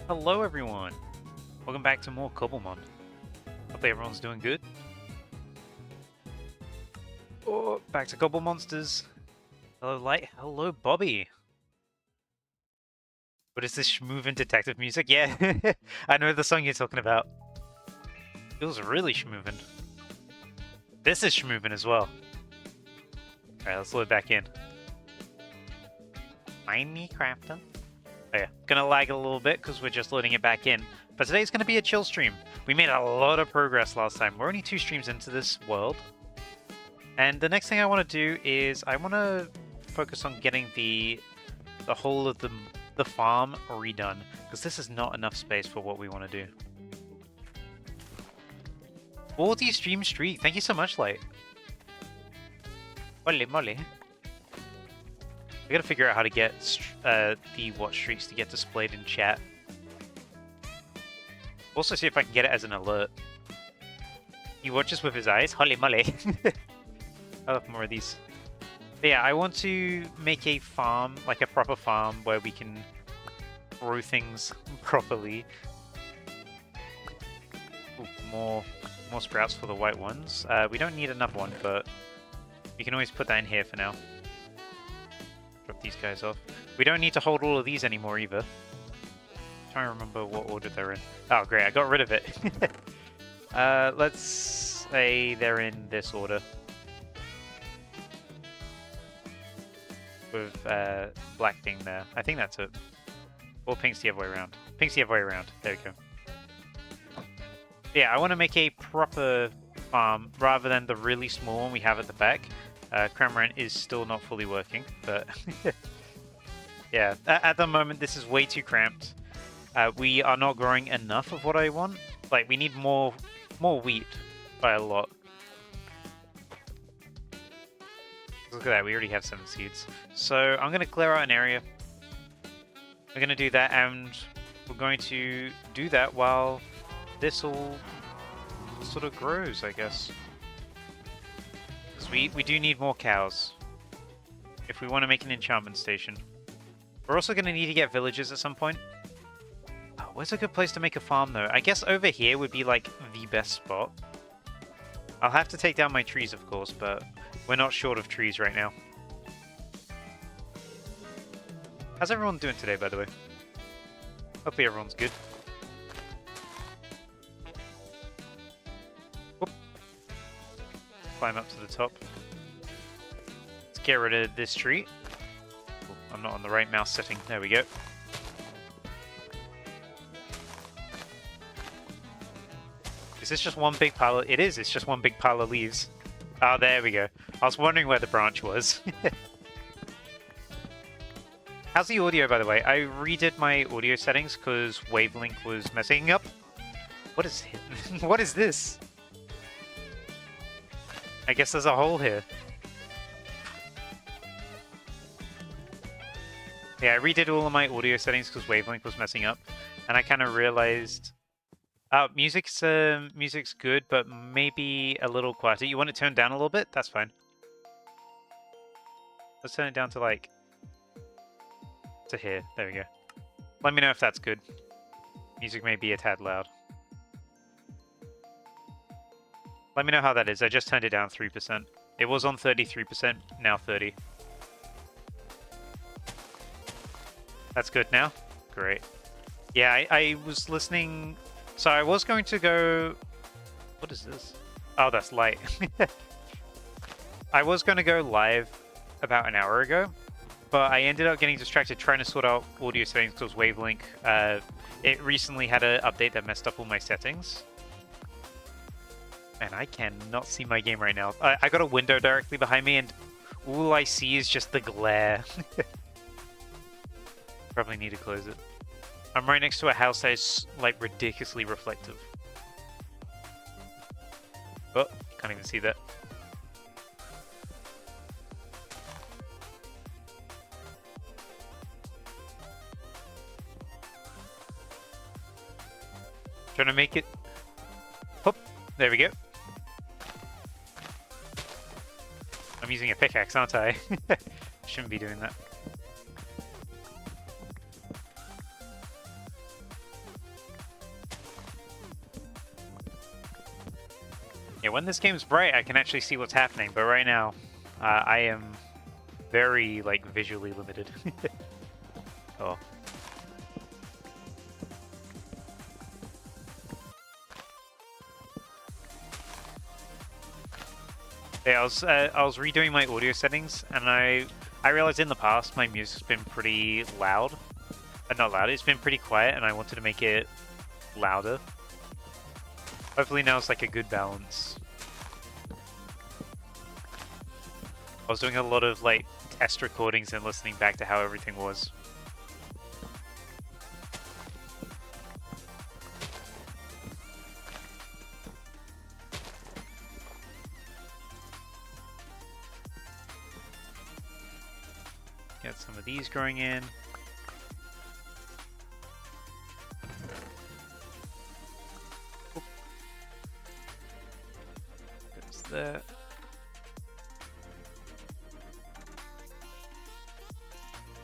Hello everyone! Welcome back to more Cobblemon. Hopefully everyone's doing good. Oh, back to Cobble Monsters. Hello Light, hello Bobby. What is this schmoovin' detective music? Yeah, I know the song you're talking about. Feels really schmoovin'. This is schmoovin' as well. Alright, let's load back in. Minecrafter. Oh yeah, gonna lag a little bit because we're just loading it back in. But today's gonna be a chill stream. We made a lot of progress last time. We're only 2 streams into this world. And the next thing I want to do is I want to focus on getting the whole of the farm redone, because this is not enough space for what we want to do. 40 stream streak. Thank you so much, Light. Molly, molly. I gotta figure out how to get the watch streaks to get displayed in chat. Also see if I can get it as an alert. He watches with his eyes. Holy moly. I love more of these. But yeah, I want to make a farm, like a proper farm, where we can grow things properly. Ooh, more sprouts for the white ones. We don't need another one, but we can always put that in here for now. Drop these guys off. We don't need to hold all of these anymore either. I'm trying to remember what order they're in. Oh great, I got rid of it. Let's say they're in this order. With black being there. I think that's it. Or pink's the other way around. Pink's the other way around. There we go. Yeah, I want to make a proper farm rather than the really small one we have at the back. Cramorant is still not fully working, but yeah, at the moment this is way too cramped. We are not growing enough of what I want. Like, we need more wheat by a lot. Look at that, we already have 7 seeds. So I'm going to clear out an area. We're going to do that, and we're going to do that while this all sort of grows, I guess. Because we do need more cows if we want to make an enchantment station. We're also going to need to get villagers at some point. Oh, where's a good place to make a farm, though? I guess over here would be, like, the best spot. I'll have to take down my trees, of course, but we're not short of trees right now. How's everyone doing today, by the way? Hopefully everyone's good. Whoop. Climb up to the top. Let's get rid of this tree. Oh, I'm not on the right mouse setting. There we go. Is this just one big pile of... It is, it's just one big pile of leaves. Oh, there we go. I was wondering where the branch was. How's the audio, by the way? I redid my audio settings because Wavelink was messing up. What is it? What is this? I guess there's a hole here. Yeah, I redid all of my audio settings because Wavelink was messing up. And I kind of realized... music's good, but maybe a little quieter. You want it turned down a little bit? That's fine. Let's turn it down to, like... to here. There we go. Let me know if that's good. Music may be a tad loud. Let me know how that is. I just turned it down 3%. It was on 33%, now 30. That's good now? Great. Yeah, I was listening... So I was going to go... What is this? Oh, that's light. I was going to go live about an hour ago, but I ended up getting distracted trying to sort out audio settings because Wavelink, it recently had an update that messed up all my settings. And I cannot see my game right now. I got a window directly behind me and all I see is just the glare. Probably need to close it. I'm right next to a house that is, like, ridiculously reflective. Oh, can't even see that. Trying to make it... Whoop, there we go. I'm using a pickaxe, aren't I? Shouldn't be doing that. Yeah, when this game's bright, I can actually see what's happening, but right now, I am very, like, visually limited. Oh. Yeah, I was redoing my audio settings, and I realized in the past my music's been pretty loud. Not loud, it's been pretty quiet, and I wanted to make it louder. Hopefully now it's like a good balance. I was doing a lot of like test recordings and listening back to how everything was. Get some of these growing in. There's that.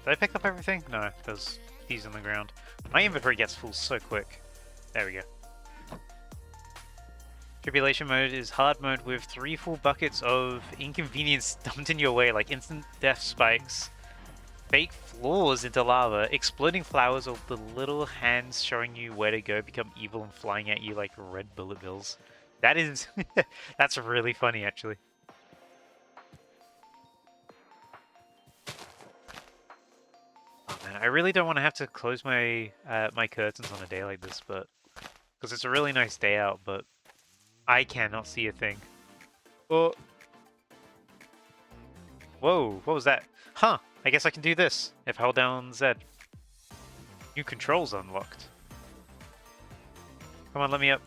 Did I pick up everything? No, there's these on the ground. My inventory gets full so quick. There we go. Tribulation mode is hard mode with 3 full buckets of inconvenience dumped in your way, like instant death spikes, fake floors into lava, exploding flowers, or the little hands showing you where to go become evil and flying at you like red bullet bills. That is... that's really funny, actually. Oh man, I really don't want to have to close my my curtains on a day like this, but... because it's a really nice day out, but... I cannot see a thing. Oh. Whoa, what was that? Huh, I guess I can do this if I hold down Z. New controls unlocked. Come on, let me up.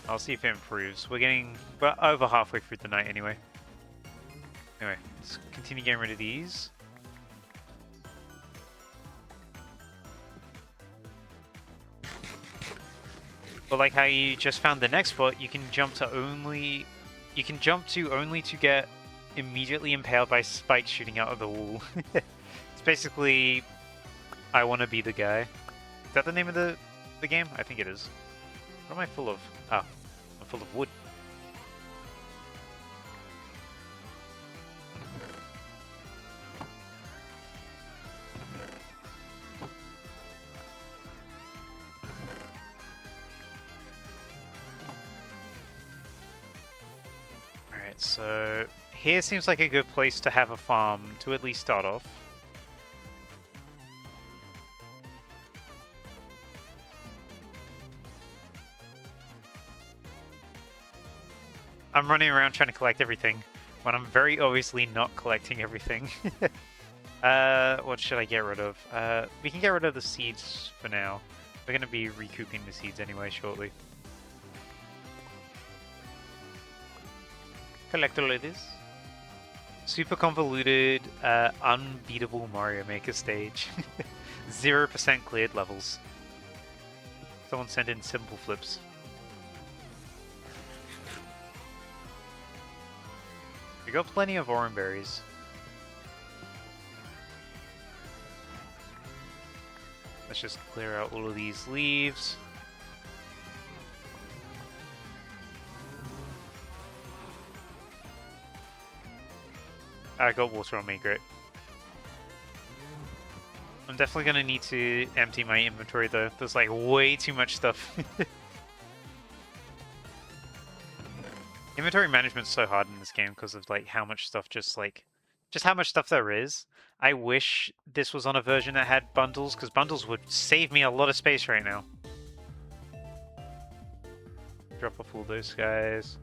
I'll see if it improves. We're over halfway through the night anyway. Anyway, let's continue getting rid of these. But like how you just found the next spot, you can jump to only to get immediately impaled by spikes shooting out of the wall. It's basically I want to be the guy. Is that the name of the game? I think it is. What am I full of? Ah, I'm full of wood. So here seems like a good place to have a farm to at least start off. I'm running around trying to collect everything when I'm very obviously not collecting everything. What should I get rid of? We can get rid of the seeds for now. We're going to be recouping the seeds anyway shortly. Collect all of this. Super convoluted, unbeatable Mario Maker stage. 0% cleared levels. Someone sent in simple flips. We got plenty of orange berries. Let's just clear out all of these leaves. I got water on me, great. I'm definitely gonna need to empty my inventory though. There's like way too much stuff. Inventory management's so hard in this game because of like how much stuff just how much stuff there is. I wish this was on a version that had bundles, because bundles would save me a lot of space right now. Drop off all those guys.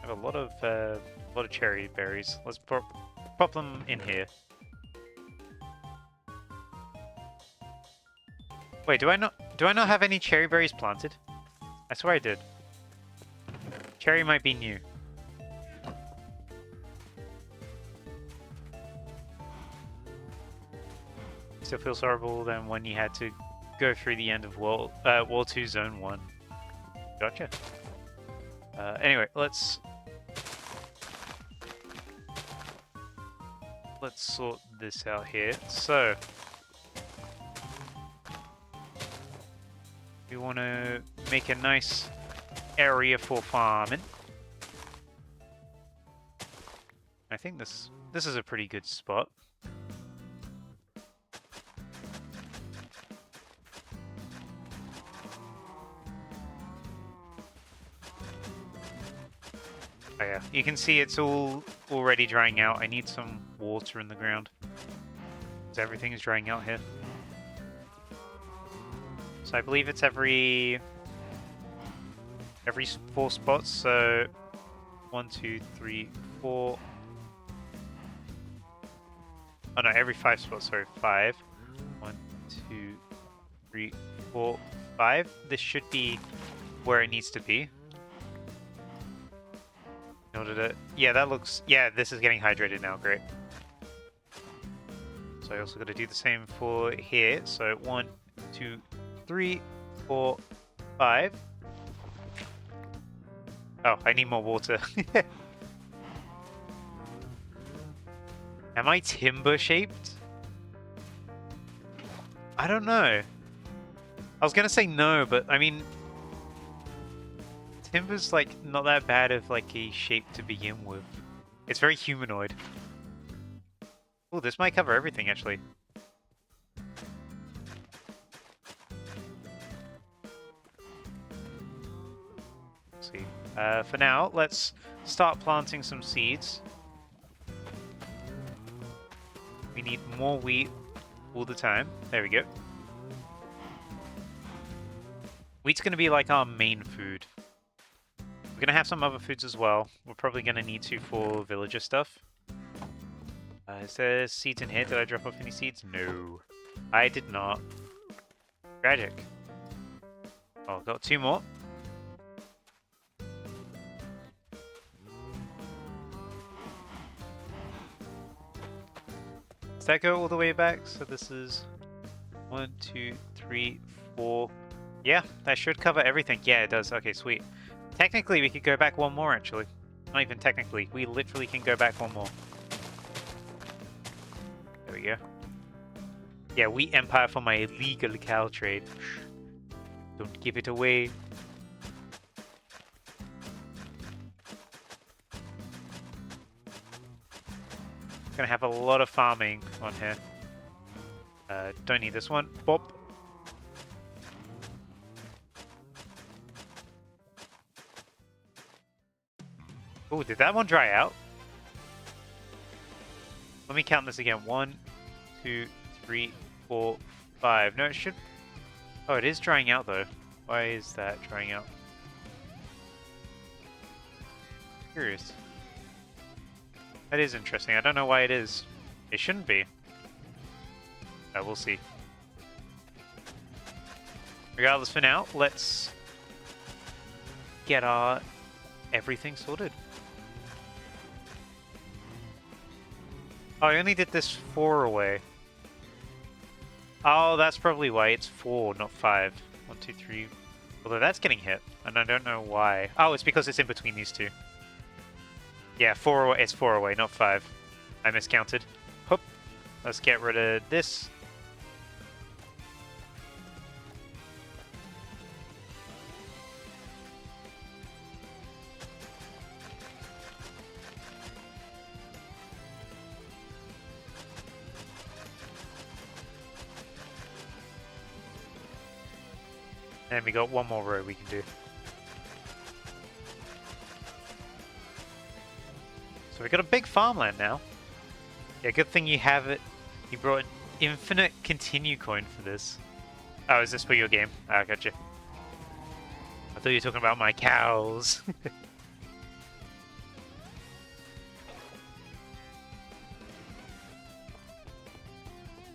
I have a lot of cherry berries. Let's pop them in here. Wait, do I not have any cherry berries planted? I swear I did. Cherry might be new. Still feels horrible than when you had to go through the end of War 2 Zone 1. Gotcha. Anyway, let's sort this out here. So we want to make a nice area for farming. I think this is a pretty good spot. Oh yeah, you can see it's all already drying out. I need some water in the ground, because everything is drying out here. So I believe it's every 4 spots, so 1, 2, 3, 4. Oh no, every 5 spots, sorry, 5. 1, 2, 3, 4, 5. This should be where it needs to be. In order to... Yeah, that looks... Yeah, this is getting hydrated now, great. So I also got to do the same for here. So 1, 2, 3, 4, 5. Oh, I need more water. Am I timber shaped? I don't know. I was gonna say no, but I mean, timber's like not that bad of like a shape to begin with. It's very humanoid. Oh, this might cover everything actually. Let's see. For now, let's start planting some seeds. We need more wheat all the time. There we go. Wheat's going to be like our main food. We're going to have some other foods as well. We're probably going to need to for villager stuff. Is there seeds in here? Did I drop off any seeds? No. I did not. Tragic. Oh, got 2 more. Does that go all the way back? So this is 1, 2, 3, 4. Yeah, that should cover everything. Yeah, it does. Okay, sweet. Technically, we could go back 1 more, actually. Not even technically. We literally can go back 1 more. There we go. Yeah, wheat empire for my illegal cow trade. Don't give it away. Gonna have a lot of farming on here. Don't need this one. Bop. Oh, did that one dry out? Let me count this again. 1, 2, 3, 4, 5. No, it should... Oh, it is drying out though. Why is that drying out? Curious. That is interesting. I don't know why it is. It shouldn't be. We'll see. Regardless, for now, let's get our everything sorted. Oh, I only did this 4 away. Oh, that's probably why. It's 4, not 5. 1, 2, 3. Although that's getting hit, and I don't know why. Oh, it's because it's in between these 2. Yeah, 4 away. It's 4 away, not 5. I miscounted. Hoop. Let's get rid of this. And we got 1 more row we can do. So we got a big farmland now. Yeah, good thing you have it. You brought an infinite continue coin for this. Oh, is this for your game? Ah, gotcha. I thought you were talking about my cows.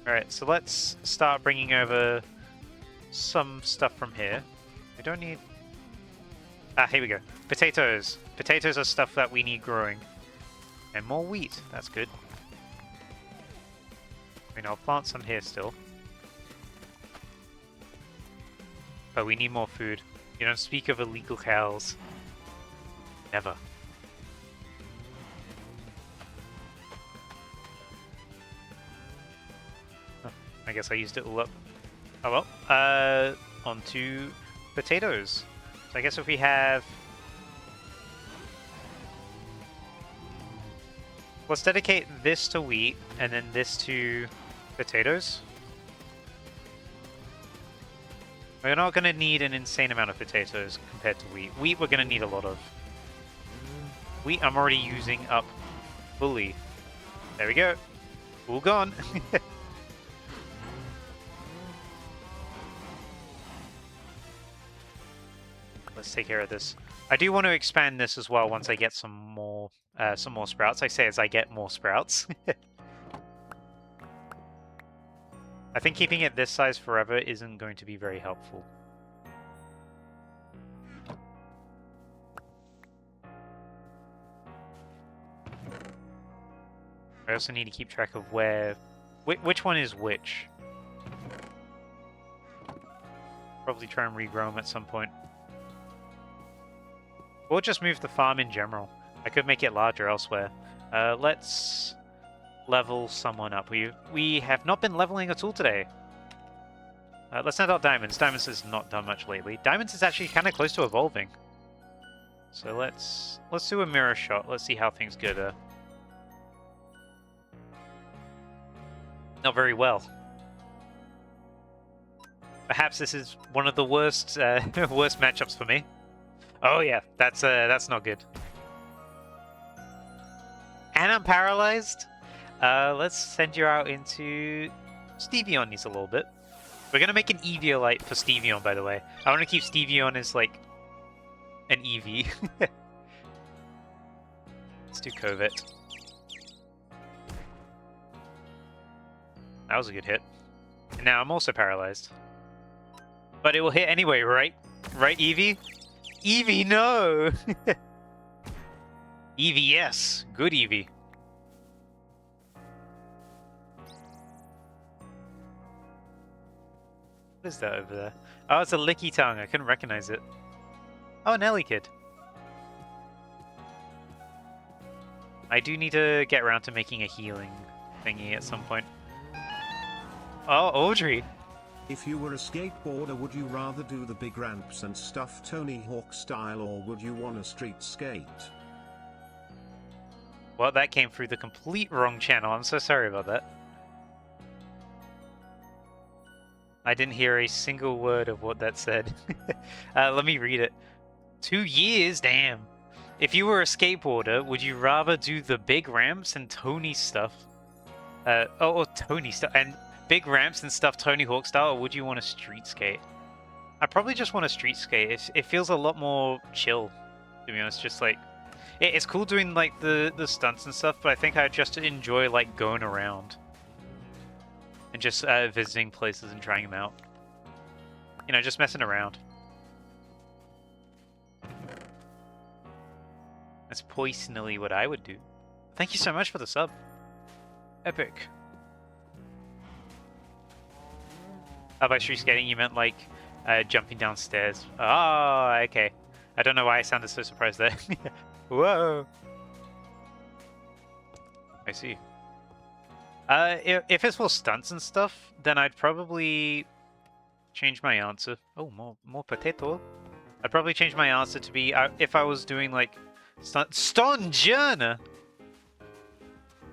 Alright, so let's start bringing over some stuff from here. We don't need... Ah, here we go. Potatoes. Potatoes are stuff that we need growing. And more wheat. That's good. I mean, I'll plant some here still. But we need more food. You don't speak of illegal cows. Never. Oh, I guess I used it all up. Oh well. Onto potatoes. So I guess if we have... Let's dedicate this to wheat, and then this to potatoes. We're not going to need an insane amount of potatoes compared to wheat. Wheat we're going to need a lot of. Wheat I'm already using up fully. There we go. All gone. Let's take care of this. I do want to expand this as well once I get some more sprouts. I say as I get more sprouts. I think keeping it this size forever isn't going to be very helpful. I also need to keep track of which one is which. Probably try and regrow them at some point. Or just move the farm in general. I could make it larger elsewhere. Let's level someone up. We have not been leveling at all today. Let's send out Diamonds. Diamonds has not done much lately. Diamonds is actually kind of close to evolving. So let's do a mirror shot. Let's see how things go there. Not very well. Perhaps this is one of the worst worst matchups for me. Oh yeah, that's not good. And I'm paralyzed. Let's send you out into... Stevion needs a little bit. We're gonna make an Eviolite for Stevion, by the way. I want to keep Stevion as like an Eevee. Let's do Covet. That was a good hit. And now I'm also paralyzed. But it will hit anyway, right? Right, Eevee? Eevee, no! Eevee, yes. Good Eevee. What is that over there? Oh, it's a licky tongue. I couldn't recognize it. Oh, Nelly Kid. I do need to get around to making a healing thingy at some point. Oh, Audrey. If you were a skateboarder, would you rather do the big ramps and stuff Tony Hawk style, or would you want to street skate? Well, that came through the complete wrong channel. I'm so sorry about that. I didn't hear a single word of what that said. Let me read it. 2 years? Damn. If you were a skateboarder, would you rather do the big ramps and Tony stuff? Tony stuff. And big ramps and stuff Tony Hawk style, or would you want to street skate? I probably just want to street skate. It feels a lot more chill, to be honest. Just like... It's cool doing like the stunts and stuff, but I think I just enjoy like going around. And just visiting places and trying them out. You know, just messing around. That's personally what I would do. Thank you so much for the sub. Epic. Oh, by street skating you meant like jumping downstairs. Oh, okay. I don't know why I sounded so surprised there. Whoa. I see. If it's for stunts and stuff, then I'd probably change my answer. Oh, more potato. I'd probably change my answer to be if I was doing like stunts.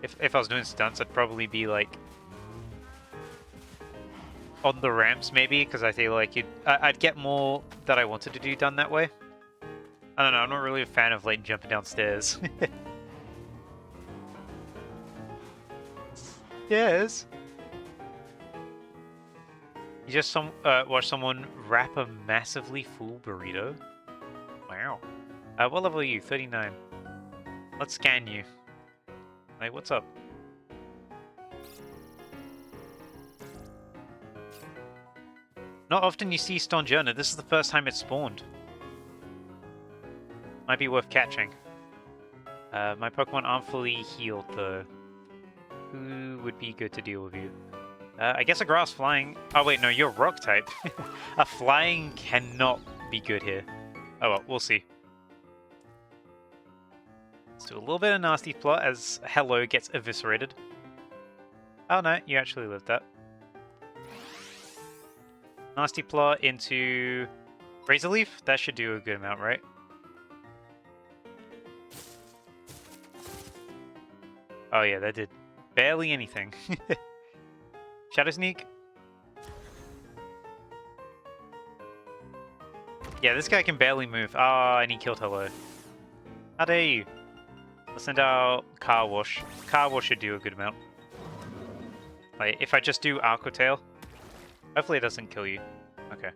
If I was doing stunts, I'd probably be like on the ramps maybe, because I feel like I'd get more that I wanted to do done that way. I don't know. I'm not really a fan of like jumping downstairs. Yes. You just watch someone wrap a massively full burrito. Wow. What level are you? 39. Let's scan you. Hey, what's up? Not often you see Stonjourner. This is the first time it's spawned. Might be worth catching. My Pokemon aren't fully healed though. Who would be good to deal with you? I guess a grass flying... Oh wait, no, you're rock type. A flying cannot be good here. Oh well, we'll see. Let's do a little bit of nasty plot as Hello gets eviscerated. Oh no, you actually lived that. Nasty plot into Razor Leaf. That should do a good amount, right? Oh yeah, that did barely anything. Shadow Sneak. Yeah, this guy can barely move. Ah, and he killed Hello. How dare you? Let's send out Car Wash. Car Wash should do a good amount. Like, if I just do Aqua Tail, hopefully it doesn't kill you. Okay.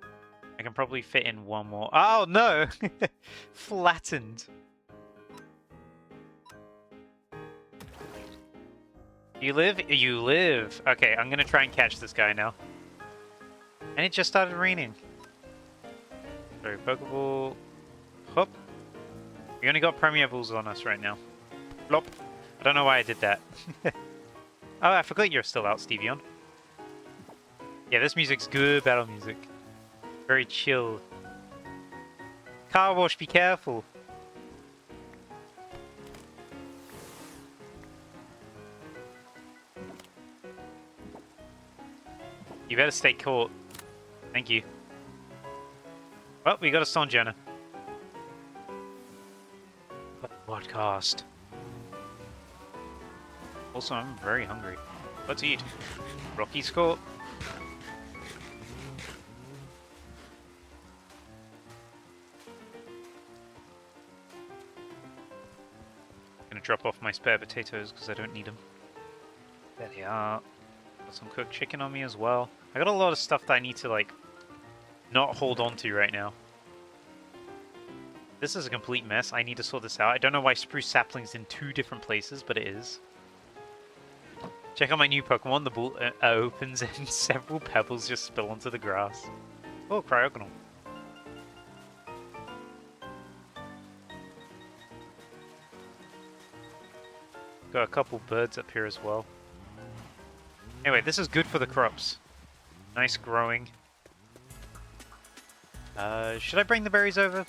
I can probably fit in one more. Oh, no! Flattened. You live? You live. Okay, I'm gonna try and catch this guy now. And it just started raining. Sorry, Pokeball. Hop. We only got Premierballs on us right now. Flop. I don't know why I did that. Oh, I forgot you're still out, Stevion. Yeah, this music's good battle music. Very chill. Car Wash, be careful. You better stay caught. Thank you. Well, we got a Stonjourner. What cost? Also, I'm very hungry. Let's eat. Rocky score. Gonna drop off my spare potatoes because I don't need them. There they are. Got some cooked chicken on me as well. I got a lot of stuff that I need to, like, not hold on to right now. This is a complete mess. I need to sort this out. I don't know why Spruce Sapling's in 2 different places, but it is. Check out my new Pokemon. The ball opens and several pebbles just spill onto the grass. Oh, Cryogonal. Got a couple birds up here as well. Anyway, this is good for the crops. Nice growing. Should I bring the berries over?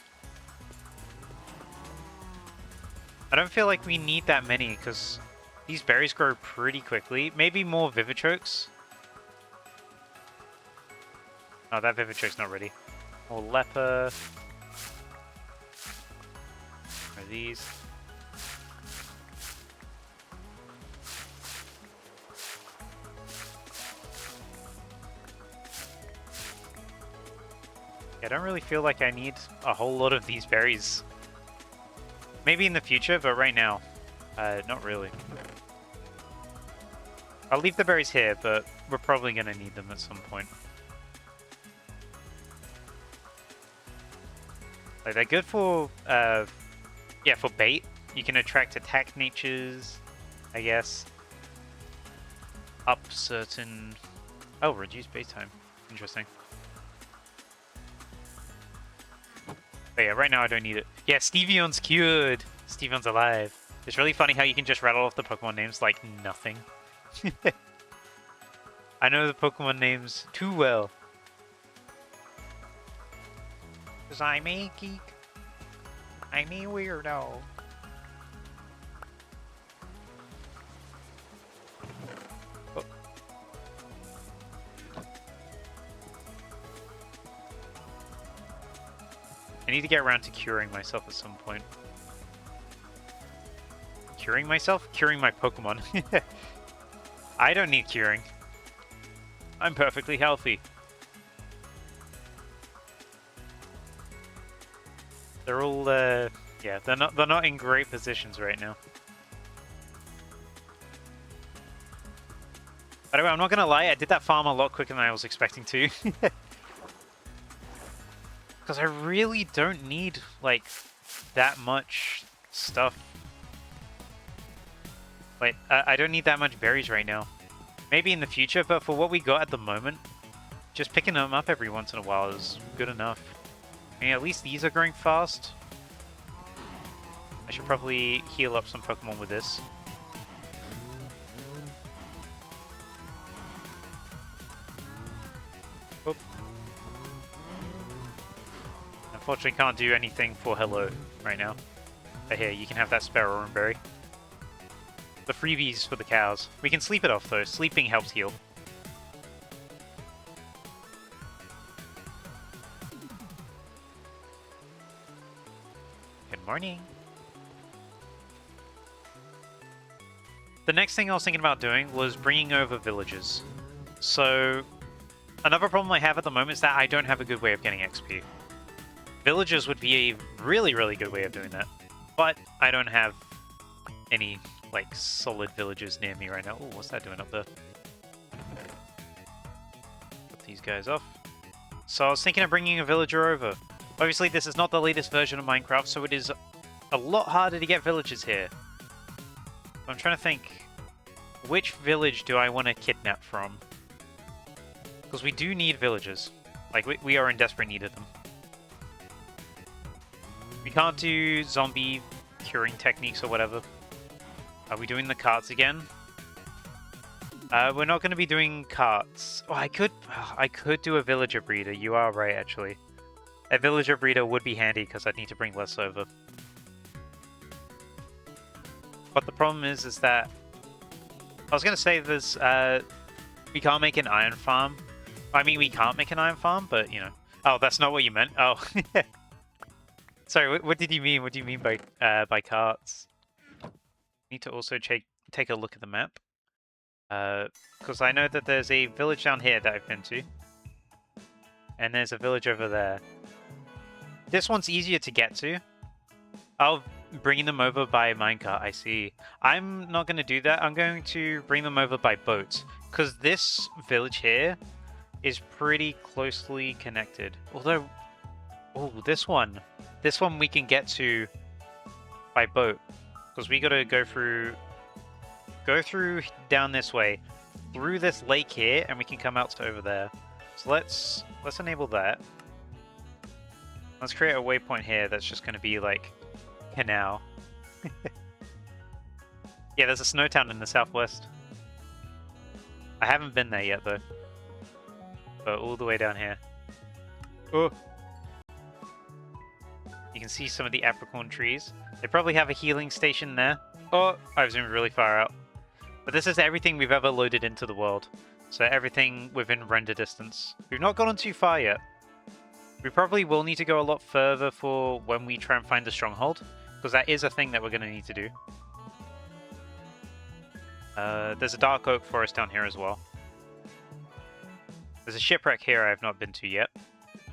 I don't feel like we need that many because these berries grow pretty quickly. Maybe more Vivichokes. Oh, that Vivichoke's not ready. More Leper. Are these? I don't really feel like I need a whole lot of these berries. Maybe in the future, but right now, not really. I'll leave the berries here, but we're probably going to need them at some point. Like, they're good for, yeah, for bait. You can attract attack natures, I guess. Up certain... Oh, reduce bait time. Interesting. But yeah, right now I don't need it. Yeah, Stevion's cured. Stevion's alive. It's really funny how you can just rattle off the Pokemon names like nothing. I know the Pokemon names too well. Because I'm a geek. I'm a weirdo. Oh. I need to get around to curing myself at some point. Curing myself? Curing my Pokemon. I don't need curing. I'm perfectly healthy. They're all, yeah, they're not in great positions right now. By the way, I'm not gonna lie, I did that farm a lot quicker than I was expecting to. Because I really don't need, like, that much stuff. Like, I don't need that much berries right now. Maybe in the future, but for what we got at the moment, just picking them up every once in a while is good enough. I mean, at least these are growing fast. I should probably heal up some Pokemon with this. Oop. Unfortunately, can't do anything for Hello right now. But here, you can have that spare orange berry. The freebies for the cows. We can sleep it off though. Sleeping helps heal. Good morning. The next thing I was thinking about doing was bringing over villagers. So, another problem I have at the moment is that I don't have a good way of getting XP. Villagers would be a really, really good way of doing that. But I don't have any, like, solid villagers near me right now. Oh, what's that doing up there? Put these guys off. So I was thinking of bringing a villager over. Obviously, this is not the latest version of Minecraft, so it is a lot harder to get villagers here. I'm trying to think, which village do I want to kidnap from? Because we do need villagers. Like, we are in desperate need of them. We can't do zombie curing techniques or whatever. Are we doing the carts again? We're not going to be doing carts. Oh, I could do a villager breeder. You are right, actually. A villager breeder would be handy because I'd need to bring less over. But the problem is that I was going to say there's we can't make an iron farm. I mean, we can't make an iron farm, but you know. Oh, that's not what you meant. Oh, sorry. What did you mean? What do you mean by carts? Need to also take a look at the map. Because I know that there's a village down here that I've been to. And there's a village over there. This one's easier to get to. Oh, bringing them over by minecart, I see. I'm not going to do that. I'm going to bring them over by boat. Because this village here is pretty closely connected. Although, oh, this one we can get to by boat. Because we got to go through down this way, through this lake here, and we can come out to over there. So let's enable that. Let's create a waypoint here that's just going to be like canal. Yeah, there's a snow town in the southwest. I haven't been there yet though. But all the way down here. Oh. You can see some of the apricorn trees. They probably have a healing station there. Oh, I've zoomed really far out. But this is everything we've ever loaded into the world. So everything within render distance. We've not gone too far yet. We probably will need to go a lot further for when we try and find the stronghold. Because that is a thing that we're going to need to do. There's a dark oak forest down here as well. There's a shipwreck here I have not been to yet.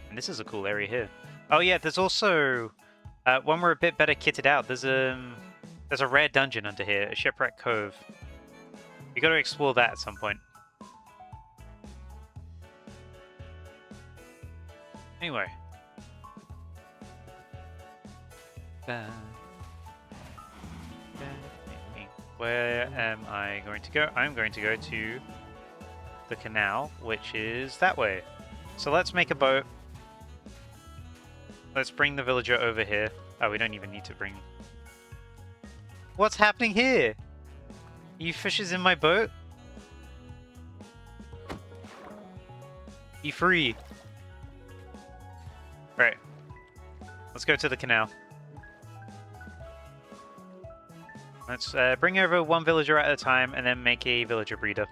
And this is a cool area here. Oh yeah, there's also... when we're a bit better kitted out, there's a rare dungeon under here. A shipwreck cove. We got to explore that at some point. Anyway. Where am I going to go? I'm going to go to the canal, which is that way. So let's make a boat. Let's bring the villager over here. Oh, we don't even need to bring... What's happening here? You fishes in my boat? Be free. Right. Let's go to the canal. Let's bring over one villager at a time and then make a villager breeder.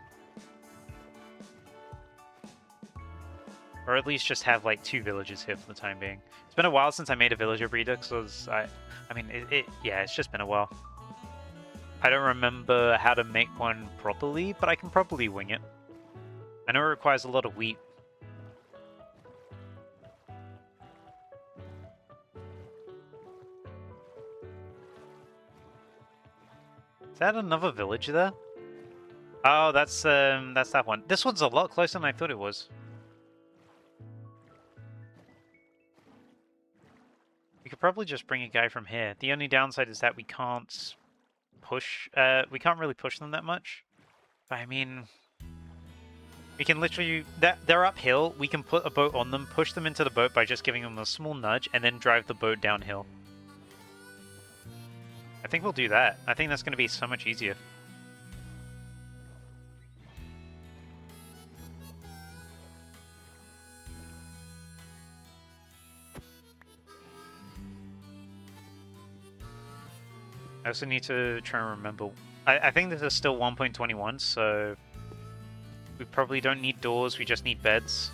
Or at least just have like 2 villagers here for the time being. It's been a while since I made a villager breeder because I mean, yeah, it's just been a while. I don't remember how to make one properly, but I can probably wing it. I know it requires a lot of wheat. Is that another village there? Oh, that's that one. This one's a lot closer than I thought it was. We could probably just bring a guy from here. The only downside is that we can't push. We can't really push them that much. But I mean, we can literally. They're uphill. We can put a boat on them, push them into the boat by just giving them a small nudge, and then drive the boat downhill. I think we'll do that. I think that's going to be so much easier. I also need to try and remember. I think this is still 1.21, so we probably don't need doors, we just need beds.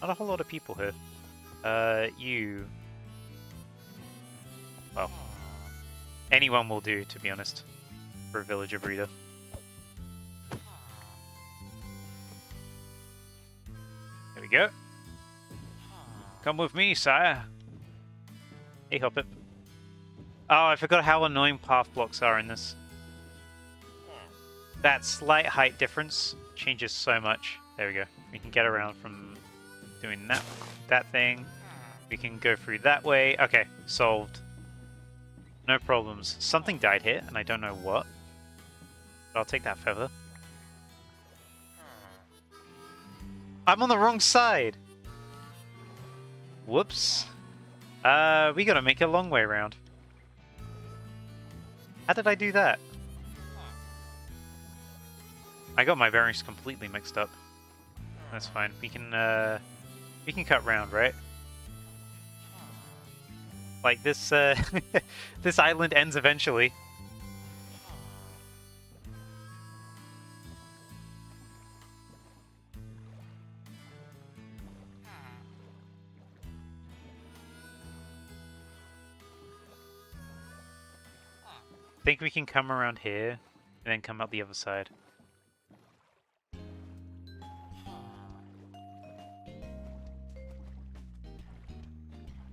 Not a whole lot of people here. You... Well, anyone will do, to be honest, for a villager breeder. There we go. Come with me, sire. Hey, Hoppip. Oh, I forgot how annoying path blocks are in this. That slight height difference changes so much. There we go. We can get around from doing that thing. We can go through that way. Okay, solved. No problems. Something died here, and I don't know what. But I'll take that feather. I'm on the wrong side! Whoops. We gotta make a long way around. How did I do that? I got my bearings completely mixed up. That's fine. We can cut round, right? Like this, this island ends eventually. I think we can come around here and then come out the other side.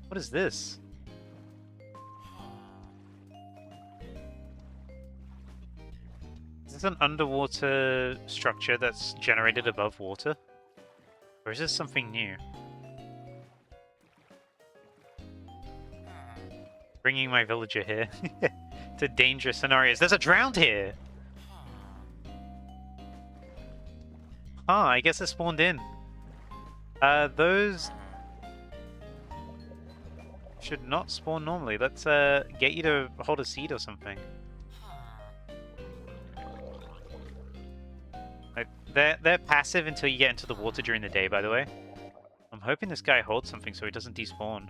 What is this? Is this an underwater structure that's generated above water? Or is this something new? Bringing my villager here to dangerous scenarios. There's a drowned here! Ah, I guess it spawned in. Those should not spawn normally. Let's get you to hold a seed or something. Like, they're passive until you get into the water during the day, by the way. I'm hoping this guy holds something so he doesn't despawn.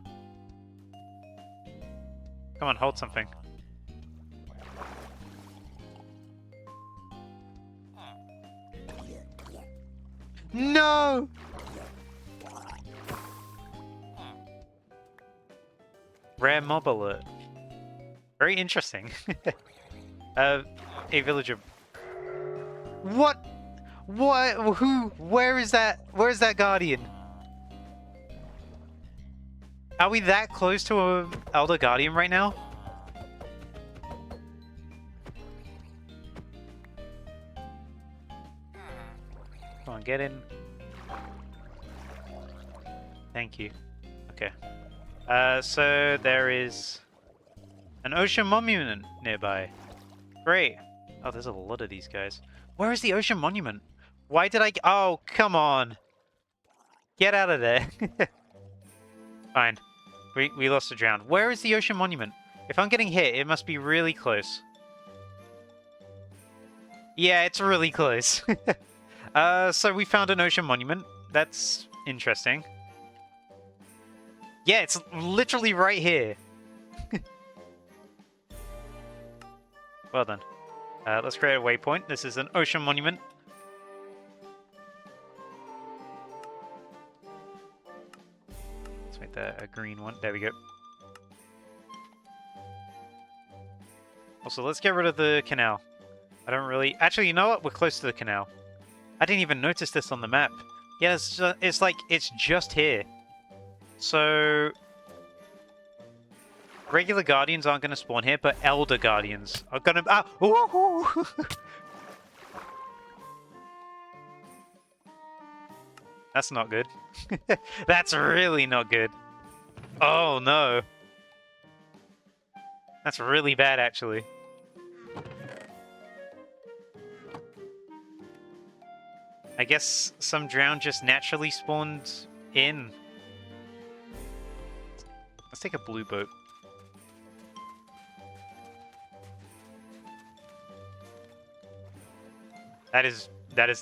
Come on, hold something. No! Rare mob alert. Very interesting. A villager. What? What? Who? Where is that? Where is that guardian? Are we that close to an elder guardian right now? Come on, get in. Thank you. Okay. So there is an ocean monument nearby. Great. Oh, there's a lot of these guys. Where is the ocean monument? Why did I... Oh, come on. Get out of there. Fine. We lost a drown. Where is the ocean monument? If I'm getting hit, it must be really close. Yeah, it's really close. So we found an ocean monument. That's interesting. Yeah, it's literally right here. Well done. Let's create a waypoint. This is an ocean monument. Let's make that a green one. There we go. Also, let's get rid of the canal. I don't really... Actually, you know what? We're close to the canal. I didn't even notice this on the map. Yeah, it's like, it's just here. So... Regular guardians aren't going to spawn here, but elder guardians are going to... Ah! Ooh! That's not good. That's really not good. Oh, no. That's really bad, actually. I guess some drown just naturally spawned in. Let's take a blue boat. That is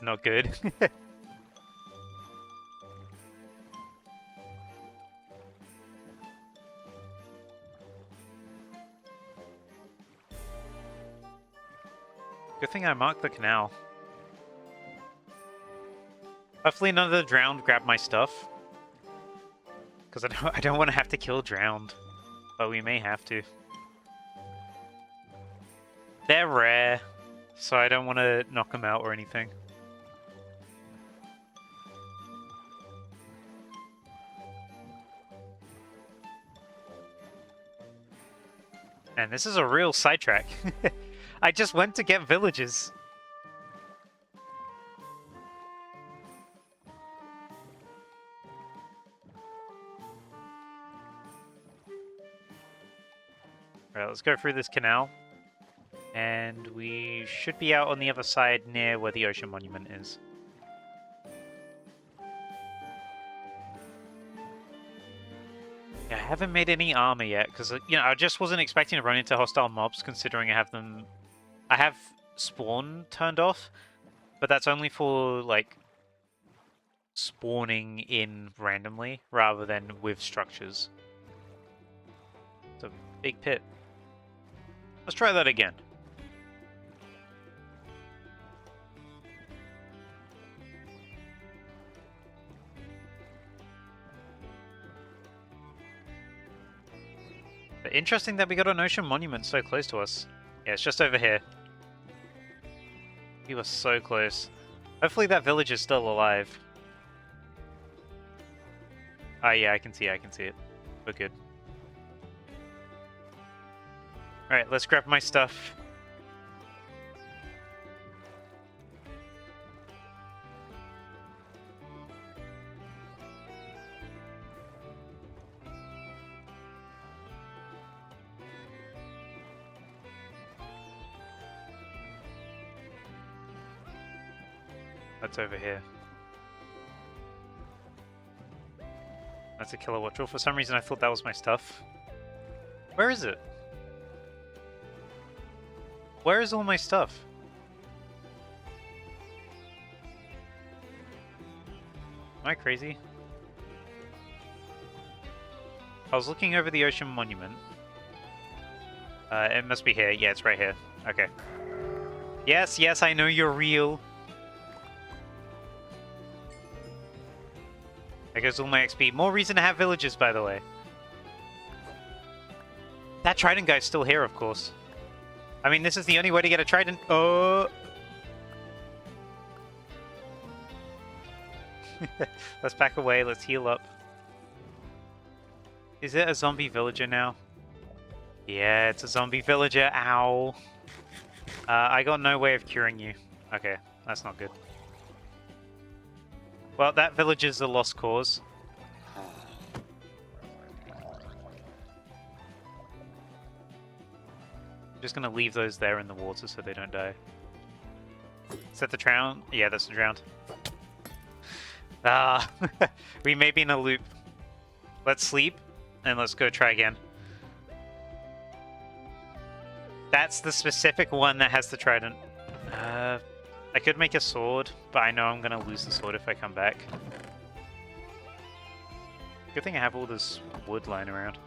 not good. Good thing I marked the canal. Hopefully none of the drowned grab my stuff. Because I don't want to have to kill drowned. But we may have to. They're rare. So I don't want to knock them out or anything. And this is a real sidetrack. I just went to get villages. Alright, let's go through this canal. And we should be out on the other side near where the ocean monument is. Yeah, I haven't made any armor yet, because, I just wasn't expecting to run into hostile mobs, considering I have spawn turned off, but that's only for, like, spawning in randomly, rather than with structures. It's a big pit. Let's try that again. But interesting that we got an ocean monument so close to us. Yeah, it's just over here. We were so close. Hopefully that village is still alive. Ah, yeah, I can see it. We're good. Alright, let's grab my stuff. That's over here. That's a kilowatt drill. For some reason I thought that was my stuff. Where is it? Where is all my stuff? Am I crazy? I was looking over the ocean monument. It must be here. Yeah, it's right here. Okay. Yes, yes, I know you're real. There goes all my XP. More reason to have villages, by the way. That trident guy's still here, of course. I mean, this is the only way to get a trident. Oh! Let's back away. Let's heal up. Is it a zombie villager now? Yeah, it's a zombie villager. Ow. I got no way of curing you. Okay, that's not good. Well, that village is a lost cause. I'm just gonna leave those there in the water so they don't die. Is that the drown? Yeah, that's the drowned. Ah, we may be in a loop. Let's sleep, and let's go try again. That's the specific one that has the trident. I could make a sword, but I know I'm gonna lose the sword if I come back. Good thing I have all this wood lying around.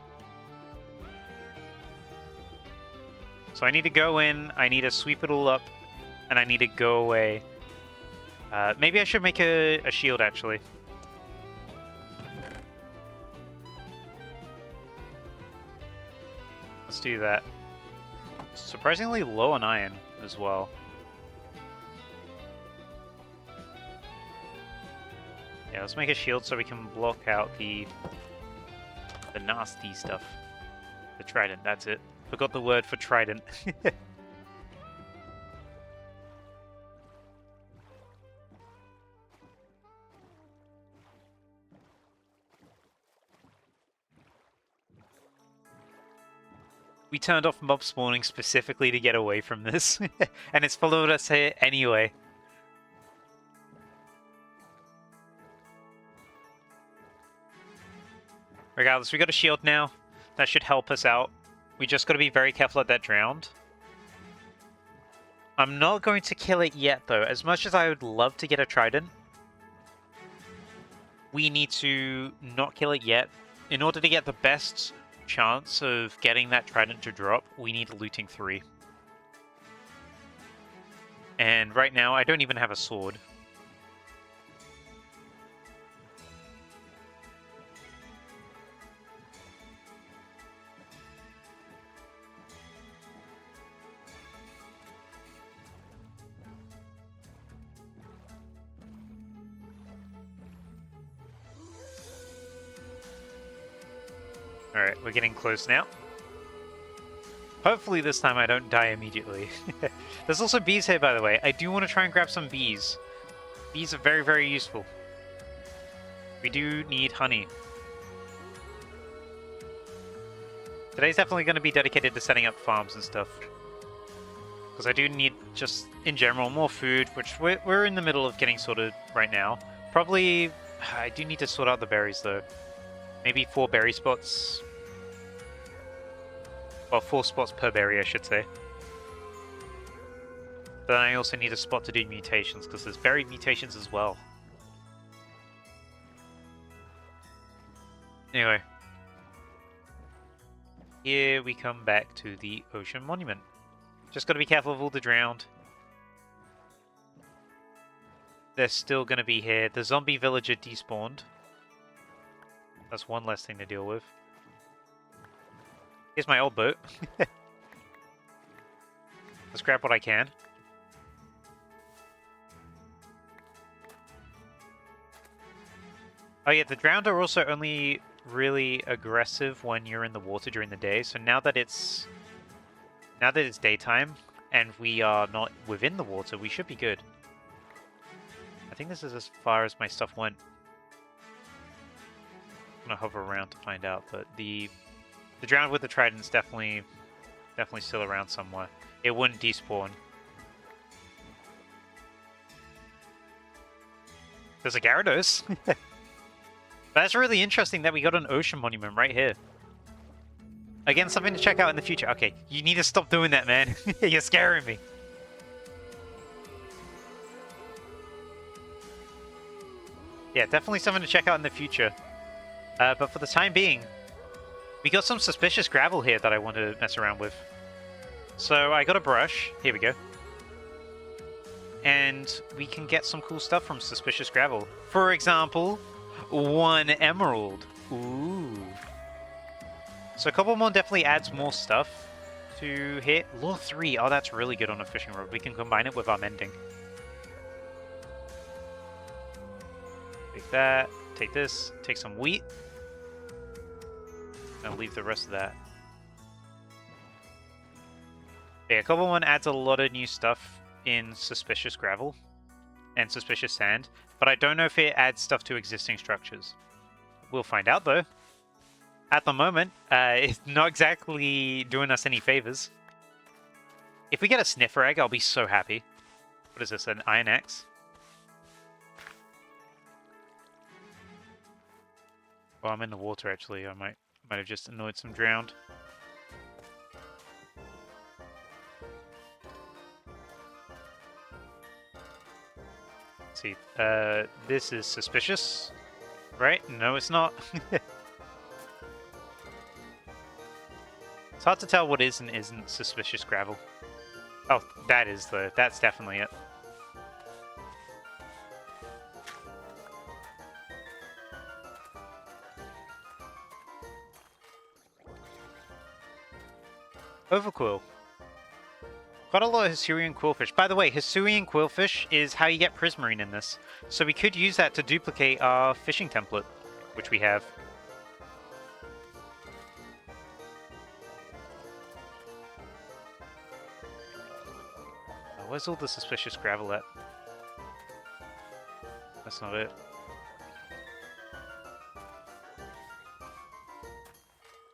So I need to go in, I need to sweep it all up, and I need to go away. Maybe I should make a shield, actually. Let's do that. Surprisingly low on iron as well. Yeah, let's make a shield so we can block out the nasty stuff. The trident, that's it. Forgot the word for trident. We turned off mob spawning specifically to get away from this, and it's followed us here anyway. Regardless, we got a shield now. That should help us out. We just got to be very careful at that drowned. I'm not going to kill it yet, though. As much as I would love to get a trident, we need to not kill it yet. In order to get the best chance of getting that trident to drop, we need looting 3. And right now, I don't even have a sword. Alright, we're getting close now. Hopefully this time I don't die immediately. There's also bees here, by the way. I do want to try and grab some bees. Bees are very, very useful. We do need honey. Today's definitely going to be dedicated to setting up farms and stuff. Because I do need, just in general, more food, which we're in the middle of getting sorted right now. Probably, I do need to sort out the berries, though. Maybe 4 berry spots. Well, 4 spots per berry, I should say. Then I also need a spot to do mutations, because there's berry mutations as well. Anyway. Here we come back to the Ocean Monument. Just gotta be careful of all the drowned. They're still gonna be here. The zombie villager despawned. That's one less thing to deal with. Here's my old boat. Let's grab what I can. Oh yeah, the drowned are also only really aggressive when you're in the water during the day. So now that it's daytime and we are not within the water, we should be good. I think this is as far as my stuff went. I'm gonna hover around to find out, but the drowned with the trident's definitely still around somewhere. It wouldn't despawn. There's a Gyarados. That's really interesting that we got an ocean monument right here. Again, something to check out in the future. Okay, you need to stop doing that, man. You're scaring me. Yeah, definitely something to check out in the future. But for the time being, we got some suspicious gravel here that I want to mess around with. So I got a brush. Here we go. And we can get some cool stuff from suspicious gravel. For example, 1 emerald. Ooh. So Cobblemon definitely adds more stuff to hit. Lure 3. Oh, that's really good on a fishing rod. We can combine it with our mending. Take that. Take this. Take some wheat. I'll leave the rest of that. Yeah, Cobblemon adds a lot of new stuff in Suspicious Gravel and Suspicious Sand, but I don't know if it adds stuff to existing structures. We'll find out, though. At the moment, it's not exactly doing us any favors. If we get a Sniffer Egg, I'll be so happy. What is this, an Iron Axe? Well, I'm in the water, actually. I might have just annoyed some drowned. Let's see. This is suspicious, right? No, it's not. It's hard to tell what is and isn't suspicious gravel. Oh, that is the... That's definitely it. Overquill. Got a lot of Hisuian Quillfish. By the way, Hisuian Quillfish is how you get Prismarine in this. So we could use that to duplicate our fishing template, which we have. Oh, where's all the suspicious gravel at? That's not it.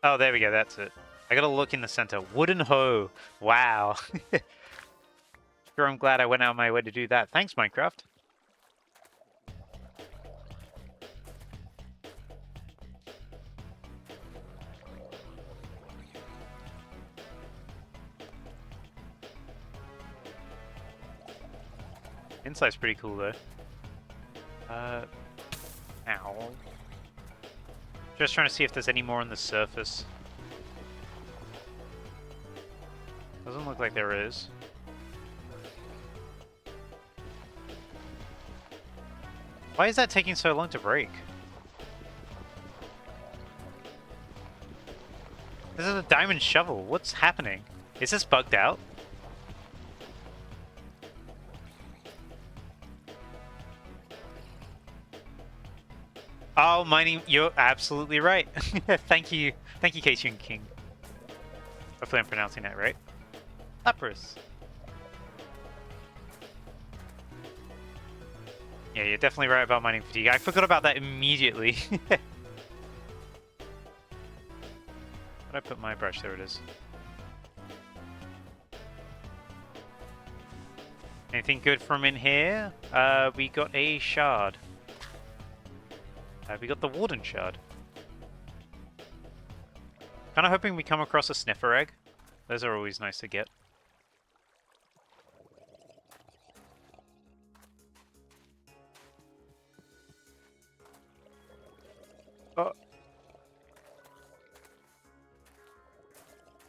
Oh, there we go, that's it. I gotta look in the center. Wooden hoe. Wow. Sure, I'm glad I went out of my way to do that. Thanks, Minecraft. Insight's pretty cool, though. Ow. Just trying to see if there's any more on the surface. Doesn't look like there is. Why is that taking so long to break? This is a diamond shovel. What's happening? Is this bugged out? Oh, mining. You're absolutely right. Thank you. Thank you, Keishin King. Hopefully I'm pronouncing that right. Lapras. Yeah, you're definitely right about mining fatigue. I forgot about that immediately. Where'd I put my brush? There it is. Anything good from in here? We got a shard. We got the Warden shard. Kind of hoping we come across a sniffer egg. Those are always nice to get. Oh.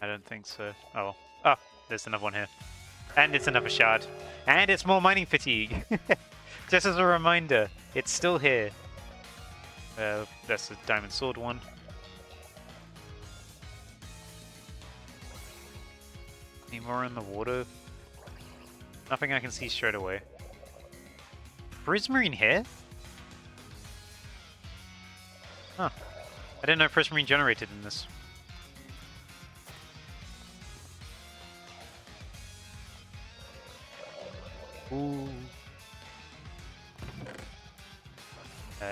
I don't think so. Oh. Oh, there's another one here. And it's another shard. And it's more mining fatigue. Just as a reminder, it's still here. That's the diamond sword one. Any more in the water? Nothing I can see straight away. Prismarine here? Huh. I didn't know Prismarine generated in this. Ooh.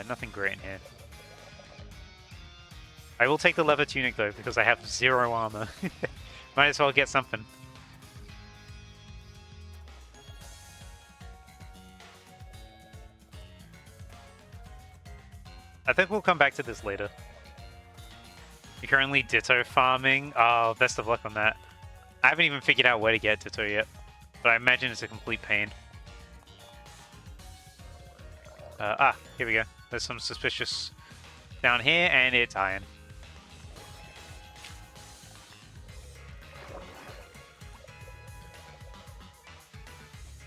Nothing great in here. I will take the leather tunic though, because I have 0 armor. Might as well get something. I think we'll come back to this later. You're currently Ditto farming. Oh, best of luck on that. I haven't even figured out where to get Ditto yet, but I imagine it's a complete pain. Here we go. There's some suspicious down here, and it's iron.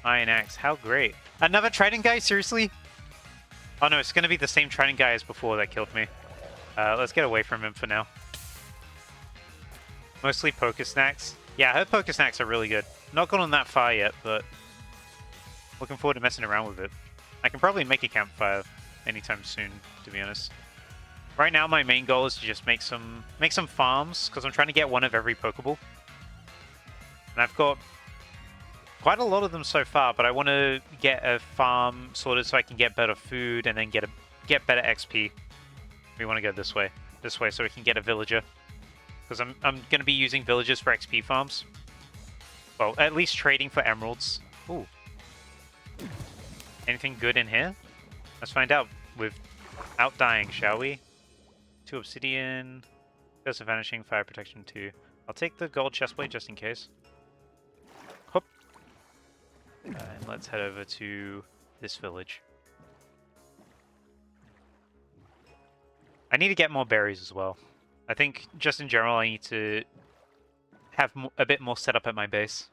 Iron axe, how great. Another Trident guy, seriously? Oh no, it's gonna be the same Trident guy as before that killed me. Let's get away from him for now. Mostly Poké Snacks. Yeah, I heard Poké Snacks are really good. Not gone that far yet, but looking forward to messing around with it. I can probably make a campfire anytime soon, to be honest. Right now, my main goal is to just make some farms, because I'm trying to get one of every Pokeball. And I've got quite a lot of them so far, but I want to get a farm sorted so I can get better food and then get better XP. We want to go this way so we can get a villager. Because I'm going to be using villagers for XP farms. Well, at least trading for emeralds. Ooh. Anything good in here? Let's find out without dying, shall we? 2 obsidian, Curse of Vanishing, Fire Protection 2. I'll take the gold chestplate just in case. Hop. And let's head over to this village. I need to get more berries as well. I think just in general I need to have a bit more setup at my base.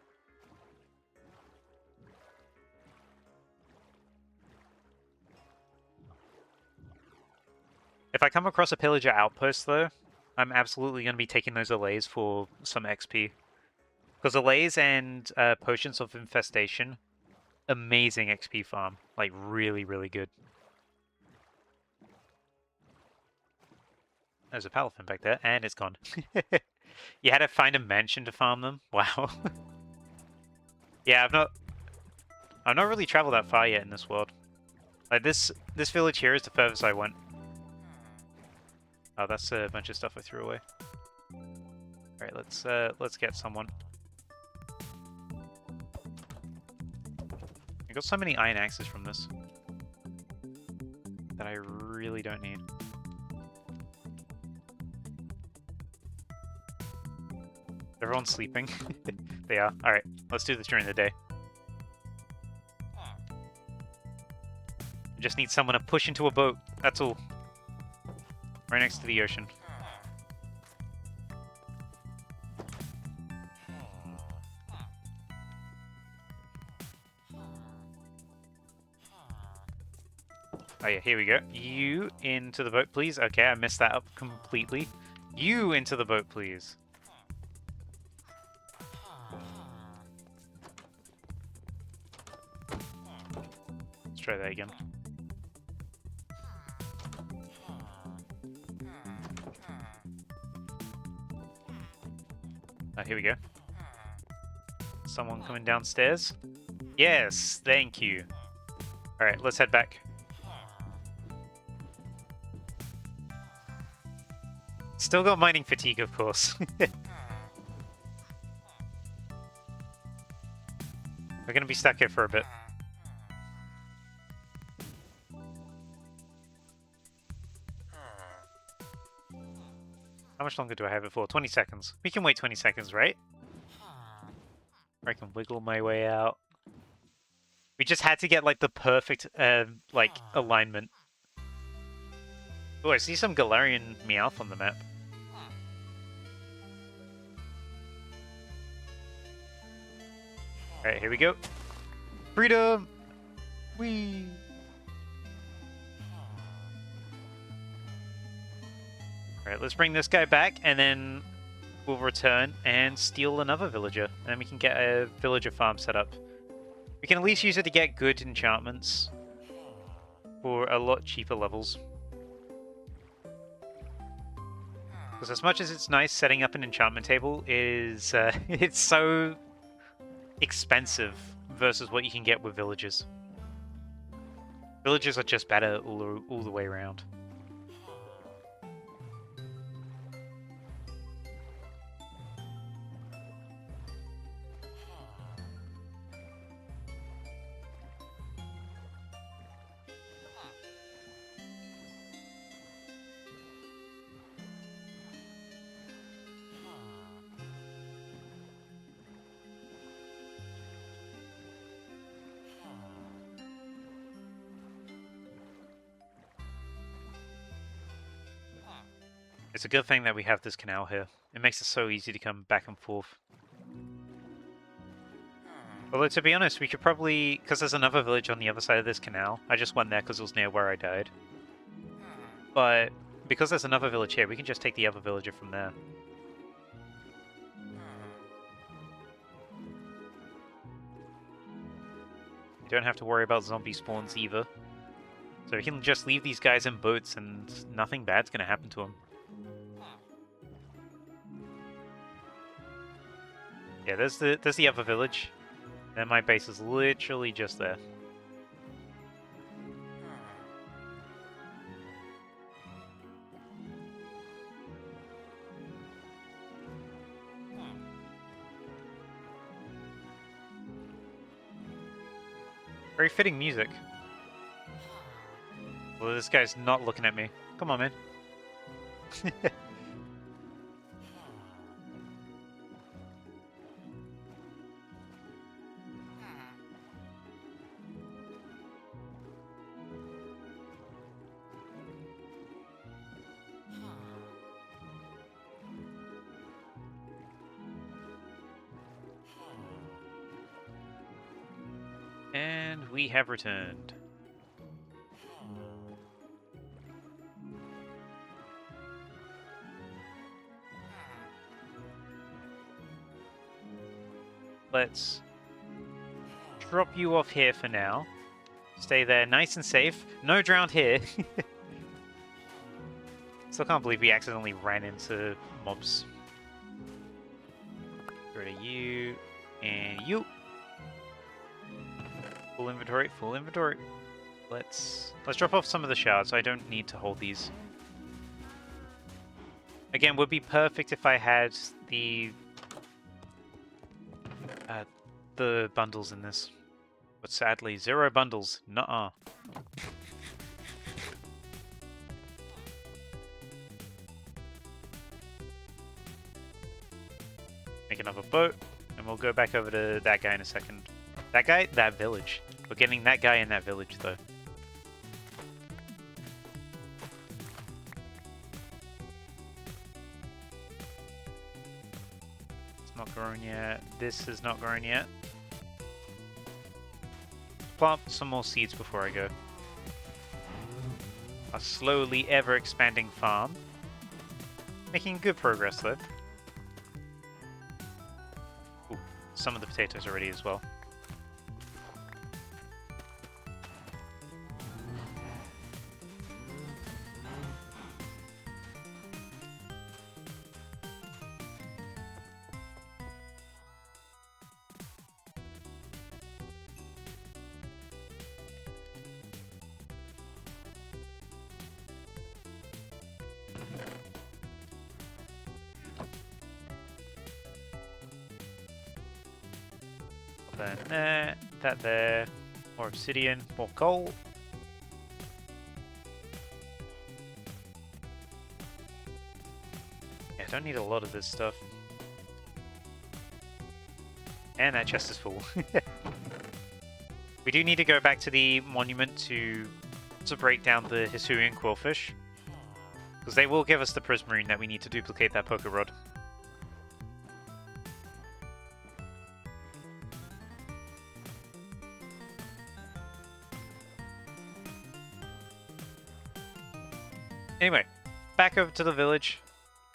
If I come across a pillager outpost though, I'm absolutely going to be taking those allays for some XP. Because allays and potions of infestation, amazing XP farm. Like really, really good. There's a Palafin back there, and it's gone. You had to find a mansion to farm them? Wow. Yeah, I've not really traveled that far yet in this world. Like this village here is the furthest I went. Oh, that's a bunch of stuff I threw away. Alright, let's get someone. I got so many iron axes from this that I really don't need. Everyone's sleeping. They are. Alright, let's do this during the day. I just need someone to push into a boat. That's all. Right next to the ocean. Oh yeah, here we go. You into the boat, please. Okay, I messed that up completely. You into the boat, please. Let's try that again. Oh, here we go. Someone coming downstairs? Yes, thank you. Alright, let's head back. Still got mining fatigue, of course. We're gonna be stuck here for a bit. How much longer do I have it for? 20 seconds. We can wait 20 seconds, right? I can wiggle my way out. We just had to get, like, the perfect, alignment. Oh, I see some Galarian Meowth on the map. Alright, here we go. Freedom! Whee! Alright, let's bring this guy back, and then we'll return and steal another villager. And then we can get a villager farm set up. We can at least use it to get good enchantments for a lot cheaper levels. Because as much as it's nice, setting up an enchantment table is it's so expensive versus what you can get with villagers. Villagers are just better all the way around. It's a good thing that we have this canal here. It makes it so easy to come back and forth. Although, to be honest, we could probably... Because there's another village on the other side of this canal. I just went there because it was near where I died. But because there's another village here, we can just take the other villager from there. You don't have to worry about zombie spawns either. So we can just leave these guys in boats and nothing bad's going to happen to them. Yeah, there's the other village. And my base is literally just there. Very fitting music. Well, this guy's not looking at me. Come on, man. And we have returned. Let's drop you off here for now. Stay there nice and safe. No drowned here. Still can't believe we accidentally ran into mobs. Get rid of you and you. Full inventory, full inventory. Let's drop off some of the shards. I don't need to hold these. Again, would be perfect if I had the bundles in this. But sadly, 0 bundles. Nuh-uh. Make another boat, and we'll go back over to that guy in a second. That guy? That village. We're getting that guy in that village, though. It's not grown yet. This is not grown yet. Plant some more seeds before I go. a slowly ever-expanding farm. Making good progress, though. Ooh, some of the potatoes already as well. Then there, that there, more obsidian, more coal. Yeah, I don't need a lot of this stuff. And that chest is full. We do need to go back to the monument to break down the Hisuian quillfish. Because they will give us the prismarine that we need to duplicate that poker rod. Anyway, back over to the village.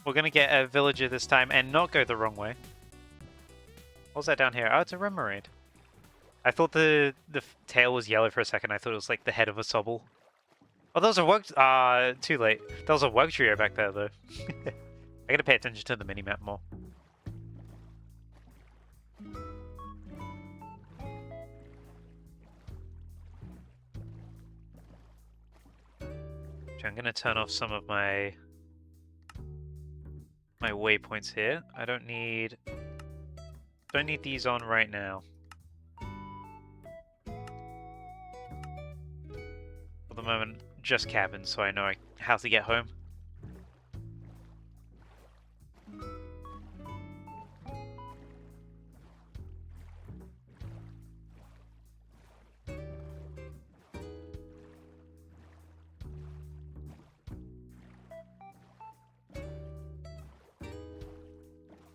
We're going to get a villager this time and not go the wrong way. What's that down here? Oh, it's a remoraid. I thought the tail was yellow for a second. I thought it was like the head of a sobble. Oh, that was a work... too late. That was a work trio back there, though. I gotta pay attention to the minimap more. I'm gonna turn off some of my waypoints here. I don't need these on right now. For the moment, just cabins, so I know how to get home.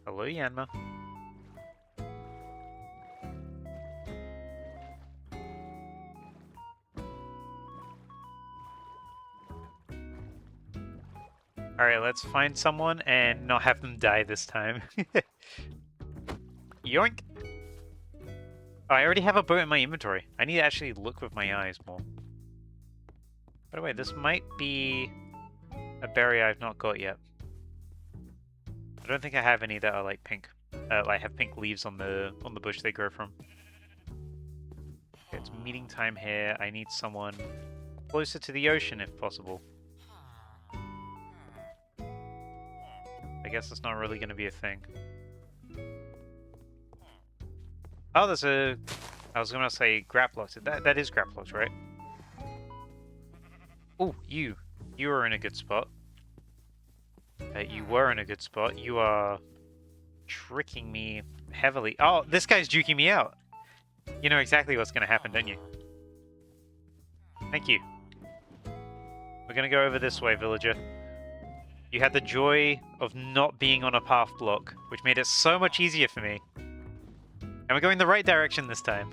Hello, Yanma. Alright, let's find someone and not have them die this time. Yoink! Oh, I already have a boat in my inventory. I need to actually look with my eyes more. By the way, this might be a berry I've not got yet. I don't think I have any that are like pink. Like have pink leaves on the bush they grow from. Okay, it's meeting time here. I need someone closer to the ocean if possible. I guess it's not really going to be a thing. Oh, there's a... I was going to say grapplox. That is grapplox, right? Oh, you. You are in a good spot. You were in a good spot. You are tricking me heavily. Oh, this guy's juking me out. You know exactly what's going to happen, don't you? Thank you. We're going to go over this way, villager. You had the joy of not being on a path block, which made it so much easier for me. And we're going the right direction this time.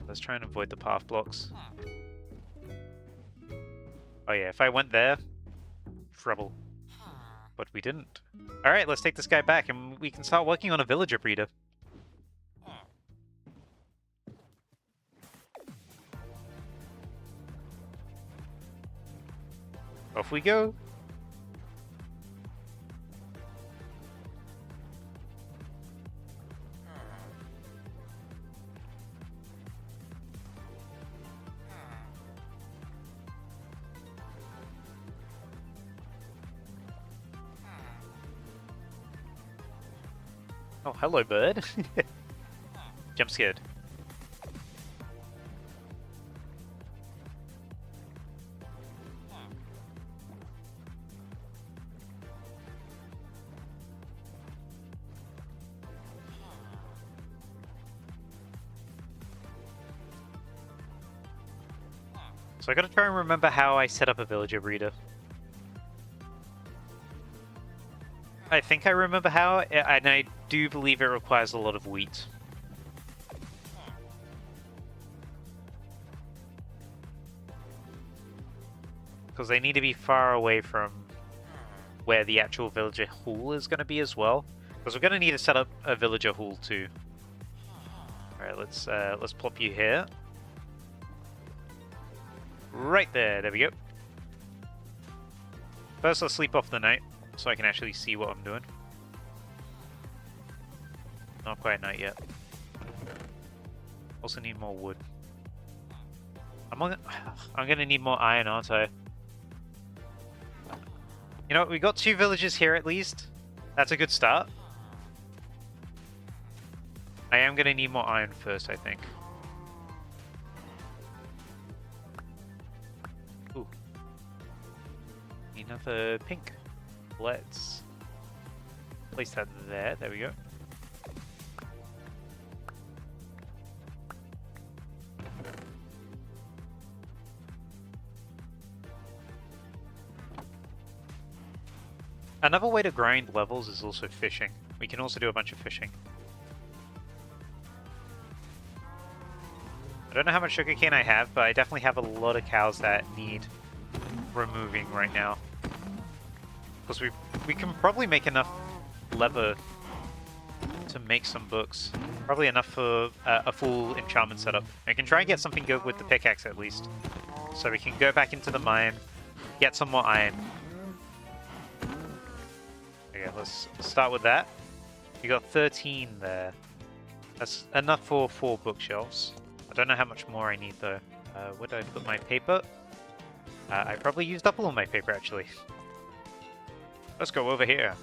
Let's try and avoid the path blocks. Oh yeah, if I went there, trouble. But we didn't. Alright, let's take this guy back and we can start working on a villager breeder. Off we go. Oh, hello, bird. Jump scared. So I gotta try and remember how I set up a villager breeder. I think I remember how, and I do believe it requires a lot of wheat. because they need to be far away from where the actual villager hall is going to be as well. Because we're going to need to set up a villager hall too. Alright, let's plop you here. Right there, there we go. First, let's sleep off the night, so I can actually see what I'm doing. Not quite night yet. Also need more wood. I'm gonna need more iron, aren't I? You know, we got 2 villages here at least. That's a good start. I am gonna need more iron first, I think. Ooh. Another pink. Let's place that there. There we go. Another way to grind levels is also fishing. We can also do a bunch of fishing. I don't know how much sugarcane I have, but I definitely have a lot of cows that need removing right now. Because we can probably make enough leather to make some books. Probably enough for a full enchantment setup. I can try and get something good with the pickaxe at least. So we can go back into the mine, get some more iron. Okay, let's start with that. We got 13 there. That's enough for 4 bookshelves. I don't know how much more I need though. Where did I put my paper? I probably used up all of my paper actually. Let's go over here.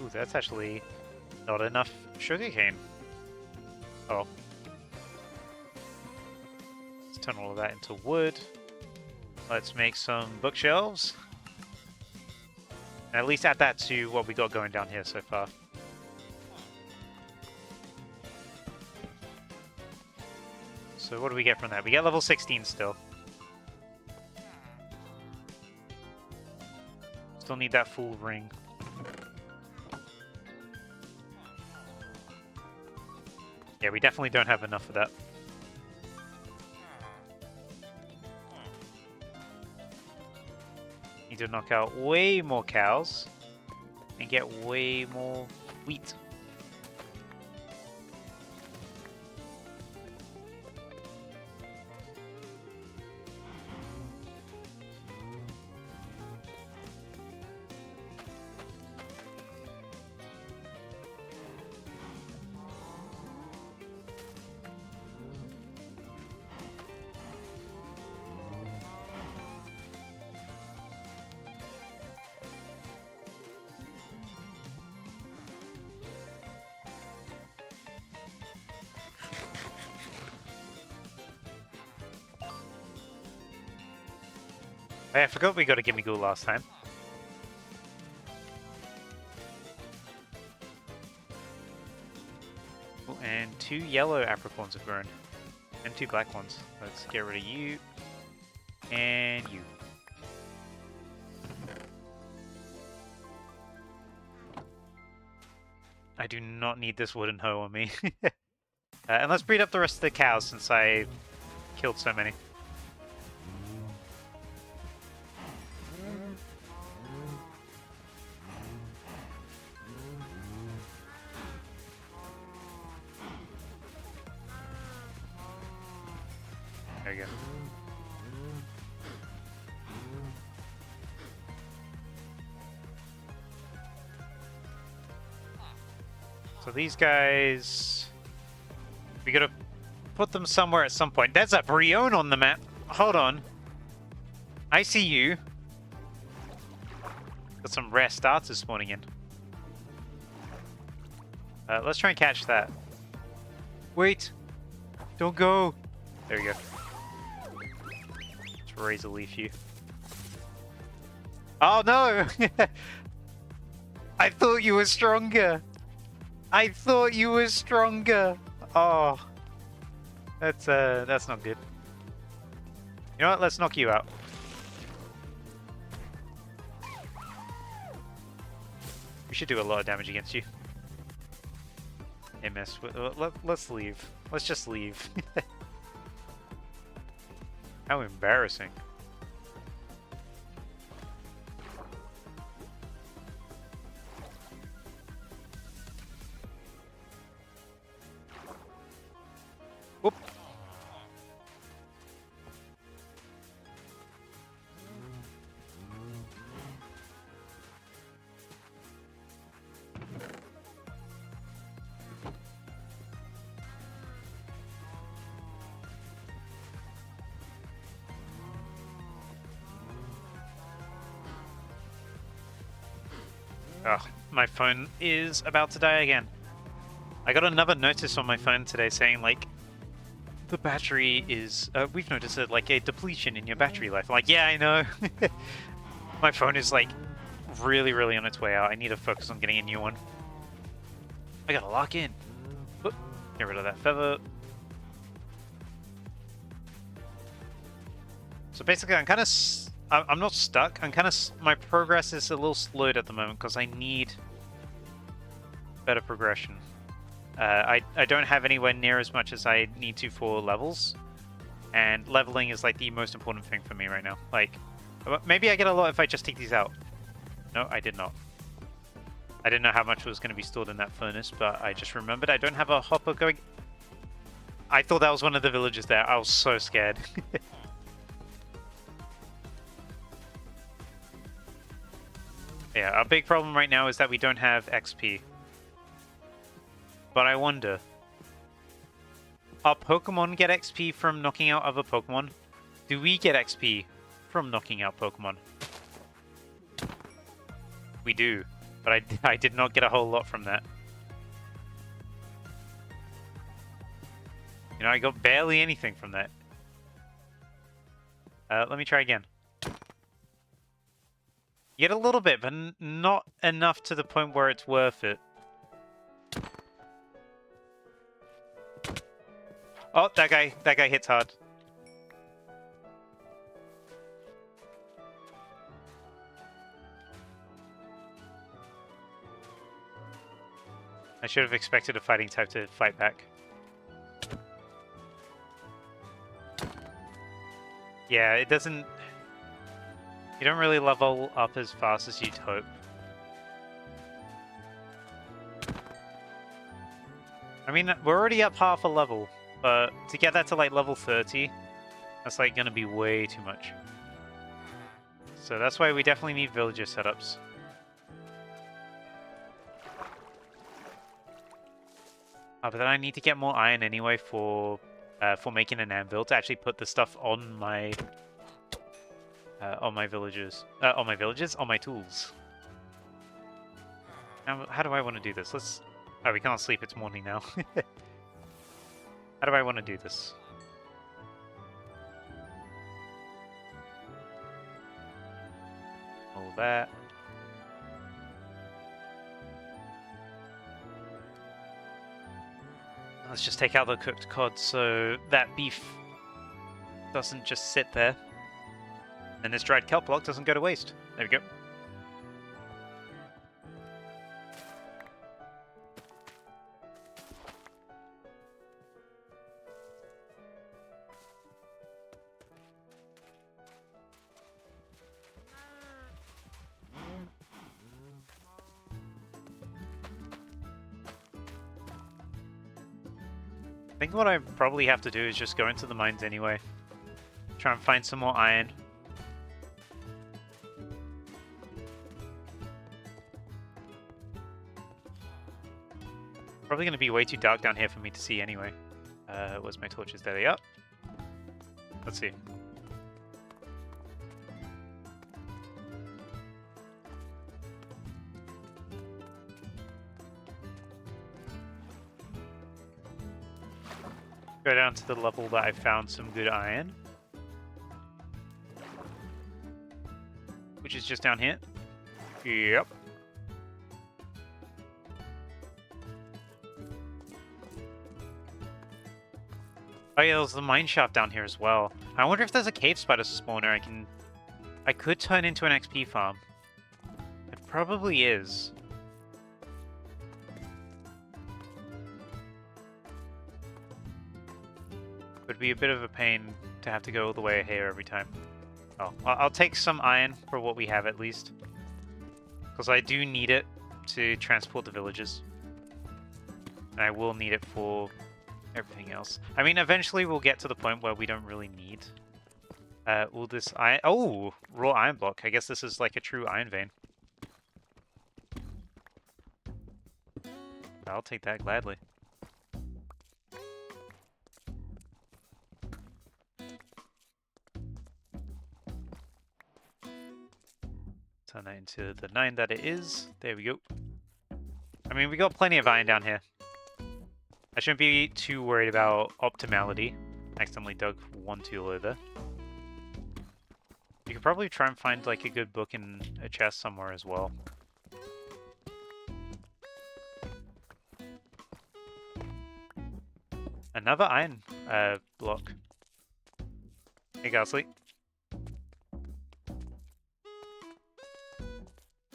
Ooh, that's actually not enough sugarcane. Oh. Let's turn all of that into wood. Let's make some bookshelves. And at least add that to what we got going down here so far. So what do we get from that? We get level 16 still. Still need that full ring. Yeah, we definitely don't have enough of that. Need to knock out way more cows and get way more wheat. Hey, I forgot we got a gimme ghoul last time. Oh, and 2 yellow apricorns have grown. And 2 black ones. Let's get rid of you. And you. I do not need this wooden hoe on me. And let's breed up the rest of the cows since I killed so many. There you go. So these guys, we gotta put them somewhere at some point. There's a Brion on the map. Hold on. I see you. Got some rare starters spawning in. Let's try and catch that. Wait. Don't go. There we go. Let's razor leaf you. Oh no! I thought you were stronger. I thought you were stronger. Oh, that's not good. You know what? Let's knock you out. We should do a lot of damage against you. Hey, miss. Let's leave. Let's just leave. How embarrassing. Whoop. Oh, my phone is about to die again. I got another notice on my phone today saying, like, the battery is... we've noticed like a depletion in your battery life. I'm like, yeah, I know. My phone is, like, really, really on its way out. I need to focus on getting a new one. I gotta lock in. Whoop. Get rid of that feather. So basically, I'm kind of... I'm not stuck. I'm kind of... My progress is a little slowed at the moment because I need better progression. I don't have anywhere near as much as I need to for levels. And leveling is like the most important thing for me right now. Like, maybe I get a lot if I just take these out. No, I did not. I didn't know how much was going to be stored in that furnace, but I just remembered I don't have a hopper going... I thought that was one of the villagers there. I was so scared. Yeah, our big problem right now is that we don't have XP. But I wonder, are Pokemon get XP from knocking out other Pokemon? Do we get XP from knocking out Pokemon? We do, but I did not get a whole lot from that. You know, I got barely anything from that. Let me try again. You get a little bit, but not enough to the point where it's worth it. Oh, that guy hits hard. I should have expected a fighting type to fight back. Yeah, it doesn't... You don't really level up as fast as you'd hope. I mean, we're already up half a level, but to get that to like level 30, that's like gonna be way too much. So that's why we definitely need villager setups. Oh, but then I need to get more iron anyway for making an anvil to actually put the stuff on my villagers. On my tools. Now, how do I want to do this? Let's... Oh, we can't sleep. It's morning now. How do I want to do this? All that. Let's just take out the cooked cod so that beef doesn't just sit there. And this dried kelp block doesn't go to waste. There we go. I think what I probably have to do is just go into the mines anyway. Try and find some more iron. Probably going to be way too dark down here for me to see anyway. Where's my torches? There they are. Let's see. Go down to the level that I found some good iron. Which is just down here. Yep. Oh yeah, there's the mine shaft down here as well. I wonder if there's a cave spider spawner I could turn into an XP farm. It probably is. Would be a bit of a pain to have to go all the way here every time. Oh, I'll take some iron for what we have at least. Because I do need it to transport the villagers. And I will need it for everything else. I mean, eventually we'll get to the point where we don't really need all this iron. Oh, raw iron block. I guess this is like a true iron vein. I'll take that gladly. Turn that into the 9 that it is. There we go. I mean, we got plenty of iron down here. I shouldn't be too worried about optimality. Accidentally dug one too low there. You could probably try and find like a good book in a chest somewhere as well. Another iron block. Hey, Ghastly.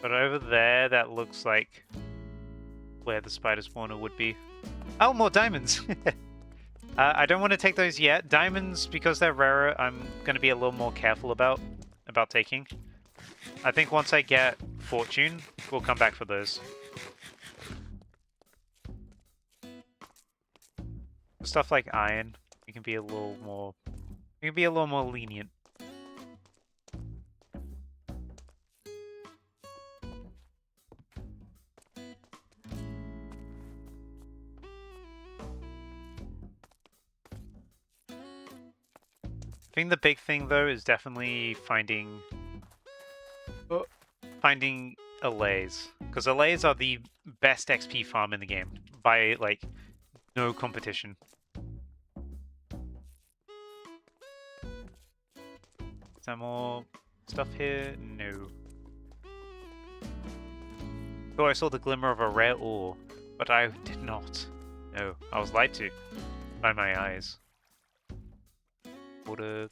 But over there, that looks like where the spider spawner would be. Oh, more diamonds! I don't want to take those yet. Diamonds, because they're rarer, I'm going to be a little more careful about taking. I think once I get fortune, we'll come back for those. Stuff like iron, we can be a little more lenient. I think the big thing though is definitely finding allays, because allays are the best XP farm in the game by like no competition. Is there more stuff here? No. Oh, I saw the glimmer of a rare ore, but I did not. No, I was lied to by my eyes. Water.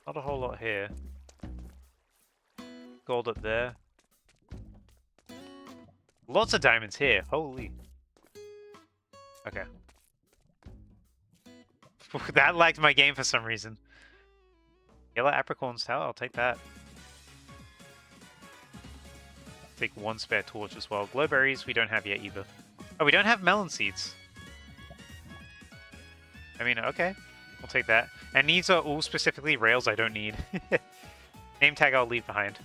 Not a whole lot here. Gold up there. Lots of diamonds here. Holy. Okay. That lagged my game for some reason. Yellow apricorns, I'll take that. Take one spare torch as well. Glowberries we don't have yet either. Oh, we don't have melon seeds. I mean, okay. We'll take that. And these are all specifically rails I don't need. Name tag I'll leave behind.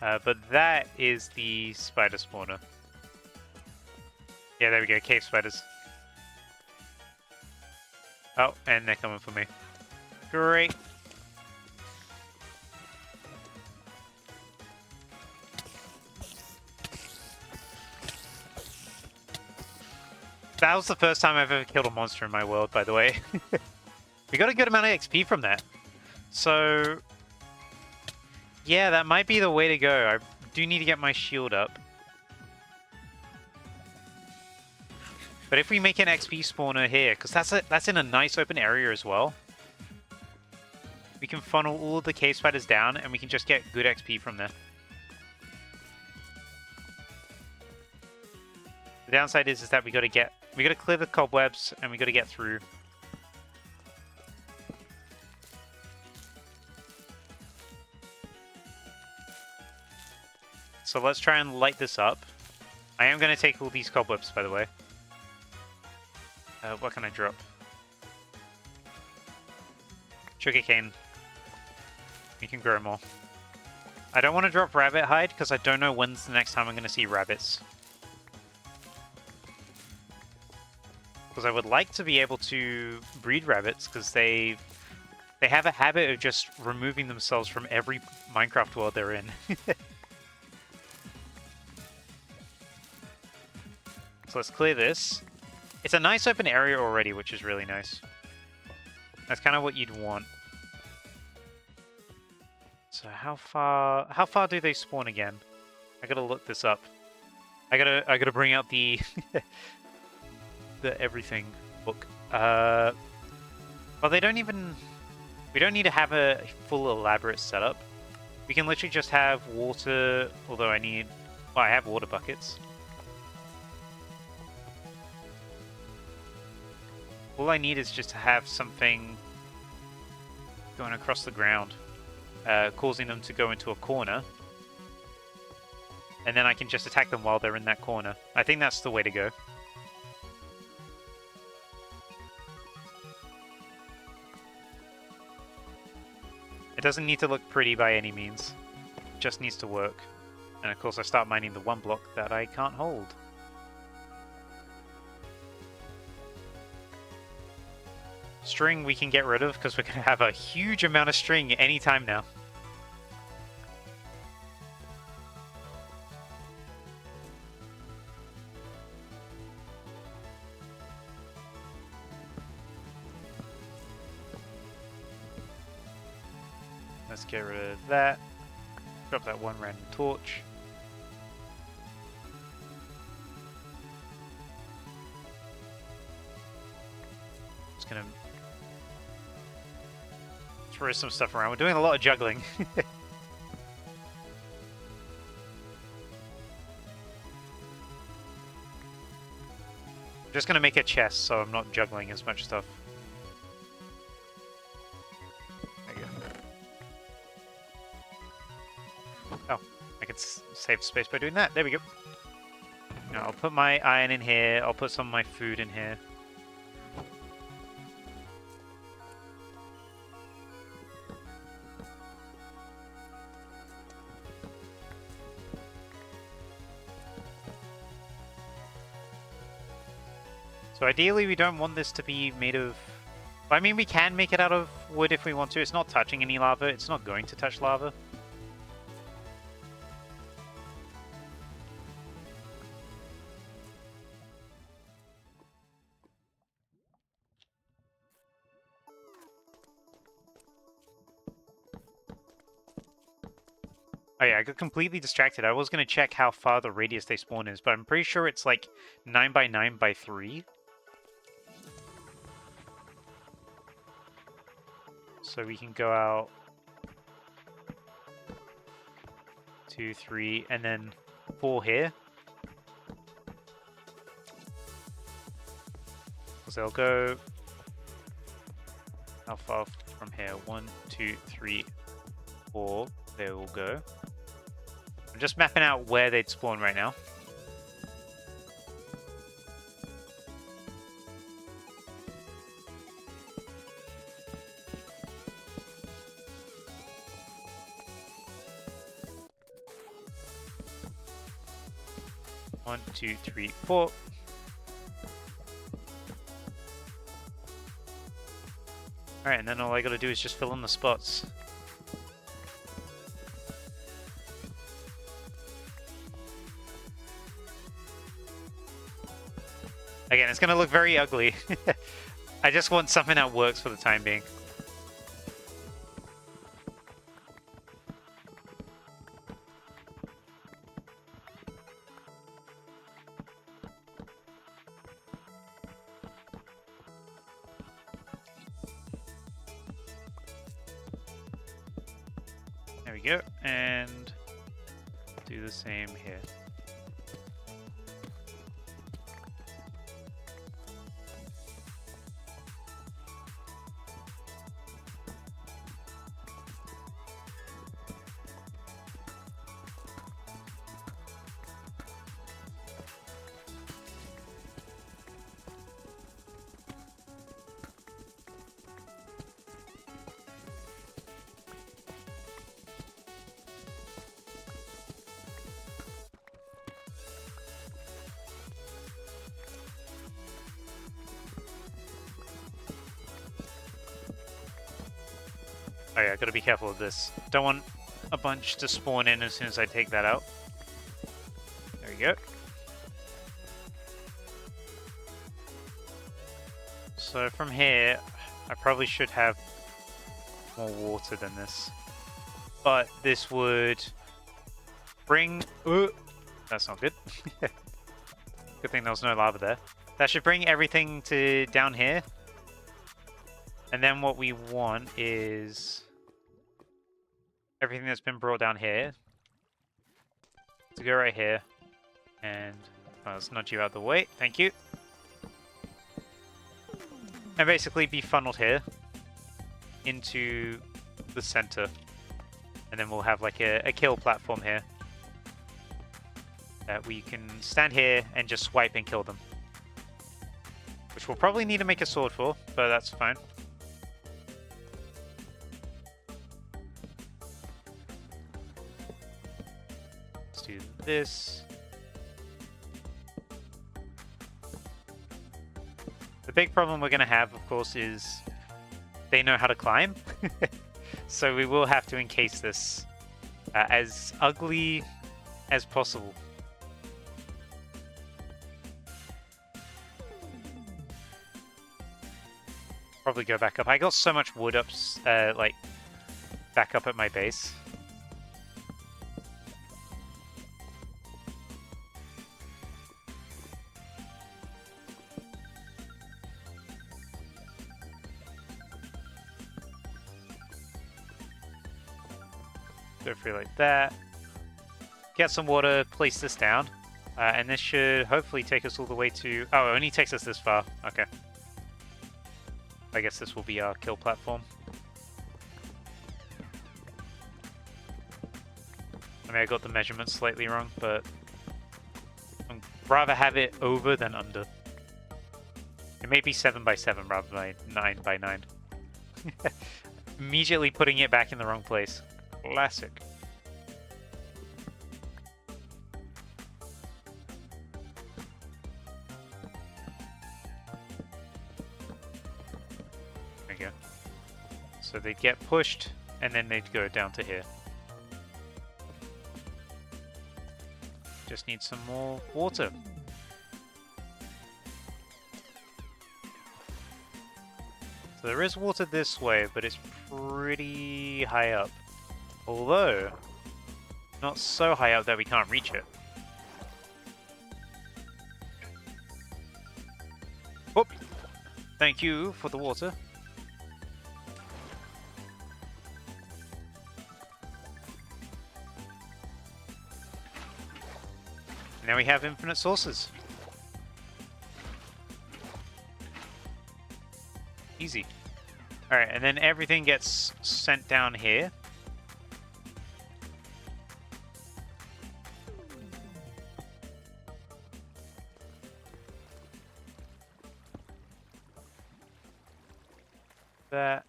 But that is the spider spawner. Yeah, there we go. Cave spiders. Oh, and they're coming for me. Great. That was the first time I've ever killed a monster in my world, by the way. We got a good amount of XP from that. So, yeah, that might be the way to go. I do need to get my shield up. But if we make an XP spawner here, because that's in a nice open area as well, we can funnel all of the cave spiders down and we can just get good XP from there. The downside is that we gotta clear the cobwebs and we gotta get through. So let's try and light this up. I am gonna take all these cobwebs, by the way. What can I drop? Sugarcane. You can grow more. I don't want to drop rabbit hide because I don't know when's the next time I'm going to see rabbits. Because I would like to be able to breed rabbits because they have a habit of just removing themselves from every Minecraft world they're in. So let's clear this. It's a nice open area already, which is really nice. That's kind of what you'd want. So how far do they spawn again? I gotta look this up. I gotta bring out the the everything book. Well, they don't even. We don't need to have a full elaborate setup. We can literally just have water. Although I need. Well, I have water buckets. All I need is just to have something going across the ground, causing them to go into a corner. And then I can just attack them while they're in that corner. I think that's the way to go. It doesn't need to look pretty by any means. It just needs to work. And of course I start mining the one block that I can't hold. String we can get rid of because we're going to have a huge amount of string anytime now. Let's get rid of that. Drop that one random torch. Just gonna throw some stuff around. We're doing a lot of juggling. I'm just gonna make a chest so I'm not juggling as much stuff. There you go. Oh, I can save space by doing that. There we go. Now I'll put my iron in here. I'll put some of my food in here. So ideally we don't want this to be made of... I mean, we can make it out of wood if we want to. It's not touching any lava. It's not going to touch lava. Oh yeah, I got completely distracted. I was going to check how far the radius they spawn is, but I'm pretty sure it's like 9 by 9 by 3. So we can go out 2, 3, and then 4 here. So they'll go... How far from here? 1, 2, 3, 4. They will go. I'm just mapping out where they'd spawn right now. One, 2, 3, 4. Alright, and then all I gotta do is just fill in the spots. Again, it's gonna look very ugly. I just want something that works for the time being. There we go, and do the same here. Oh yeah, gotta be careful of this. Don't want a bunch to spawn in as soon as I take that out. There we go. So from here, I probably should have more water than this. But this would bring... that's not good. Good thing there was no lava there. That should bring everything to down here. And then what we want is everything that's been brought down here to go right here. And let's nudge you out of the way. Thank you. And basically be funneled here into the center. And then we'll have like a kill platform here that we can stand here and just swipe and kill them. Which we'll probably need to make a sword for, but that's fine. Let's do this. The big problem we're going to have, of course, is they know how to climb. So we will have to encase this as ugly as possible. Probably go back up. I got so much wood up, like, back up at my base. Go through like that. Get some water, place this down. And this should hopefully take us all the way to... Oh, it only takes us this far. Okay. I guess this will be our kill platform. I mean, I got the measurements slightly wrong, but I'd rather have it over than under. It may be 7 by 7 rather than 9 by 9. Immediately putting it back in the wrong place. Classic. There we go. So they get pushed, and then they'd go down to here. Just need some more water. So there is water this way, but it's pretty high up. Although, not so high up that we can't reach it. Whoop! Thank you for the water. Now we have infinite sources. Easy. Alright, and then everything gets sent down here. That.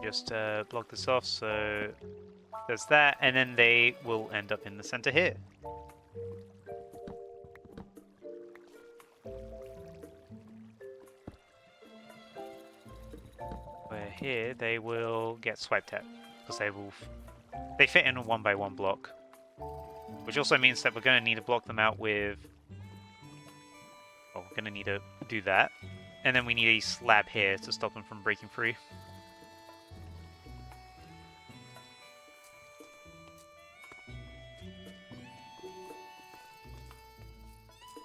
Just block this off, so there's that, and then they will end up in the center here. Where here they will get swiped at, because they fit in a 1x1 block. Which also means that we're going to need to block them out with... Oh, we're going to need to do that. And then we need a slab here to stop them from breaking free.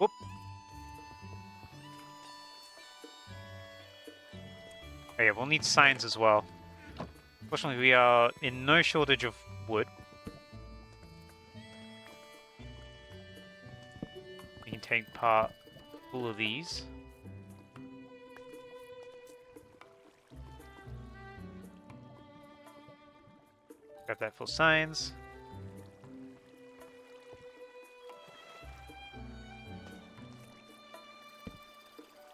Whoop. Oh yeah, we'll need signs as well. Fortunately, we are in no shortage of wood. We can take part all of these. Grab that for signs.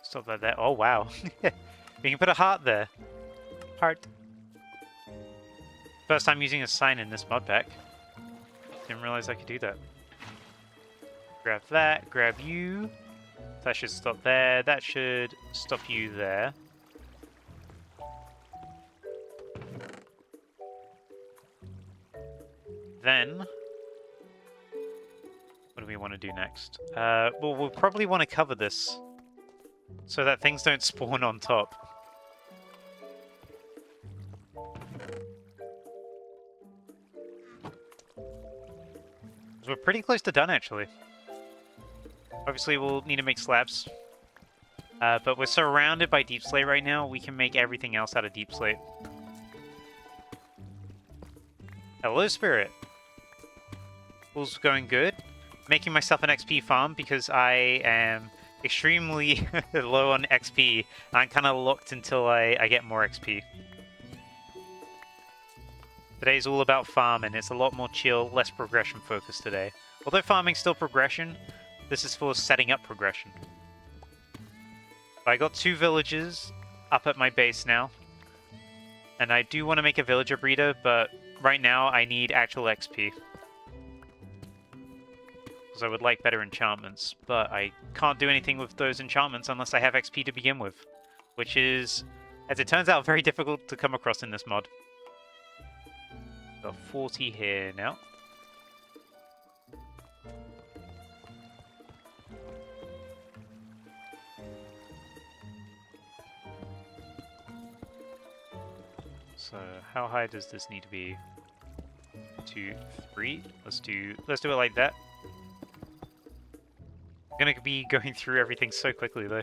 Stop that there. Oh wow. We can put a heart there. Heart. First time using a sign in this mod pack. Didn't realize I could do that. Grab that, grab you. That should stop there. That should stop you there. then, what do we want to do next? Well, we'll probably want to cover this so that things don't spawn on top. We're pretty close to done, actually. Obviously, we'll need to make slabs. But we're surrounded by deep slate right now. We can make everything else out of deep slate. Hello, Spirit. All's going good. Making myself an XP farm because I am extremely low on XP. I'm kind of locked until I get more XP. Today's all about farming. It's a lot more chill, less progression focused today. Although farming's still progression, this is for setting up progression. I got 2 villages up at my base now. And I do want to make a villager breeder, but right now I need actual XP. Because I would like better enchantments, but I can't do anything with those enchantments unless I have XP to begin with. Which is, as it turns out, very difficult to come across in this mod. Got 40 here now. So how high does this need to be? 2, 3. Let's do it like that. I'm gonna be going through everything so quickly though.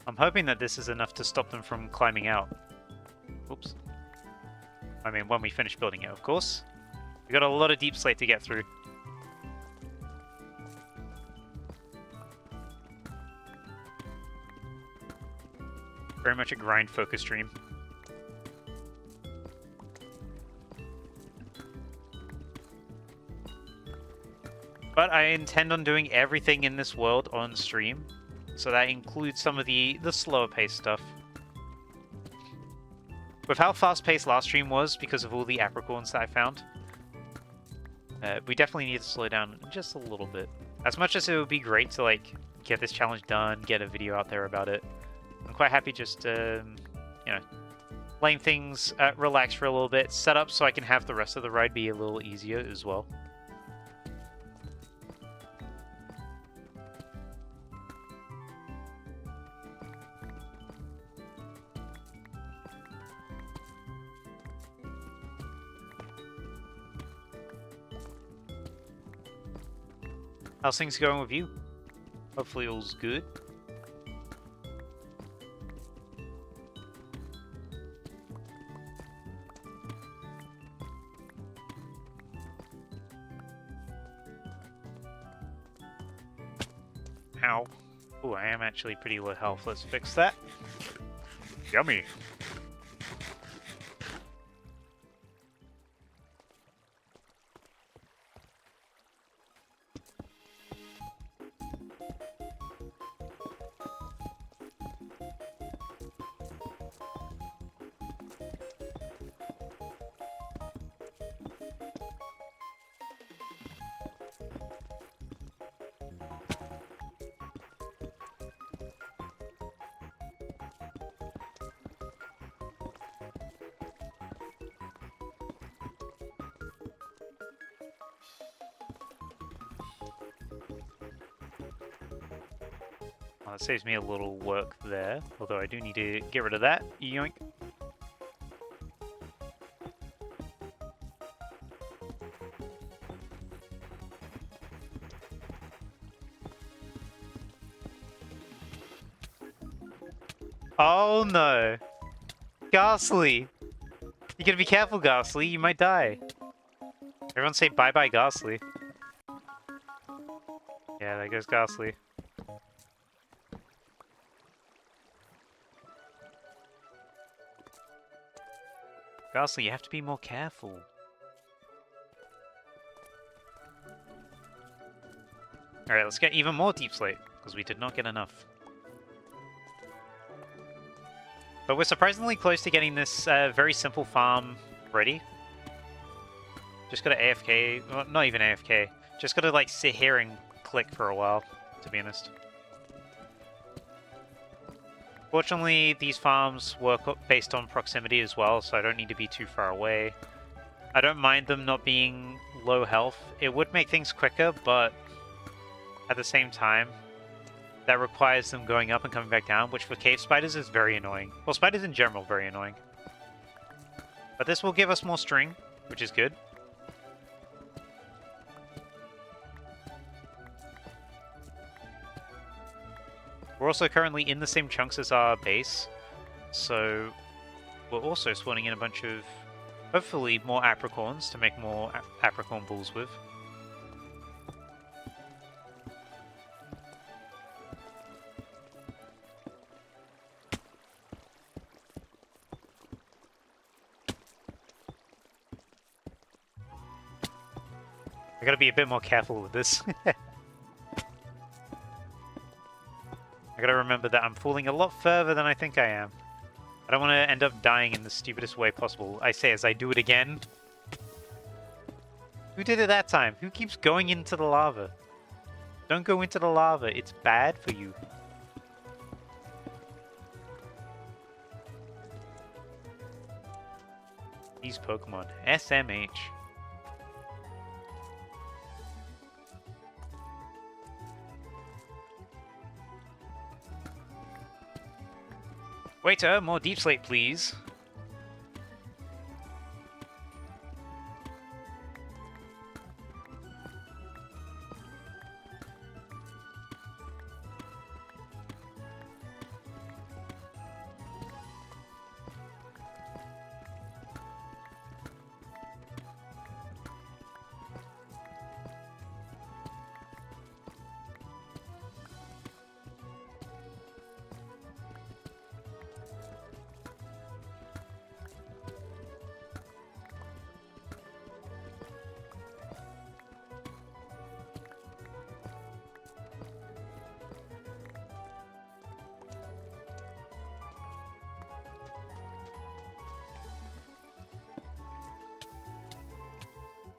I'm hoping that this is enough to stop them from climbing out. Oops. I mean, when we finish building it, of course. We got a lot of deep slate to get through. Very much a grind-focused stream. But I intend on doing everything in this world on stream. So that includes some of the slower paced stuff. With how fast paced last stream was because of all the apricorns that I found, we definitely need to slow down just a little bit. As much as it would be great to like get this challenge done, get a video out there about it, I'm quite happy just you know, letting things relax for a little bit, set up so I can have the rest of the ride be a little easier as well. How's things going with you? Hopefully all's good. Ow. Oh, I am actually pretty low health. Let's fix that. Yummy. Well, that saves me a little work there, although I do need to get rid of that. Yoink. Oh no! Ghastly! You gotta be careful, Ghastly, you might die. Everyone say bye-bye, Ghastly. Yeah, there goes Ghastly. Ghastly, you have to be more careful. Alright, let's get even more deep slate, because we did not get enough. But we're surprisingly close to getting this very simple farm Ready? Just gotta AFK. Well, not even AFK. Just gotta like sit here and click for a while, to be honest. Fortunately, these farms work based on proximity as well, so I don't need to be too far away. I don't mind them not being low health. It would make things quicker, but at the same time, that requires them going up and coming back down, which for cave spiders is very annoying. Well, spiders in general, very annoying. But this will give us more string, which is good. We're also currently in the same chunks as our base, so we're also spawning in a bunch of, hopefully, more apricorns to make more apricorn balls with. I gotta be a bit more careful with this. I gotta remember that I'm falling a lot further than I think I am. I don't want to end up dying in the stupidest way possible. I say as I do it again. Who did it that time? Who keeps going into the lava? Don't go into the lava. It's bad for you. These Pokemon. SMH. Waiter, more deep slate, please.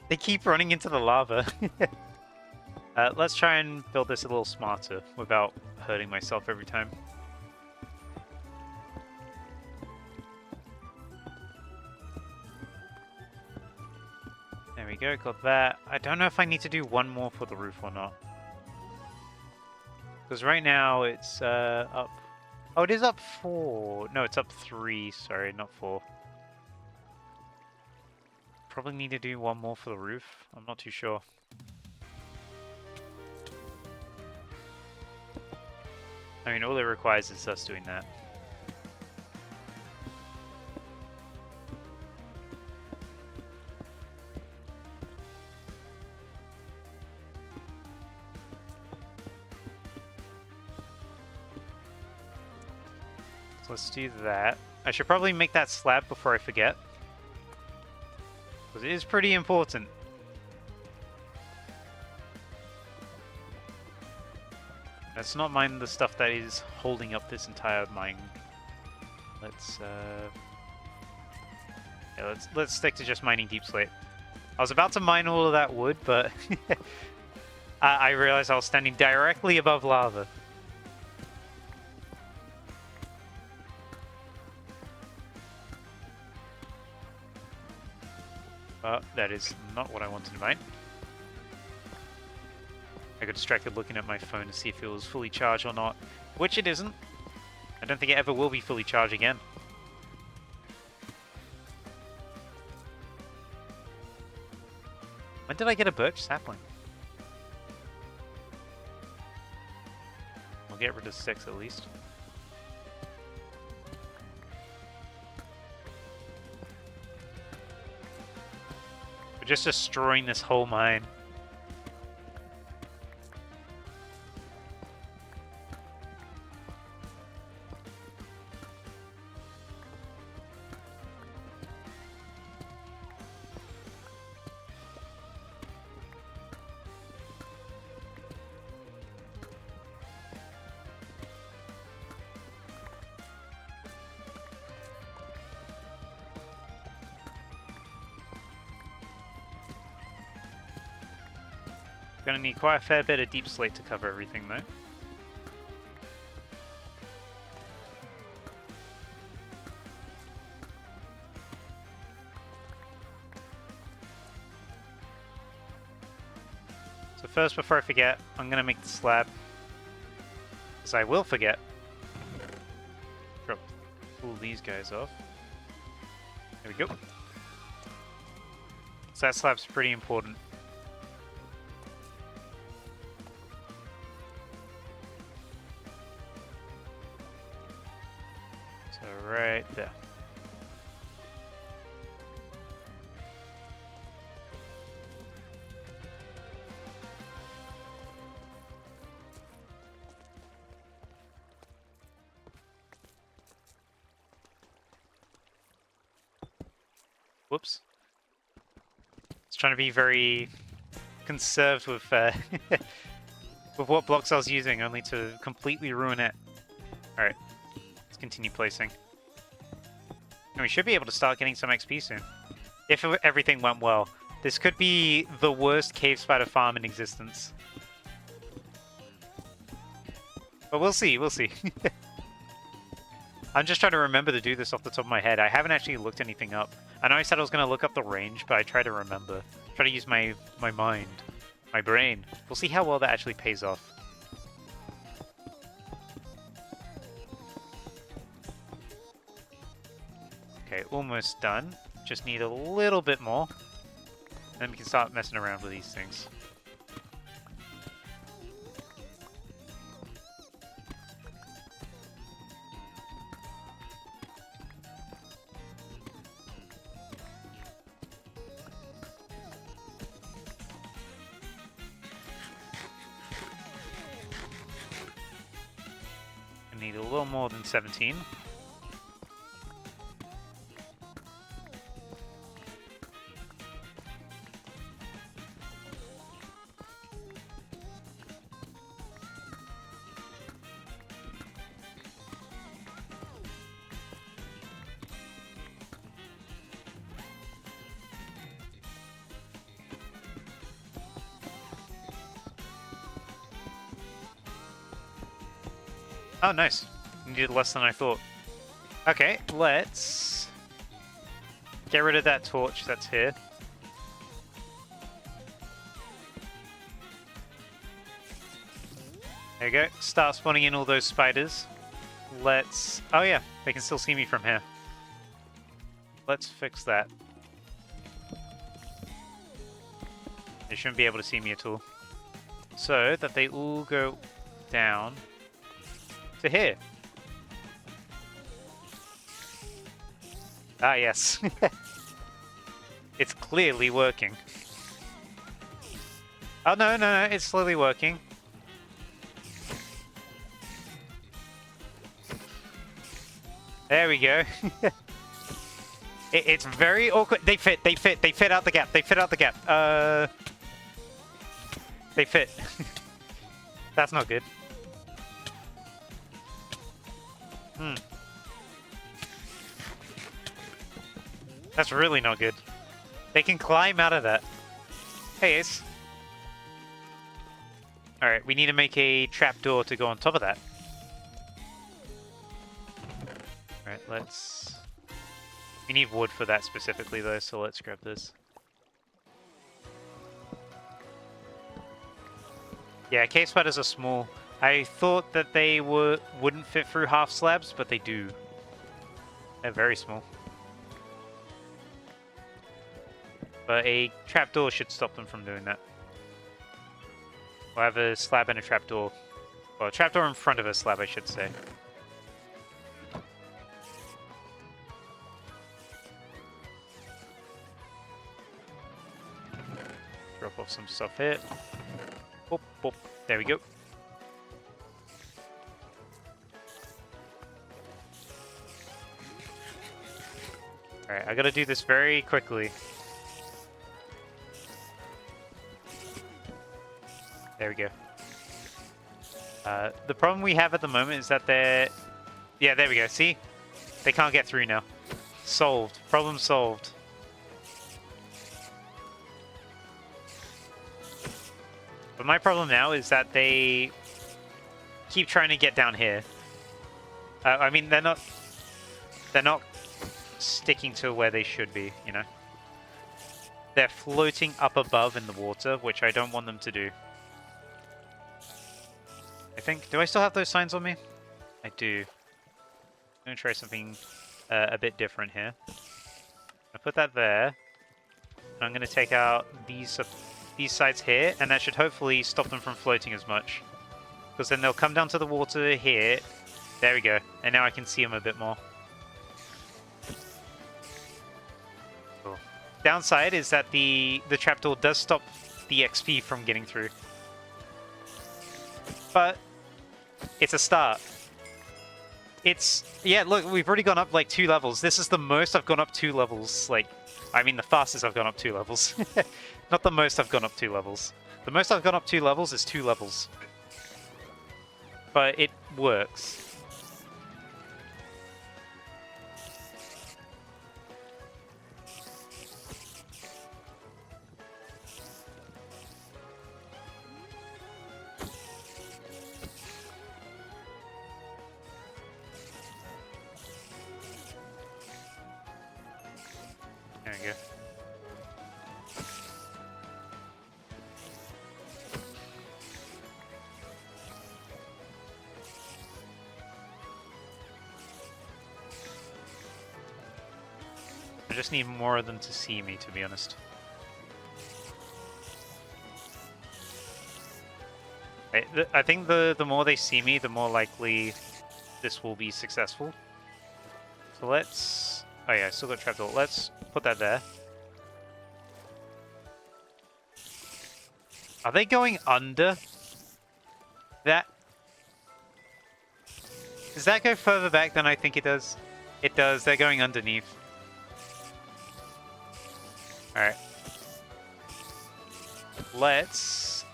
They keep running into the lava. Let's try and build this a little smarter without hurting myself every time. There we go, got that. I don't know if I need to do one more for the roof or not. Because right now it's up... Oh, it is up 4. No, it's up 3. Sorry, not 4. Probably need to do one more for the roof. I'm not too sure. I mean, all it requires is us doing that. So let's do that. I should probably make that slab before I forget. Because it is pretty important. Let's not mine the stuff that is holding up this entire mine. Let's yeah, let's stick to just mining deep slate. I was about to mine all of that wood, but I realized I was standing directly above lava. But that is not what I wanted to mine. I got distracted looking at my phone to see if it was fully charged or not, which it isn't. I don't think it ever will be fully charged again. When did I get a birch sapling? I'll get rid of 6 at least. We're just destroying this whole mine. Gonna need quite a fair bit of deep slate to cover everything, though. So first, before I forget, I'm gonna make the slab. Because I will forget. Pull these guys off. There we go. So that slab's pretty important. So right there. Whoops. It's trying to be very conserved with with what blocks I was using, only to completely ruin it. Alright, let's continue placing. And we should be able to start getting some XP soon. If everything went well. This could be the worst cave spider farm in existence. But we'll see, we'll see. I'm just trying to remember to do this off the top of my head. I haven't actually looked anything up. I know I said I was going to look up the range, but I try to remember. Try to use my mind, my brain. We'll see how well that actually pays off. Okay, almost done. Just need a little bit more. Then we can start messing around with these things. Need a little more than 17. Oh, nice. Needed less than I thought. Okay, let's get rid of that torch that's here. There you go. Start spawning in all those spiders. Let's... Oh yeah, they can still see me from here. Let's fix that. They shouldn't be able to see me at all. So that they all go down to here. Ah, yes. It's clearly working. Oh, no, no, no, it's slowly working. There we go. It's very awkward. They fit out the gap. They fit out the gap. They fit. That's not good. That's really not good. They can climb out of that. Hey, Ace. Alright, we need to make a trapdoor to go on top of that. Alright, let's... We need wood for that specifically though, so let's grab this. Yeah, cave spiders are small. I thought that they wouldn't fit through half slabs, but they do. They're very small. But a trapdoor should stop them from doing that. We'll have a slab and a trapdoor. Well, a trapdoor in front of a slab, I should say. Drop off some stuff here. Boop, boop. There we go. Alright, I gotta do this very quickly. There we go. The problem we have at the moment is that they're... Yeah, there we go. See? They can't get through now. Solved. Problem solved. But my problem now is that they keep trying to get down here. I mean, they're not sticking to where they should be, you know? They're floating up above in the water, which I don't want them to do. I think... Do I still have those signs on me? I do. I'm going to try something a bit different here. I put that there. And I'm going to take out these sides here, and that should hopefully stop them from floating as much. Because then they'll come down to the water here. There we go. And now I can see them a bit more. Cool. Downside is that the trapdoor does stop the XP from getting through. But it's a start. It's... Yeah, look, we've already gone up like 2 levels. This is the most I've gone up 2 levels. Like, I mean the fastest I've gone up 2 levels. Not the most I've gone up 2 levels. The most I've gone up 2 levels is 2 levels. But it works. There we go. I just need more of them to see me, to be honest. I think the more they see me, the more likely this will be successful. So let's... Oh yeah, I still got trapdoor. Let's put that there. Are they going under that? Does that go further back than I think it does? It does. They're going underneath. Alright. Let's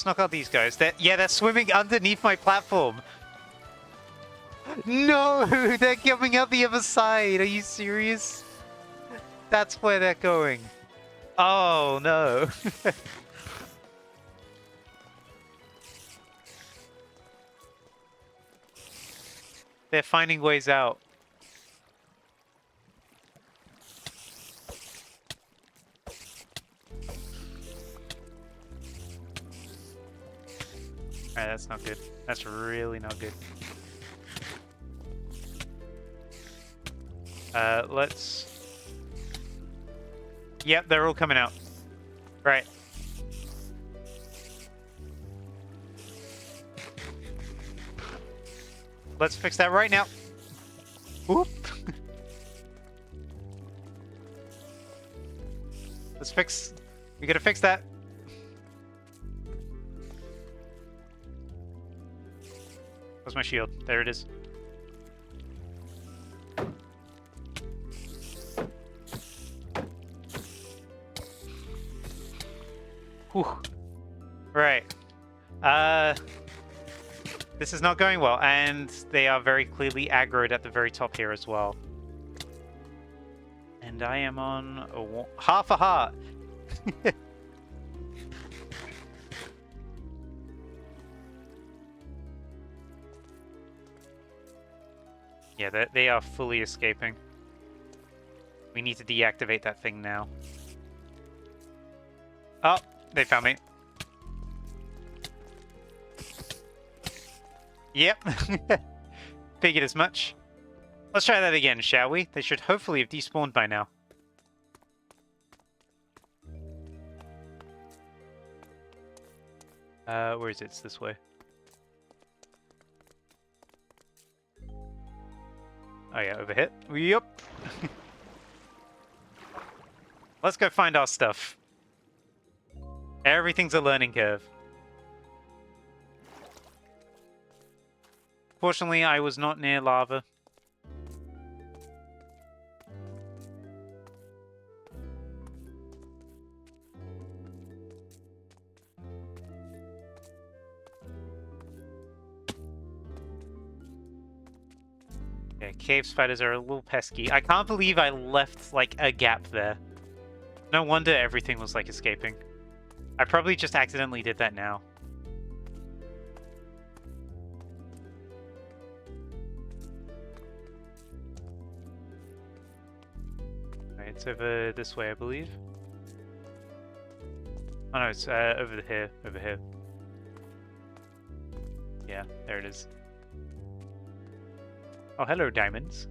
knock out these guys. They're swimming underneath my platform. No! They're coming out the other side! Are you serious? That's where they're going. Oh, no. They're finding ways out. Alright, that's not good. That's really not good. Let's... Yep, they're all coming out. Right. Let's fix that right now. Whoop. Let's fix... We gotta fix that. Where's my shield? There it is. Whew. Right. This is not going well, and they are very clearly aggroed at the very top here as well. And I am on half a heart. Yeah, they are fully escaping. We need to deactivate that thing now. Oh, they found me. Yep. Figured as much. Let's try that again, shall we? They should hopefully have despawned by now. Where is it? It's this way. Oh yeah, over here. Yup. Let's go find our stuff. Everything's a learning curve. Fortunately, I was not near lava. Yeah, cave spiders are a little pesky. I can't believe I left, like, a gap there. No wonder everything was, like, escaping. I probably just accidentally did that now. Right, it's over this way, I believe. Oh no, it's over here, over here. Yeah, there it is. Oh, hello, diamonds.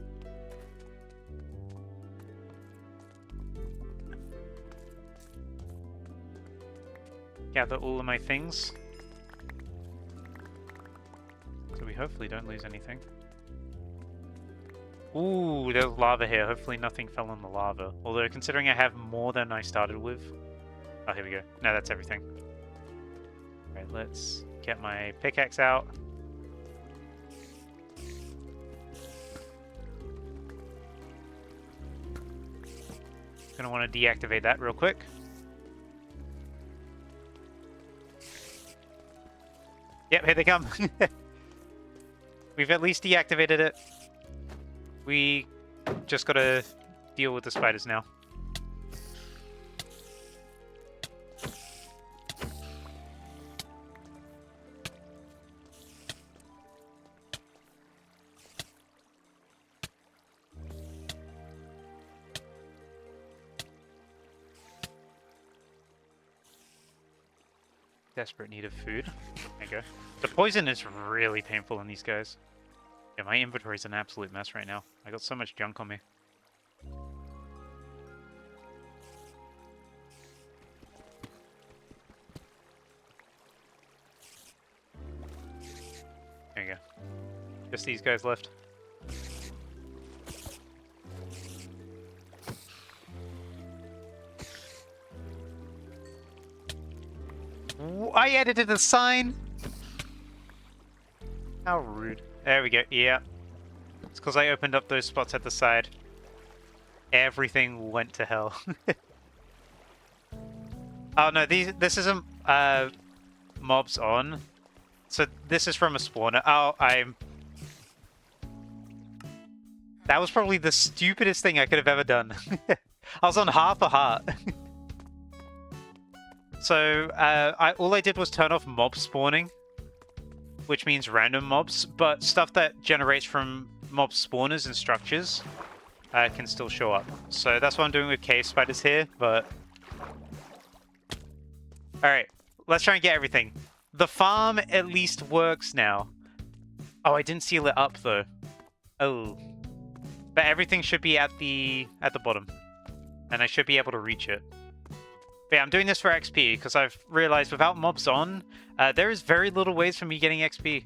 Gather all of my things. So we hopefully don't lose anything. Ooh, there's lava here. Hopefully nothing fell in the lava. Although, considering I have more than I started with... Oh, here we go. No, that's everything. Alright, let's get my pickaxe out. Gonna want to deactivate that real quick. Yep, here they come. We've at least deactivated it. We just gotta deal with the spiders now. Desperate need of food. There you go. The poison is really painful in these guys. Yeah, my inventory's an absolute mess right now. I got so much junk on me. There you go. Just these guys left. I edited a sign! How rude. There we go, yeah. It's because I opened up those spots at the side. Everything went to hell. Oh no, this isn't mobs on. So this is from a spawner. Oh, that was probably the stupidest thing I could have ever done. I was on half a heart. So, all I did was turn off mob spawning, which means random mobs, but stuff that generates from mob spawners and structures can still show up. So that's what I'm doing with cave spiders here, but... Alright, let's try and get everything. The farm at least works now. Oh, I didn't seal it up, though. Oh. But everything should be at the bottom, and I should be able to reach it. But yeah, I'm doing this for XP, because I've realized without mobs on, there is very little ways for me getting XP.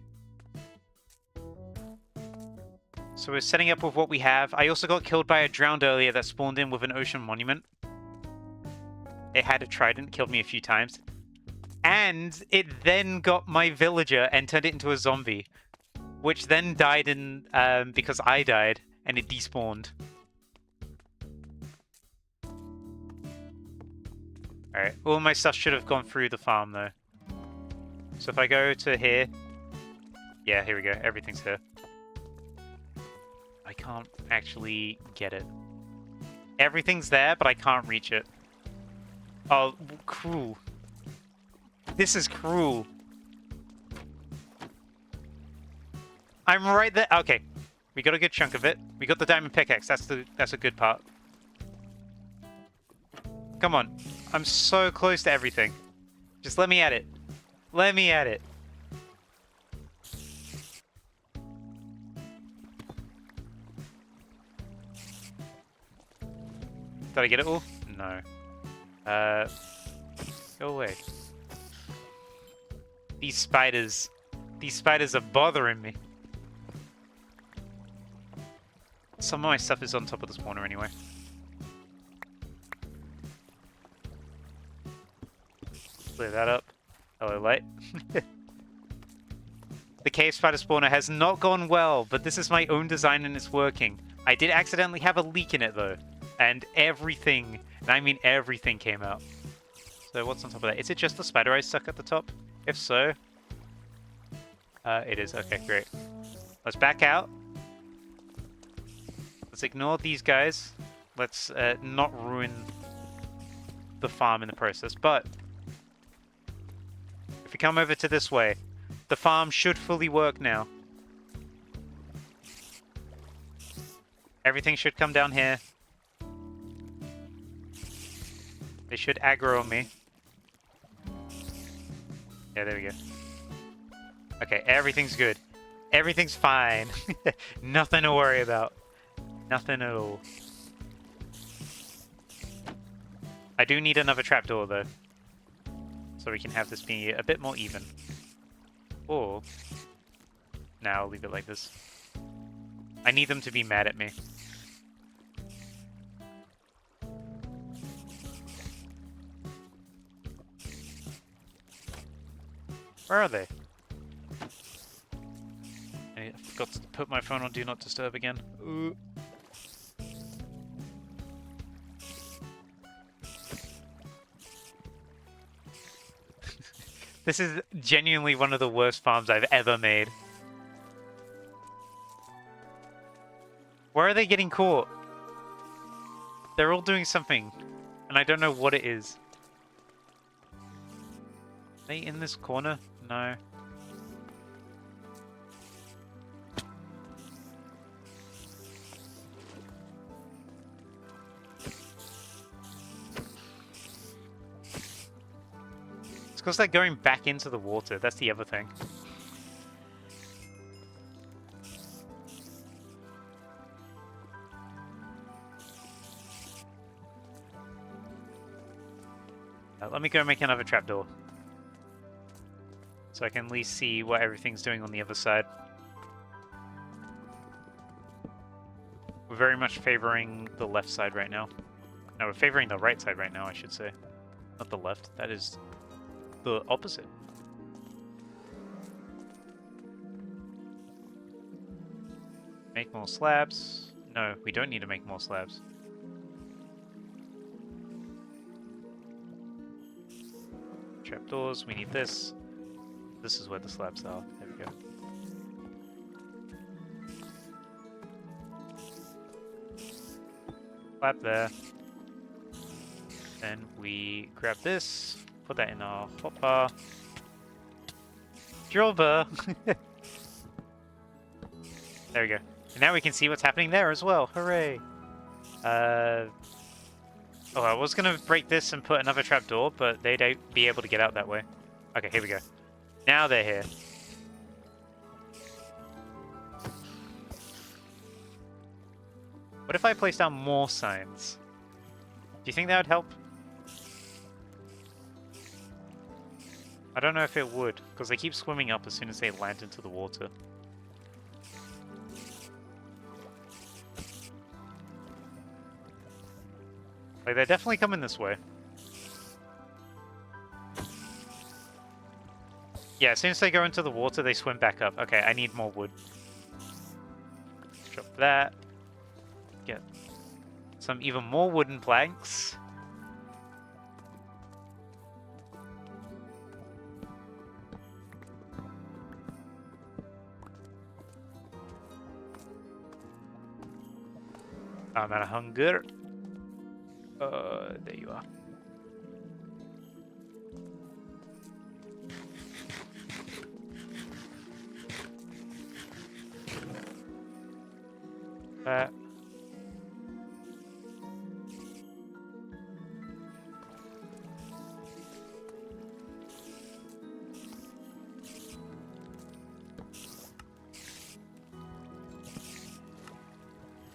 So we're setting up with what we have. I also got killed by a drowned earlier that spawned in with an ocean monument. It had a trident, killed me a few times. And it then got my villager and turned it into a zombie. Which then died in because I died, and it despawned. Alright, all my stuff should have gone through the farm, though. So if I go to here... Yeah, here we go. Everything's here. I can't actually get it. Everything's there, but I can't reach it. Oh, cruel. This is cruel. I'm right there. Okay. We got a good chunk of it. We got the diamond pickaxe. That's a good part. Come on. I'm so close to everything. Just let me at it. Let me at it. Did I get it all? No. Go away. These spiders are bothering me. Some of my stuff is on top of the spawner anyway. Clear that up. Hello, light. The cave spider spawner has not gone well, but this is my own design and it's working. I did accidentally have a leak in it though. And everything, and I mean everything, came out. So what's on top of that? Is it just the spider eyes stuck at the top? If so, it is. Okay, great. Let's back out. Let's ignore these guys. Let's not ruin the farm in the process. But If we come over to this way, the farm should fully work now. Everything should come down here. They should aggro on me. Yeah, there we go. Okay, everything's good. Everything's fine. Nothing to worry about. Nothing at all. I do need another trapdoor, though. So we can have this be a bit more even. Or... Now I'll leave it like this. I need them to be mad at me. Where are they? I forgot to put my phone on Do Not Disturb again. Ooh. This is genuinely one of the worst farms I've ever made. Where are they getting caught? They're all doing something, and I don't know what it is. Are they in this corner? No. It's because they're going back into the water. That's the other thing. Let me go make another trapdoor. So I can at least see what everything's doing on the other side. We're very much favoring the left side right now. No, we're favoring the right side right now, I should say. Not the left. That is the opposite. Make more slabs. No, we don't need to make more slabs. Trapdoors, we need this. This is where the slabs are. There we go. Slab there. Then we grab this, put that in our hotbar. Drill burr! There we go. And now we can see what's happening there as well. Hooray! Oh, I was gonna break this and put another trapdoor, but they'd be able to get out that way. Okay, here we go. Now they're here. What if I place down more signs? Do you think that would help? I don't know if it would, because they keep swimming up as soon as they land into the water. Like, they're definitely coming this way. Yeah, as soon as they go into the water, they swim back up. Okay, I need more wood. Drop that. Get some even more wooden planks. I'm out of hunger. There you are. That.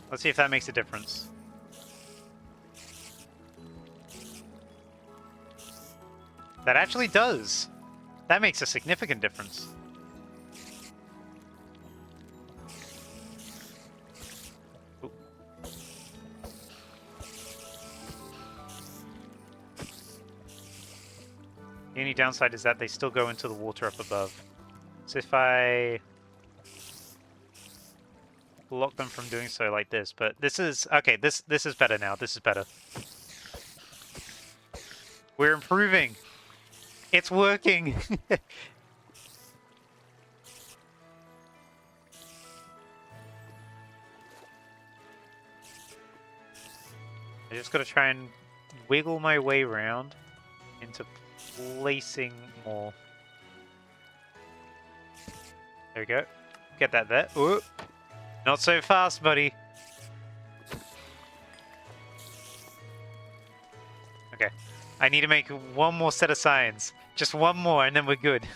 Let's see if that makes a difference. That actually does. That makes a significant difference. Ooh. The only downside is that they still go into the water up above. So if I block them from doing so like this, but this is okay, this is better now. This is better. We're improving. It's working! I just gotta try and wiggle my way around into placing more. There we go. Get that there. Ooh. Not so fast, buddy. Okay. I need to make one more set of signs. Just one more, and then we're good.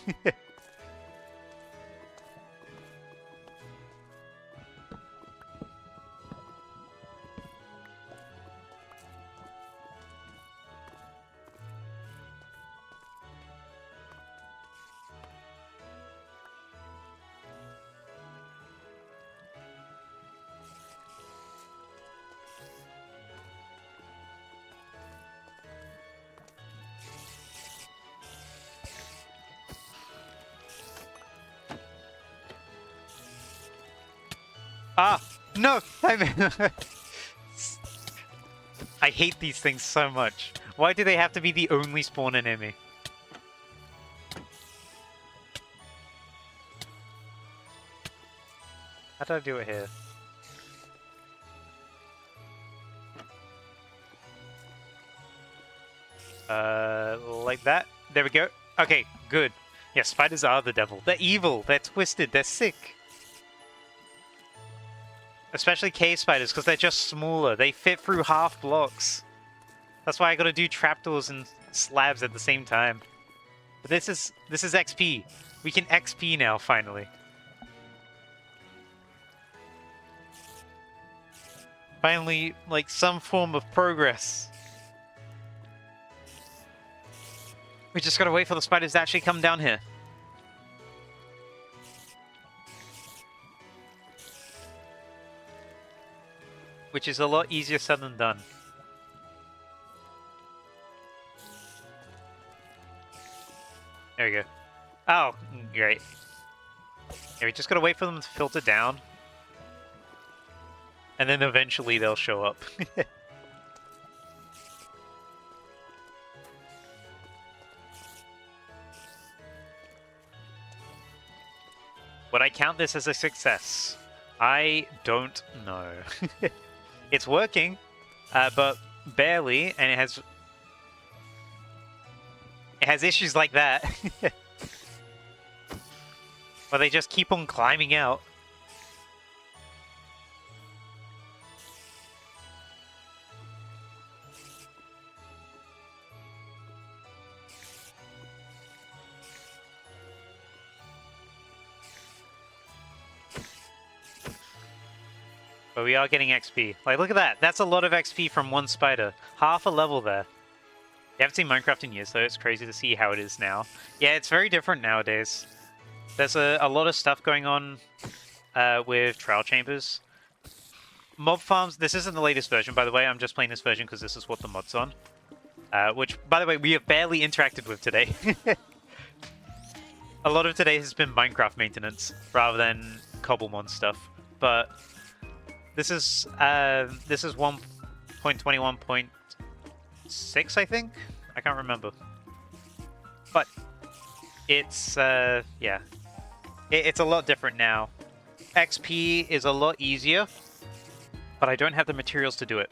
Ah! No! I hate these things so much. Why do they have to be the only spawn enemy? How do I do it here? Like that? There we go. Okay, good. Yeah, spiders are the devil. They're evil, they're twisted, they're sick. Especially cave spiders, because they're just smaller. They fit through half blocks. That's why I gotta do trapdoors and slabs at the same time. But this is XP. We can XP now, finally. Finally, like, some form of progress. We just gotta wait for the spiders to actually come down here. Which is a lot easier said than done. There we go. Oh, great. Yeah, we just gotta wait for them to filter down. And then eventually they'll show up. Would I count this as a success? I don't know. It's working, but barely, and it has issues like that. Where they just keep on climbing out. But we are getting XP. Like, look at that. That's a lot of XP from one spider. Half a level there. You haven't seen Minecraft in years, though. It's crazy to see how it is now. Yeah, it's very different nowadays. There's a lot of stuff going on with trial chambers. Mob farms. This isn't the latest version, by the way. I'm just playing this version because this is what the mod's on. Which, by the way, we have barely interacted with today. A lot of today has been Minecraft maintenance rather than Cobblemon stuff. But this is 1.21.6, I think. I can't remember. But it's yeah, it's a lot different now. XP is a lot easier, but I don't have the materials to do it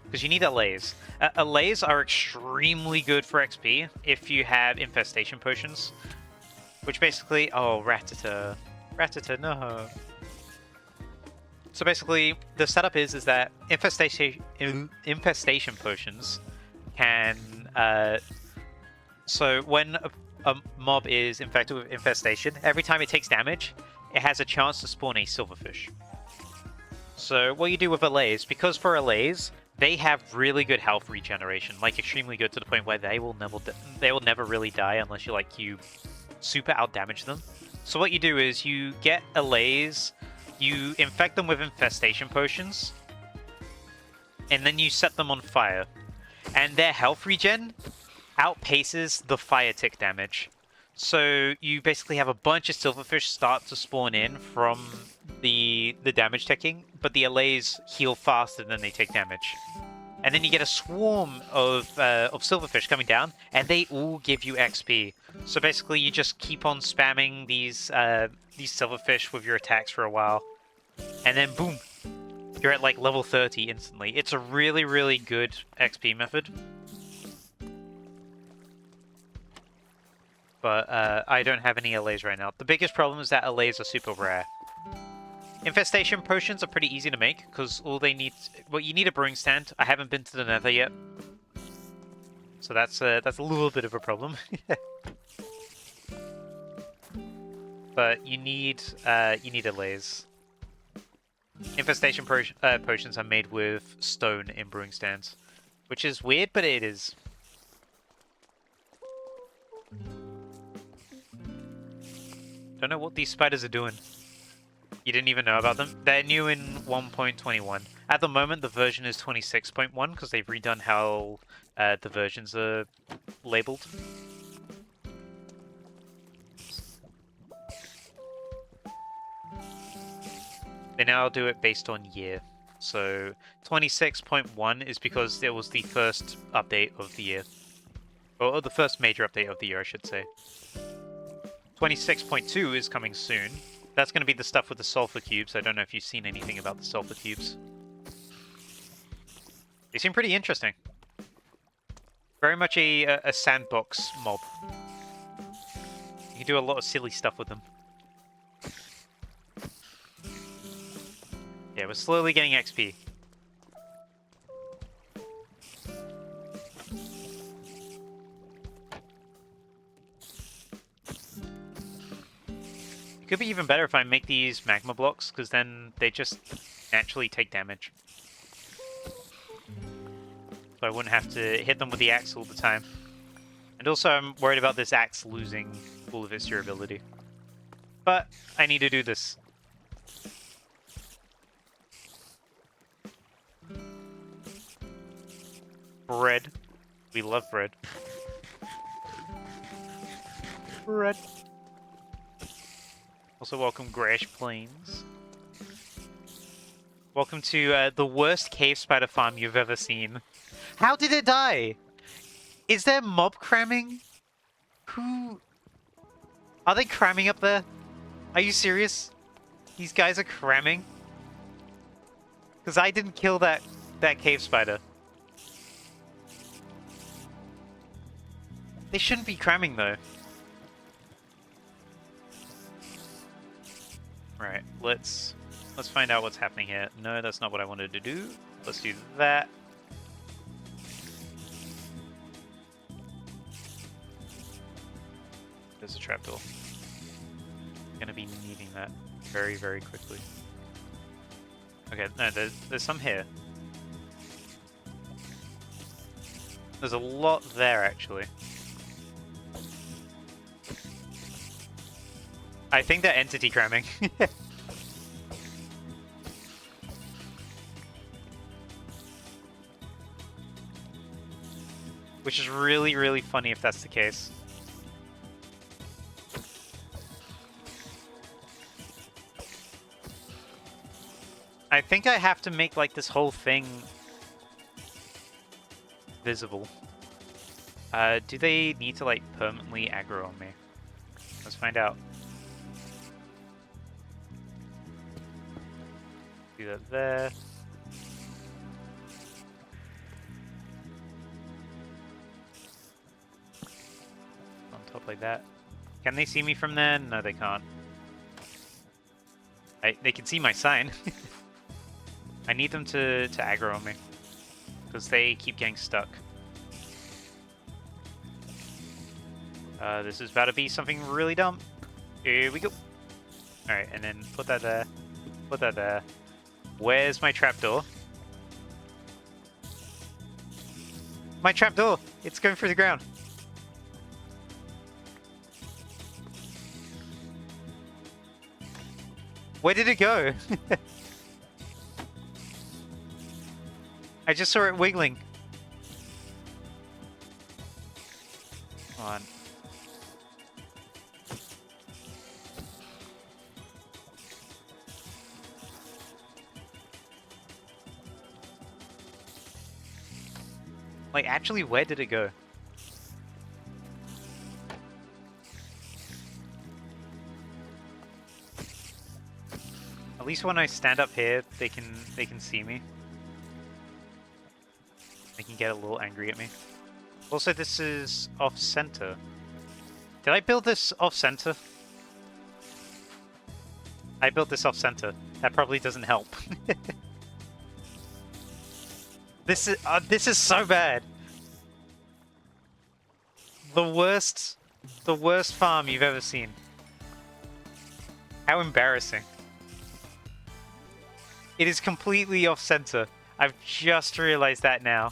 because you need allays. Allays are extremely good for XP if you have infestation potions, which basically, oh, Ratata, no. So basically, the setup is that infestation potions can. So when a mob is infected with infestation, every time it takes damage, it has a chance to spawn a silverfish. So what you do with allays, because for allays, they have really good health regeneration, like extremely good to the point where they will never really die unless you super outdamage them. So what you do is you get allays. You infect them with infestation potions, and then you set them on fire. And their health regen outpaces the fire tick damage. So you basically have a bunch of silverfish start to spawn in from the damage ticking, but the allays heal faster than they take damage. And then you get a swarm of silverfish coming down, and they all give you XP. So basically, you just keep on spamming these silverfish with your attacks for a while, and then boom, you're at like level 30 instantly. It's a really, really good XP method. but I don't have any allays right now. The biggest problem is that allays are super rare. Infestation potions are pretty easy to make, because all they need... Well, you need a brewing stand. I haven't been to the nether yet. So that's a little bit of a problem. But you need allays. Infestation potions are made with stone in brewing stands. Which is weird, but it is. Don't know what these spiders are doing. You didn't even know about them? They're new in 1.21. At the moment, the version is 26.1 because they've redone how the versions are labeled. They now do it based on year. So 26.1 is because it was the first update of the year. Or the first major update of the year, I should say. 26.2 is coming soon. That's going to be the stuff with the sulfur cubes. I don't know if you've seen anything about the sulfur cubes. They seem pretty interesting. Very much a sandbox mob. You can do a lot of silly stuff with them. Yeah, we're slowly getting XP. It could be even better if I make these magma blocks, because then they just naturally take damage. So I wouldn't have to hit them with the axe all the time. And also I'm worried about this axe losing all of its durability. But I need to do this. Bread. We love bread. Bread. Also, welcome, Grash Plains. Welcome to the worst cave spider farm you've ever seen. How did it die? Is there mob cramming? Who... Are they cramming up there? Are you serious? These guys are cramming? Because I didn't kill that cave spider. They shouldn't be cramming, though. Right, let's find out what's happening here. No, that's not what I wanted to do. Let's do that. There's a trapdoor. Gonna be needing that very, very quickly. Okay, no, there's some here. There's a lot there, actually. I think they're entity cramming. Which is really, really funny if that's the case. I think I have to make, like, this whole thing visible. Do they need to, like, permanently aggro on me? Let's find out. Do that there. On top like that. Can they see me from there? No, they can't. They can see my sign. I need them to aggro on me. Because they keep getting stuck. This is about to be something really dumb. Here we go. Alright, and then put that there. Put that there. Where's my trapdoor? My trapdoor! It's going through the ground. Where did it go? I just saw it wiggling. Come on. Like, actually, where did it go? At least when I stand up here, they can see me. They can get a little angry at me. Also, this is off center. Did I build this off-center? I built this off-center. That probably doesn't help. This is so bad. The worst farm you've ever seen. How embarrassing. It is completely off-center. I've just realized that now.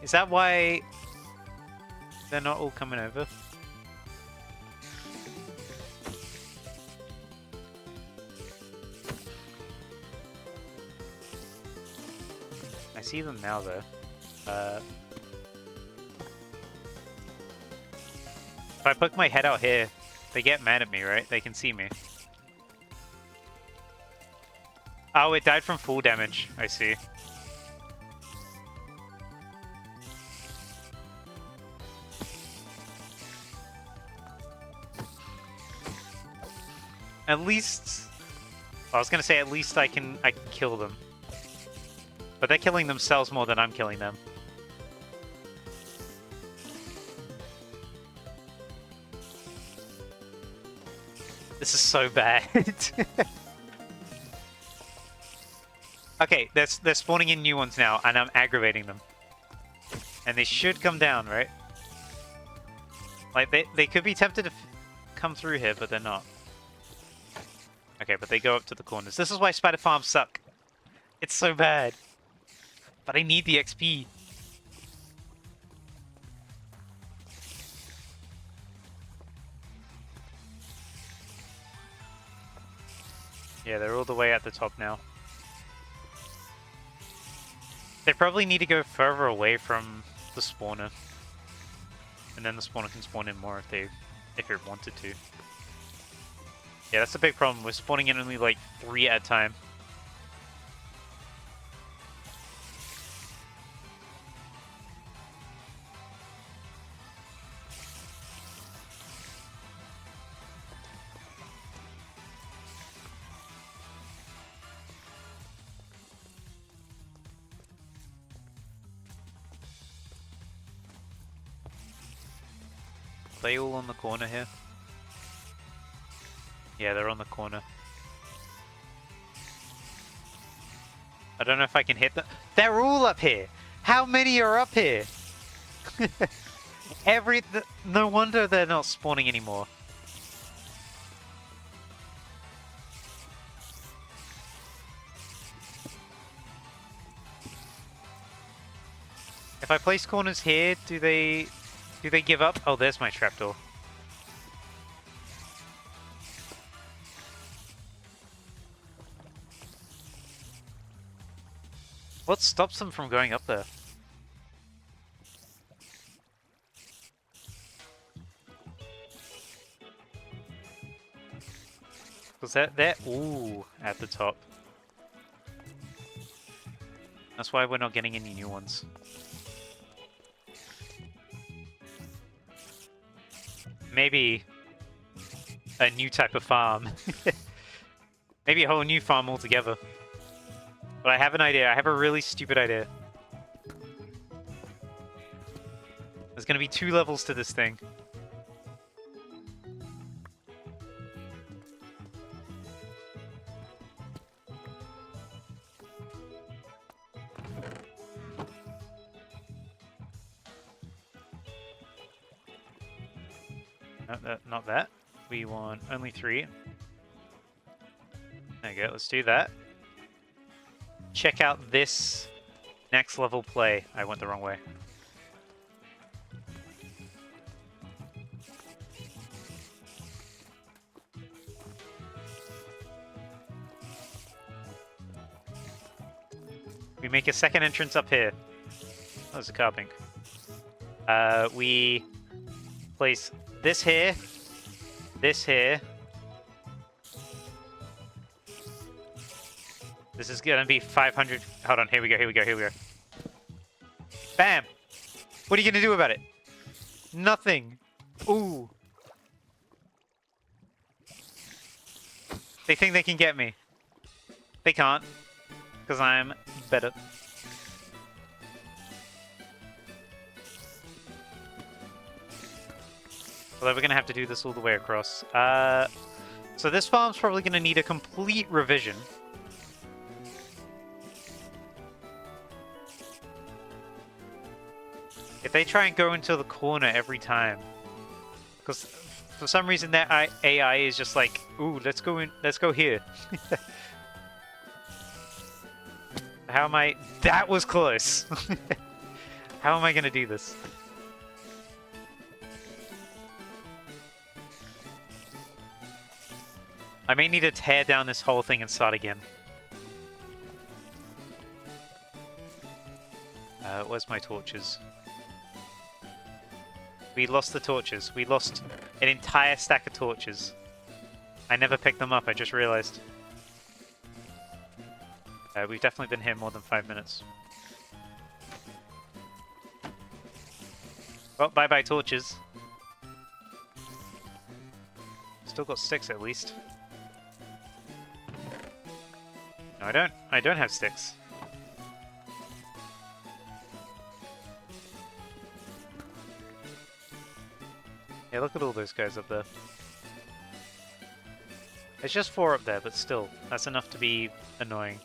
Is that why they're not all coming over? I see them now, though. If I poke my head out here, they get mad at me, right? They can see me. Oh, it died from full damage. I see. At least... I was gonna say at least I can kill them. But they're killing themselves more than I'm killing them. This is so bad. Okay, they're spawning in new ones now, and I'm aggravating them. And they should come down, right? Like, they could be tempted to come through here, but they're not. Okay, but they go up to the corners. This is why spider farms suck. It's so bad. But I need the XP. Yeah, they're all the way at the top now. They probably need to go further away from the spawner. And then the spawner can spawn in more if it wanted to. Yeah, that's a big problem. We're spawning in only like 3 at a time. Are they all on the corner here? Yeah, they're on the corner. I don't know if I can hit them. They're all up here! How many are up here? No wonder they're not spawning anymore. If I place corners here, do they give up? Oh, there's my trapdoor. What stops them from going up there? Was they're ooh at the top. That's why we're not getting any new ones. Maybe a new type of farm. Maybe a whole new farm altogether. But I have an idea. I have a really stupid idea. There's going to be 2 levels to this thing. No, not that. We want only 3. There you go. Let's do that. Check out this next level play. I went the wrong way. We make a second entrance up here. Oh, there's a carpink. We place this here, this here. This is gonna be 500. Hold on, here we go, here we go, here we go. Bam! What are you gonna do about it? Nothing. Ooh. They think they can get me. They can't. Because I'm better. Although we're going to have to do this all the way across. So this farm's probably going to need a complete revision. If they try and go into the corner every time. Because for some reason that AI is just like, ooh, let's go here. How am I... That was close! How am I going to do this? I may need to tear down this whole thing and start again. Where's my torches? We lost the torches. We lost an entire stack of torches. I never picked them up, I just realized. We've definitely been here more than 5 minutes. Well, bye-bye torches. Still got sticks at least. No, I don't. I don't have sticks. Yeah, look at all those guys up there. It's just 4 up there, but still, that's enough to be annoying.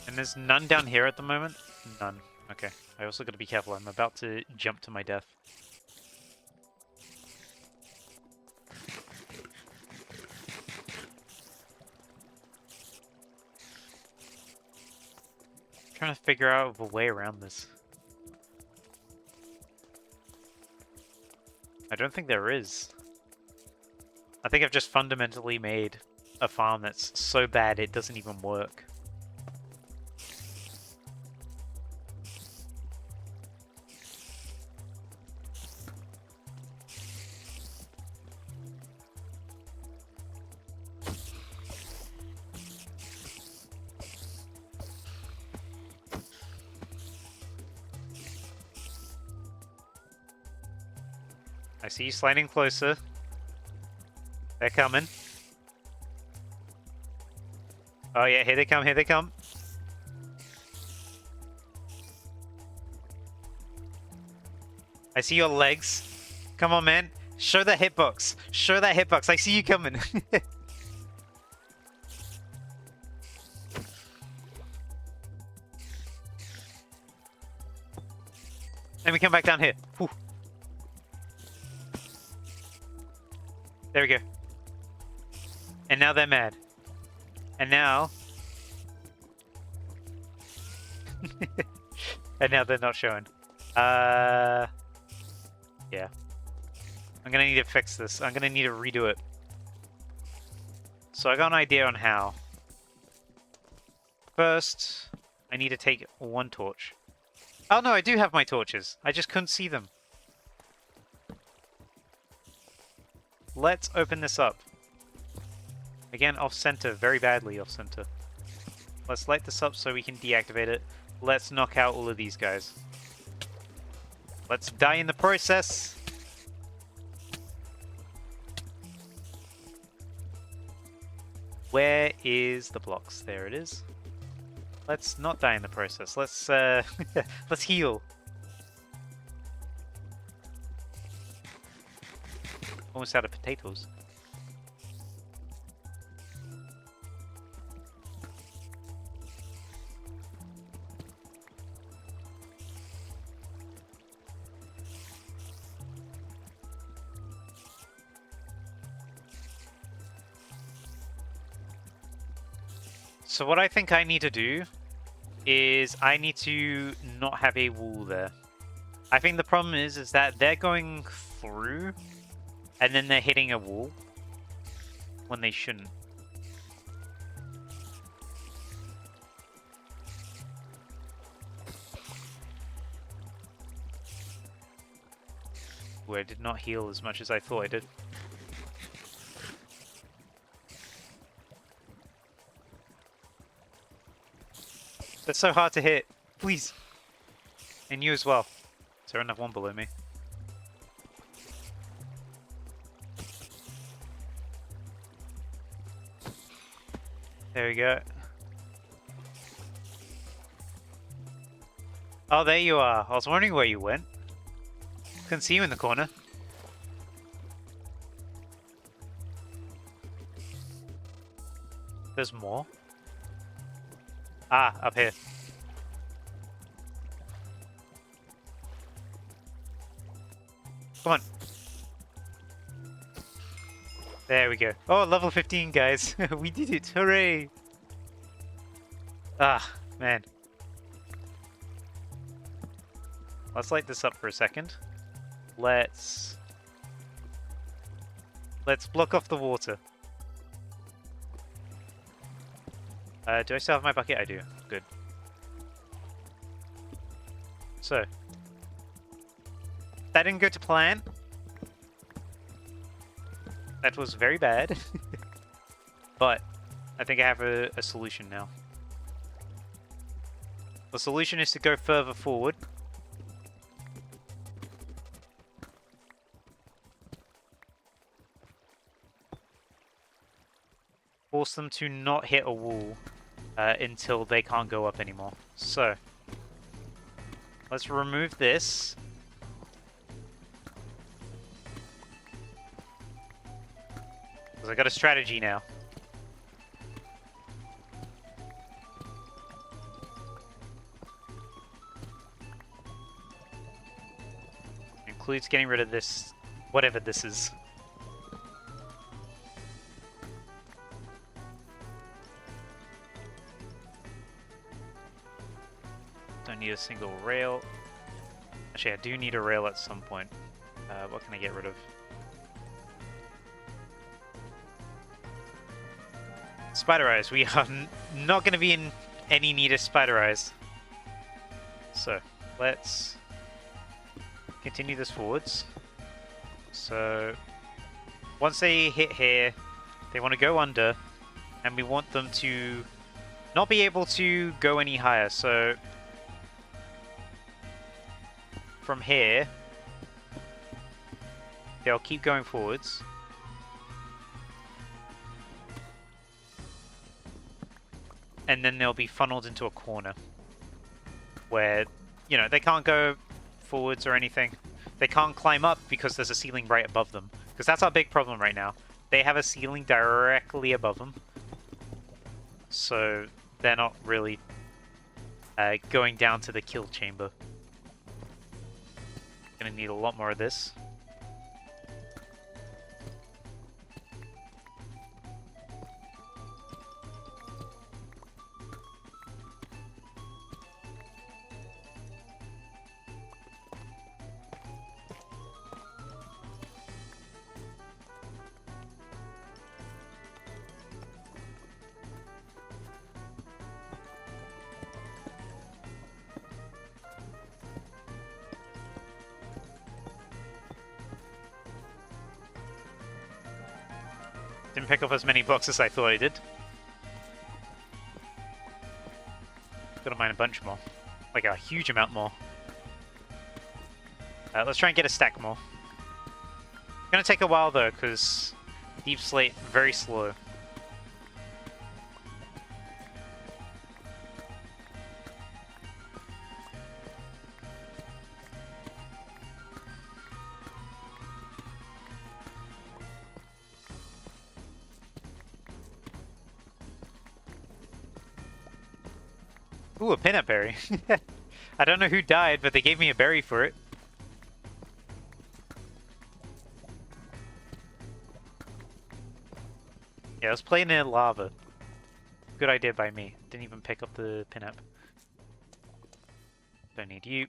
And there's none down here at the moment? None. Okay. I also gotta be careful, I'm about to jump to my death. Trying to figure out a way around this. I don't think there is. I think I've just fundamentally made a farm that's so bad it doesn't even work. I see you sliding closer. They're coming. Oh yeah, here they come, here they come. I see your legs. Come on, man. Show that hitbox. Show that hitbox. I see you coming. Let me come back down here. Whew. There we go. And now they're mad. And now... and now they're not showing. Yeah. I'm gonna need to fix this. I'm gonna need to redo it. So I got an idea on how. First, I need to take 1 torch. Oh no, I do have my torches. I just couldn't see them. Let's open this up. Again, off-center, very badly off-center. Let's light this up so we can deactivate it. Let's knock out all of these guys. Let's die in the process. Where is the blocks? There it is. Let's not die in the process. Let's let's heal. Almost out of potatoes. So what I think I need to do is I need to not have a wall there. I think the problem is that they're going through and then they're hitting a wall when they shouldn't. Where I did not heal as much as I thought I did. That's so hard to hit. Please. And you as well. Is there another one below me? There we go. Oh, there you are. I was wondering where you went. Couldn't see you in the corner. There's more. Ah, up here. Come on. There we go. Oh, level 15, guys. We did it. Hooray. Ah, man. Let's light this up for a second. Let's block off the water. Do I still have my bucket? I do. Good. So, that didn't go to plan. That was very bad. But I think I have a solution now. The solution is to go further forward. Force them to not hit a wall until they can't go up anymore. So, let's remove this. Because I got a strategy now. Includes getting rid of this, whatever this is. Don't need a single rail. Actually, I do need a rail at some point. What can I get rid of? Spider eyes. We are not going to be in any need of spider eyes. So, let's continue this forwards. So, once they hit here, they want to go under, and we want them to not be able to go any higher. So, from here, they'll keep going forwards. And then they'll be funneled into a corner where, you know, they can't go forwards or anything. They can't climb up because there's a ceiling right above them. Because that's our big problem right now. They have a ceiling directly above them. So they're not really going down to the kill chamber. Gonna need a lot more of this. Didn't pick up as many blocks as I thought I did. Gotta mine a bunch more. Like a huge amount more. Let's try and get a stack more. Gonna take a while though, because Deep Slate, very slow. Ooh, a peanut berry. I don't know who died, but they gave me a berry for it. Yeah, I was playing in lava. Good idea by me. Didn't even pick up the pinup. Don't need you.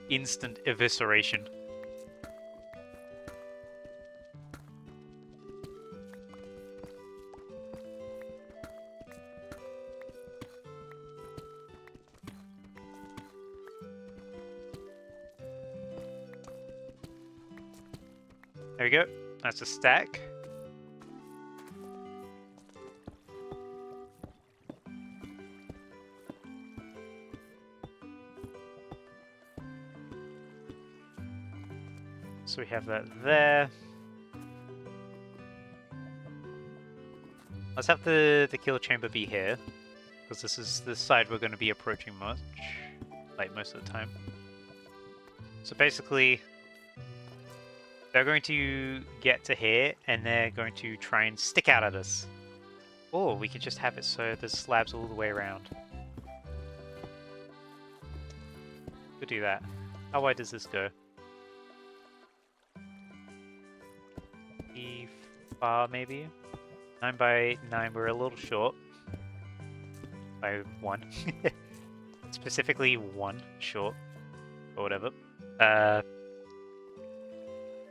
Instant evisceration. There we go. That's a stack. So we have that there. Let's have the kill chamber be here, because this is the side we're going to be approaching most of the time. So basically, they're going to get to here, and they're going to try and stick out at us. Or we could just have it so there's slabs all the way around. Could do that. How wide does this go? Far, maybe? 9 by 9, we're a little short. By 1. Specifically 1 short. Or whatever.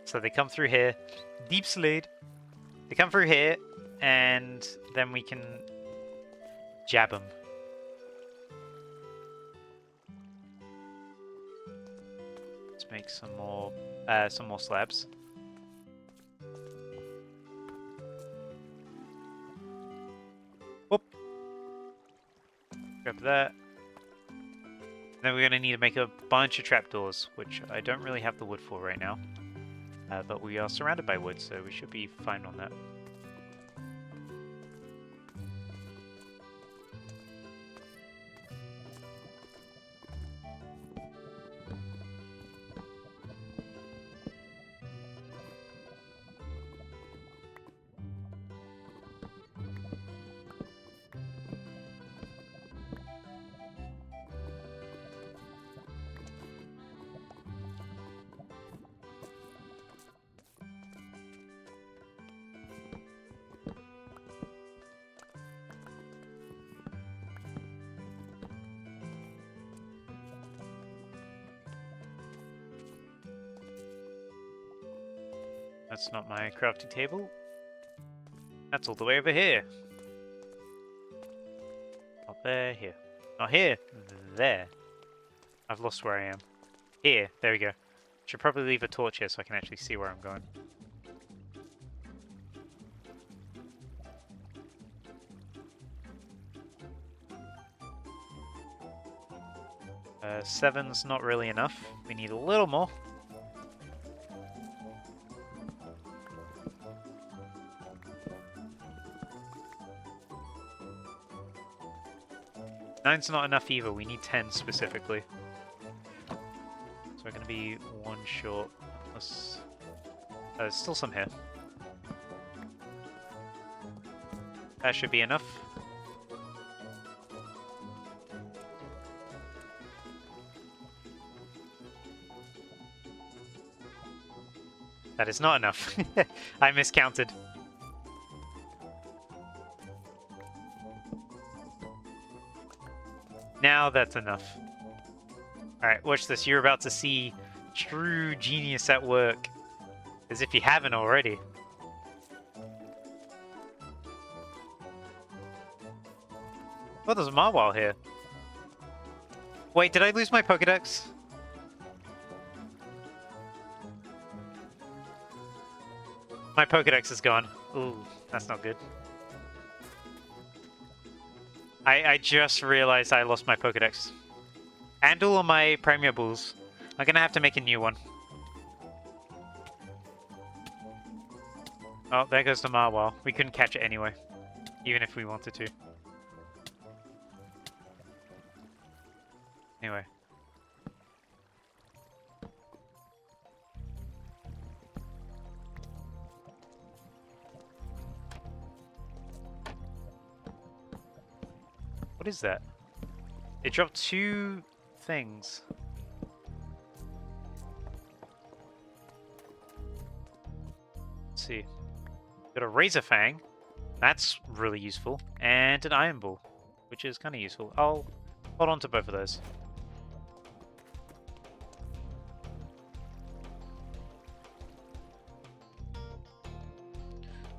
So they come through here. Deep slade. They come through here, and then we can jab them. Let's make some more slabs. Whoop. Grab that. Then we're going to need to make a bunch of trapdoors, which I don't really have the wood for right now. But we are surrounded by wood, so we should be fine on that. That's not my crafting table. That's all the way over here. Not there, here. Not here, there. I've lost where I am. Here, there we go. Should probably leave a torch here so I can actually see where I'm going. 7's not really enough. We need a little more. Nine's not enough either. We need 10 specifically. So we're going to be 1 short. There's still some here. That should be enough. That is not enough. I miscounted. Now that's enough. Alright, watch this. You're about to see true genius at work. As if you haven't already. Oh, there's a Marwal here. Wait, did I lose my Pokedex? My Pokedex is gone. Ooh, that's not good. I just realized I lost my Pokedex. And all of my Premier Bulls. I'm gonna have to make a new one. Oh, there goes the Marwal. We couldn't catch it anyway. Even if we wanted to. Anyway. What is that? It dropped 2 things. Let's see. Got a Razor Fang. That's really useful. And an Iron Bull, which is kind of useful. I'll hold on to both of those.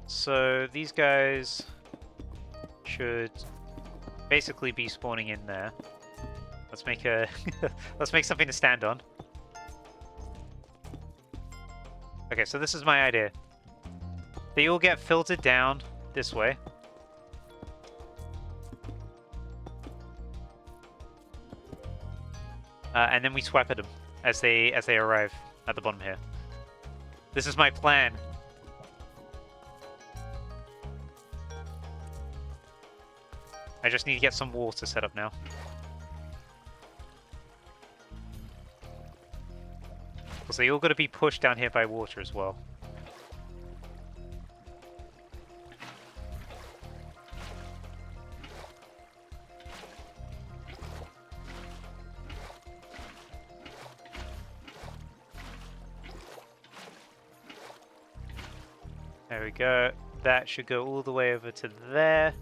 So these guys should basically be spawning in there. Let's make a let's make something to stand on. Okay, so this is my idea. They all get filtered down this way. And then we swipe at them as they arrive at the bottom here. This is my plan. I just need to get some water set up now. Because they all got to be pushed down here by water as well. There we go. That should go all the way over to there.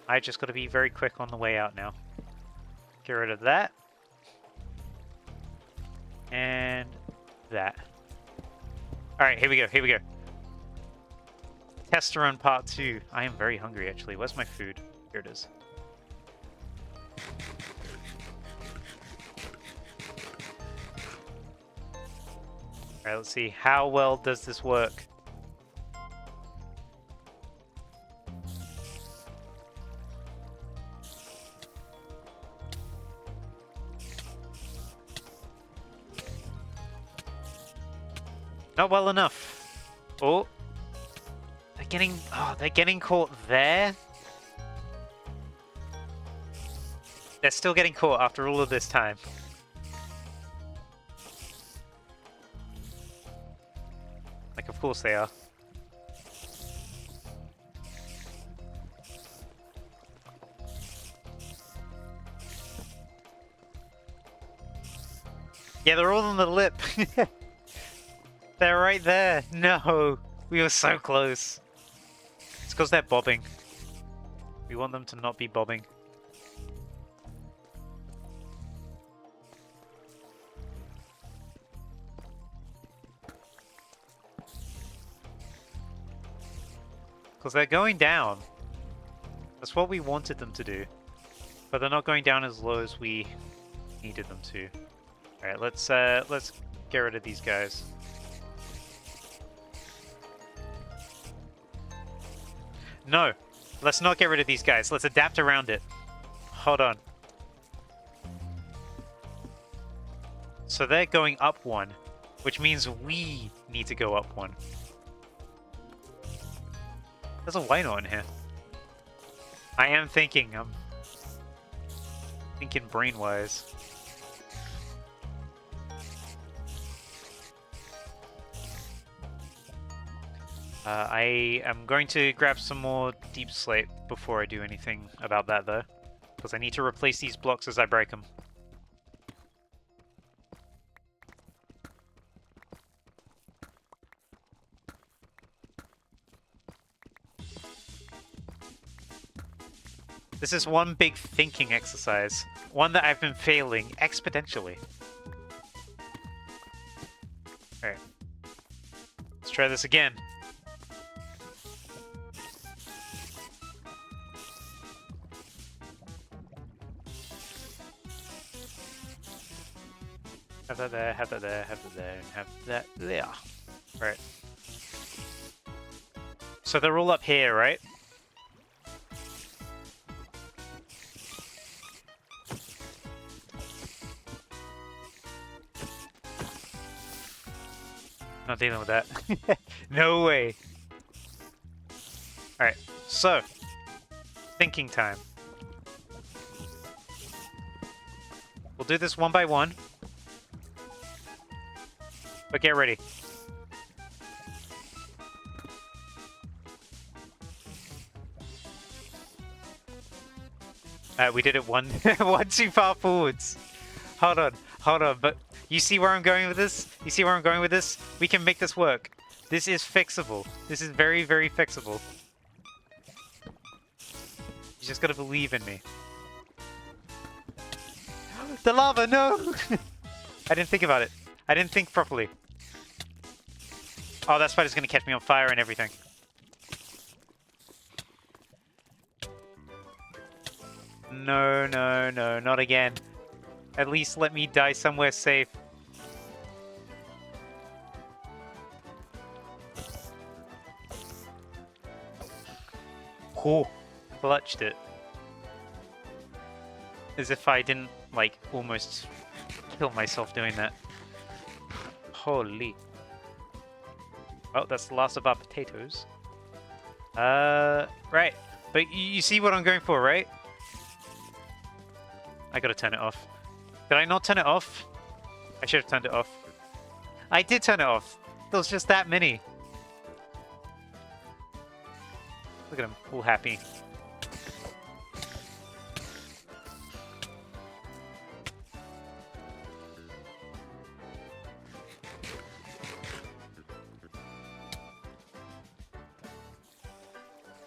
I just got to be very quick on the way out now. Get rid of that. And that. Alright, here we go, here we go. Test run part 2. I am very hungry, actually. Where's my food? Here it is. Alright, let's see. How well does this work? Not well enough. Oh. They're getting caught there. They're still getting caught after all of this time. Like, of course they are. Yeah, they're all on the lip. They're right there. No, we were so close. It's because they're bobbing. We want them to not be bobbing. Because they're going down. That's what we wanted them to do. But they're not going down as low as we needed them to. Alright, let's get rid of these guys. No, let's not get rid of these guys. Let's adapt around it. Hold on. So they're going up one, which means we need to go up one. There's a why not in here. I am thinking, I'm thinking brain-wise. I am going to grab some more deep slate before I do anything about that, though. Because I need to replace these blocks as I break them. This is one big thinking exercise. One that I've been failing exponentially. Alright. Let's try this again. Have that there, have that there, have that there, and have that there. Right. So they're all up here, right? Not dealing with that. No way. Alright, so. Thinking time. We'll do this one by one. But get ready. We did it one too far forwards. Hold on, but you see where I'm going with this? You see where I'm going with this? We can make this work. This is fixable. This is very, very fixable. You just gotta believe in me. The lava, no! I didn't think about it. I didn't think properly. Oh, that spider's gonna catch me on fire and everything. No, no, no, not again. At least let me die somewhere safe. Oh, clutched it. As if I didn't, like, almost kill myself doing that. Holy. Oh, that's the last of our potatoes. Right. But you see what I'm going for, right? I gotta turn it off. Did I not turn it off? I should have turned it off. I did turn it off. There was just that many. Look at him, all happy.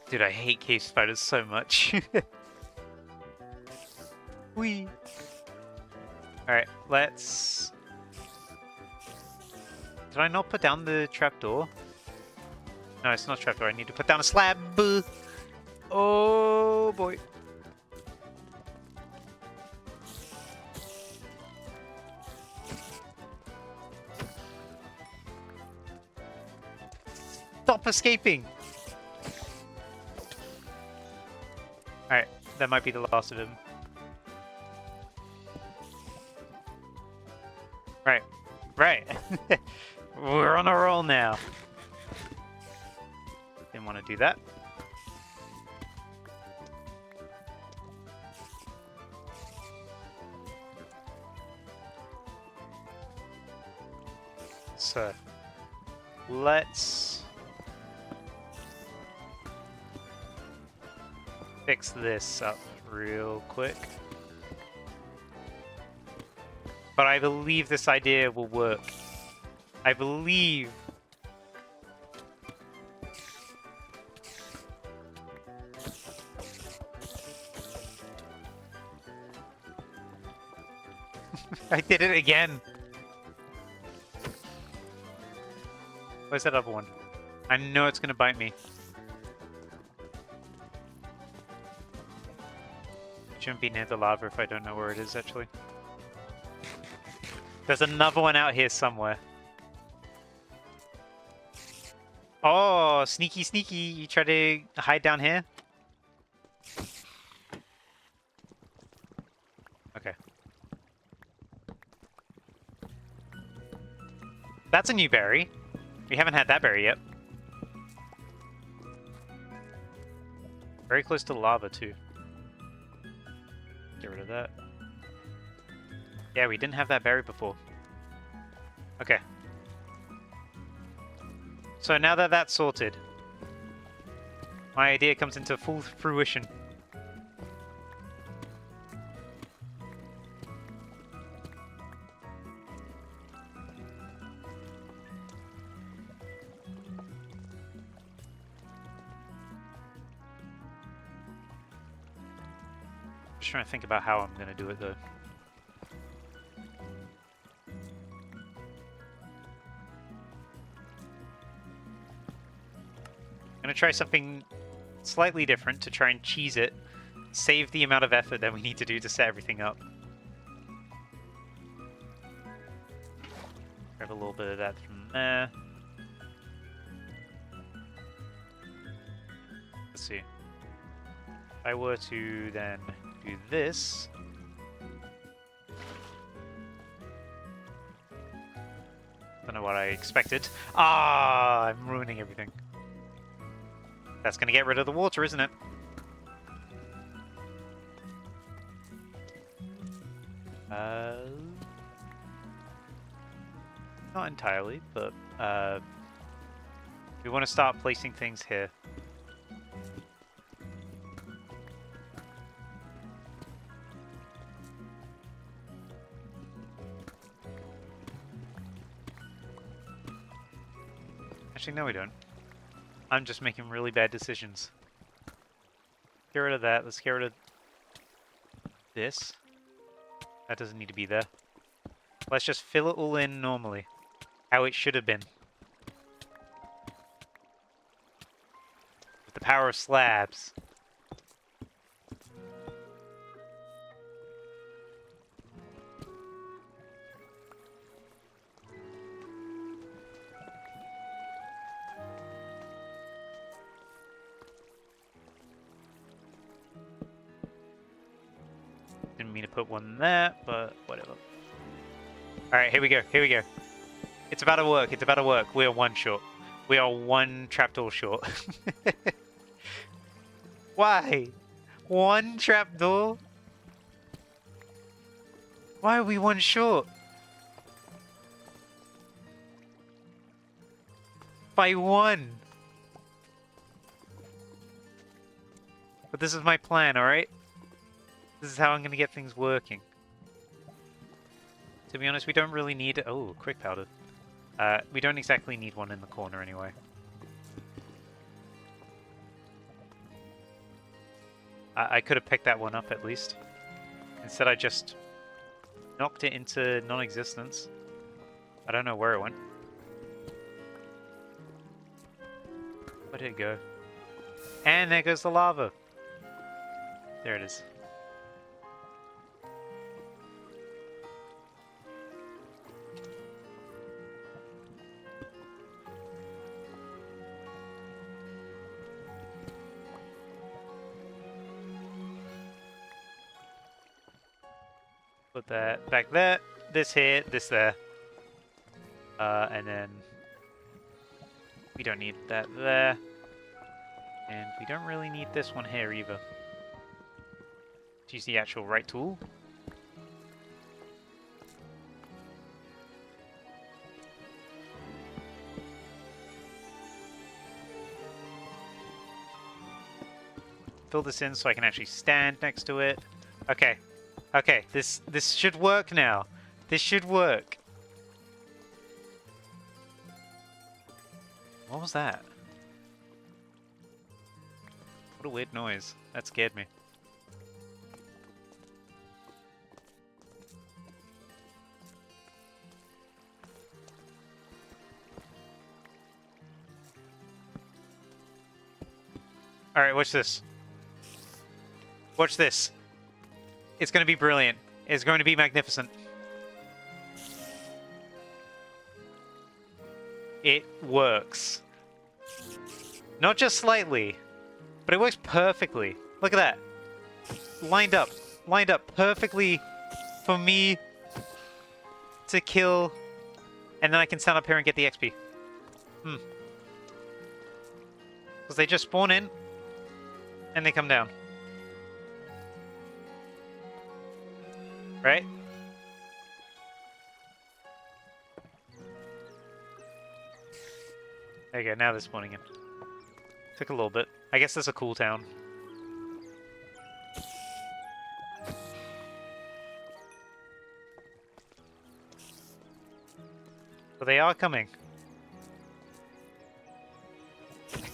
Dude, I hate cave spiders so much. Whee! Alright, let's... Did I not put down the trapdoor? No, it's not a trapdoor. I need to put down a slab. Oh boy. Stop escaping! Alright, that might be the last of him. Right. Right. We're on a roll now. Didn't want to do that. So, let's fix this up real quick. But I believe this idea will work. I believe. I did it again. Where's that other one? I know it's gonna bite me. Shouldn't be near the lava if I don't know where it is, actually. There's another one out here somewhere. Oh, sneaky, sneaky. You try to hide down here? Okay. That's a new berry. We haven't had that berry yet. Very close to lava, too. Get rid of that. Yeah, we didn't have that berry before. Okay. So now that that's sorted, my idea comes into full fruition. Just trying to think about how I'm going to do it, though. I'm going to try something slightly different to try and cheese it, save the amount of effort that we need to do to set everything up. Grab a little bit of that from there. Let's see. If I were to then do this... Don't know what I expected. Ah, I'm ruining everything. That's going to get rid of the water, isn't it? Not entirely, but we want to start placing things here. Actually, no we don't. I'm just making really bad decisions. Get rid of that. Let's get rid of this. That doesn't need to be there. Let's just fill it all in normally. How it should have been. With the power of slabs. Didn't mean to put one there, but whatever. Alright, here we go, here we go. It's about to work. It's about to work. We are one short. We are one trapdoor short. Why? One trapdoor? Why are we one short? By one. But this is my plan, alright? This is how I'm gonna get things working. To be honest, we don't really need... Oh, quick powder. We don't exactly need one in the corner anyway. I could have picked that one up at least. Instead I just knocked it into non-existence. I don't know where it went. Where did it go? And there goes the lava. There it is. Put that back there, this here, this there. And then we don't need that there. And we don't really need this one here either. Let's use the actual right tool. Fill this in so I can actually stand next to it. Okay. Okay, this should work now. This should work. What was that? What a weird noise. That scared me. Alright, watch this. Watch this. It's going to be brilliant. It's going to be magnificent. It works. Not just slightly, but it works perfectly. Look at that. Lined up. Lined up perfectly for me to kill. And then I can stand up here and get the XP. Because they just spawn in and they come down. Right? There you go, now they're spawning in. Took a little bit. I guess there's a cooldown. But they are coming.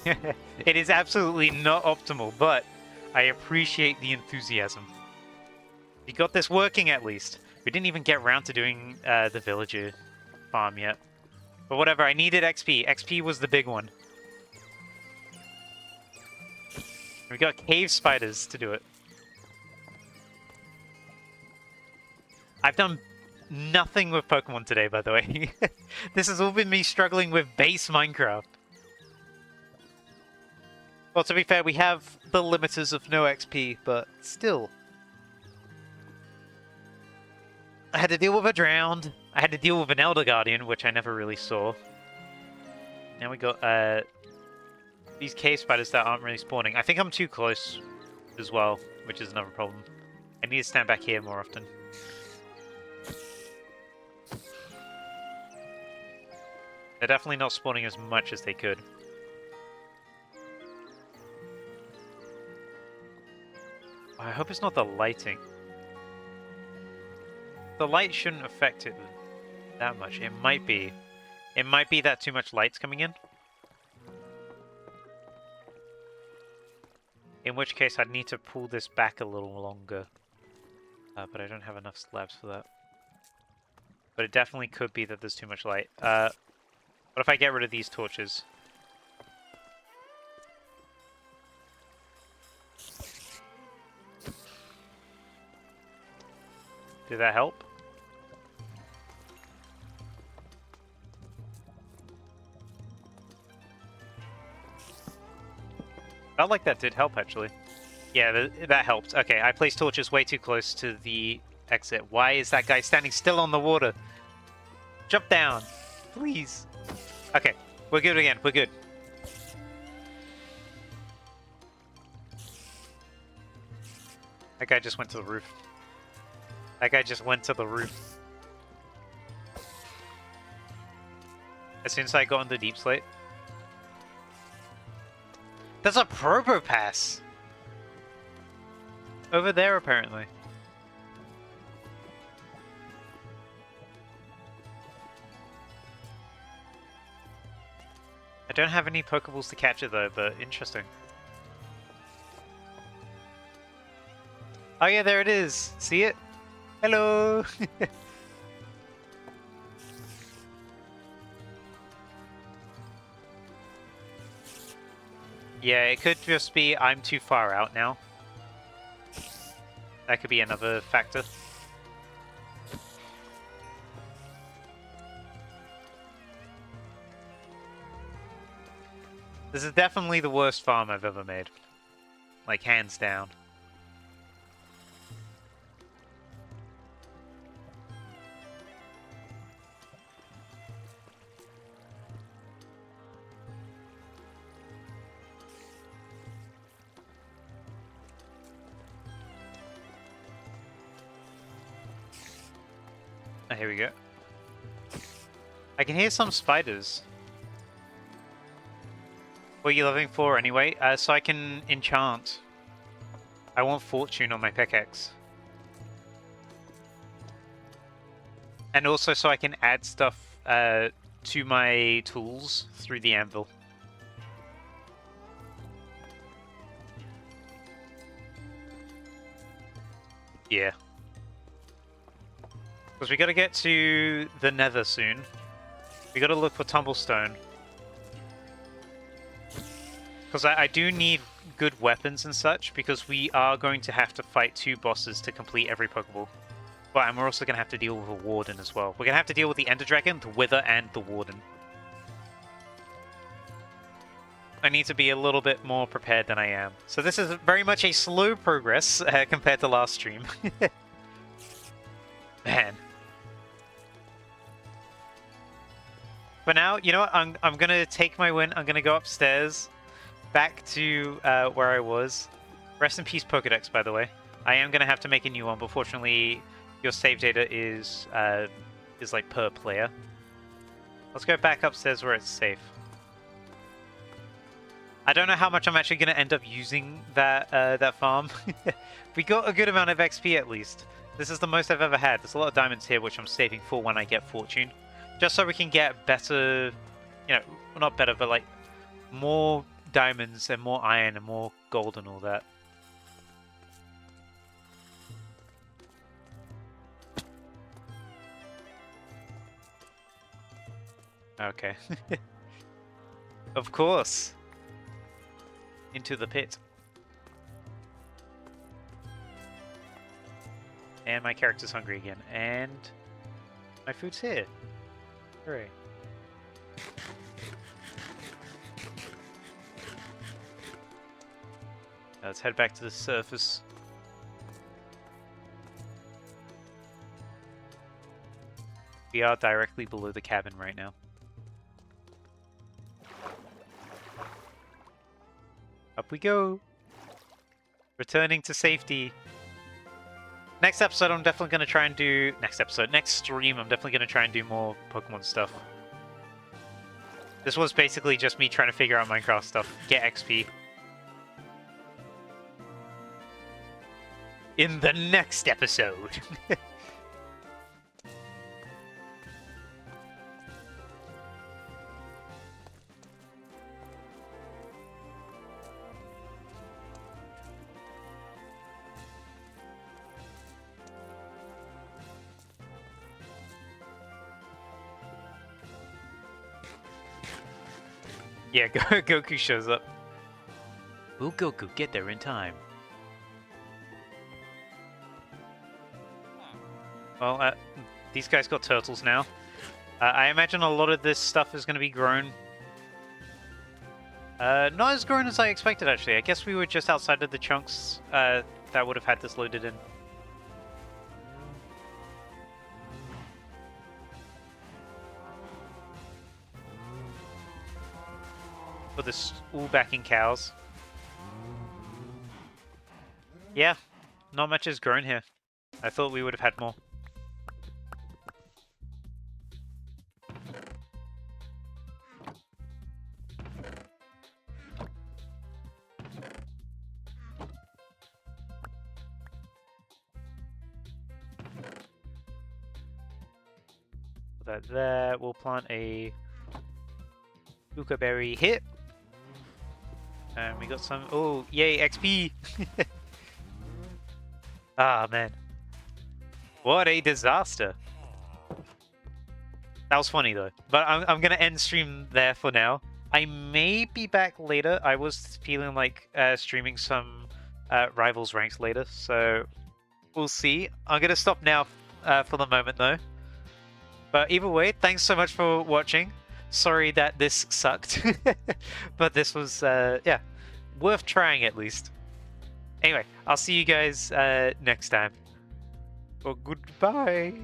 It is absolutely not optimal, but I appreciate the enthusiasm. We got this working at least. We didn't even get around to doing the villager farm yet. But whatever, I needed XP. XP was the big one. We got cave spiders to do it. I've done nothing with Pokemon today, by the way. This has all been me struggling with base Minecraft. Well, to be fair, we have the limiters of no XP, but still. I had to deal with a drowned. I had to deal with an Elder Guardian, which I never really saw. Now we got these cave spiders that aren't really spawning. I think I'm too close as well, which is another problem. I need to stand back here more often. They're definitely not spawning as much as they could. I hope it's not the lighting. The light shouldn't affect it that much. It might be. It might be that too much light's coming in. In which case I'd need to pull this back a little longer. But I don't have enough slabs for that. But it definitely could be that there's too much light. What if I get rid of these torches? Did that help? Felt like that did help, actually. Yeah, that helped. Okay, I placed torches way too close to the exit. Why is that guy standing still on the water? Jump down. please. Okay, we're good again. We're good. That guy just went to the roof. That guy just went to the roof. As soon as I got on the deep slate. There's a Probopass! Over there, apparently. I don't have any Pokeballs to capture though, but interesting. Oh yeah, there it is! See it? Hello! Yeah, it could just be I'm too far out now. That could be another factor. This is definitely the worst farm I've ever made. Like, hands down. Oh, here we go. I can hear some spiders. What are you looking for anyway? So I can enchant. I want fortune on my pickaxe. And also so I can add stuff to my tools through the anvil. Yeah. Because we gotta get to the nether soon. We gotta look for tumblestone. Because I do need good weapons and such, because we are going to have to fight 2 bosses to complete every Pokeball. But and we're also going to have to deal with a Warden as well. We're going to have to deal with the Ender Dragon, the Wither, and the Warden. I need to be a little bit more prepared than I am. So this is very much a slow progress compared to last stream. Man. For now, you know what? I'm going to take my win. I'm going to go upstairs. Back to where I was. Rest in peace, Pokedex, by the way. I am going to have to make a new one, but fortunately, your save data is like per player. Let's go back upstairs where it's safe. I don't know how much I'm actually going to end up using that farm. We got a good amount of XP at least. This is the most I've ever had. There's a lot of diamonds here, which I'm saving for when I get Fortune. Just so we can get better, you know, not better, but like more diamonds and more iron and more gold and all that. Okay. Of course. Into the pit. And my character's hungry again. And my food's here. Hooray. Now let's head back to the surface. We are directly below the cabin right now. Up we go! Returning to safety. Next episode, I'm definitely going to try and do... Next stream, I'm definitely going to try and do more Pokemon stuff. This was basically just me trying to figure out Minecraft stuff, get XP. In the next episode! Yeah, Goku shows up. Will Goku get there in time? Well, these guys got turtles now. I imagine a lot of this stuff is going to be grown. Not as grown as I expected, actually. I guess we were just outside of the chunks that would have had this loaded in. Put this all back in cows. Yeah, not much has grown here. I thought we would have had more. Put that there. We'll plant a Luca berry here. And we got some. Oh, yay, XP! Ah, man. What a disaster. That was funny, though. But I'm going to end stream there for now. I may be back later. I was feeling like streaming some Rivals ranks later, so we'll see. I'm going to stop now for the moment, though. But either way, thanks so much for watching. Sorry that this sucked. But this was, yeah, worth trying at least. Anyway, I'll see you guys next time. Well, goodbye.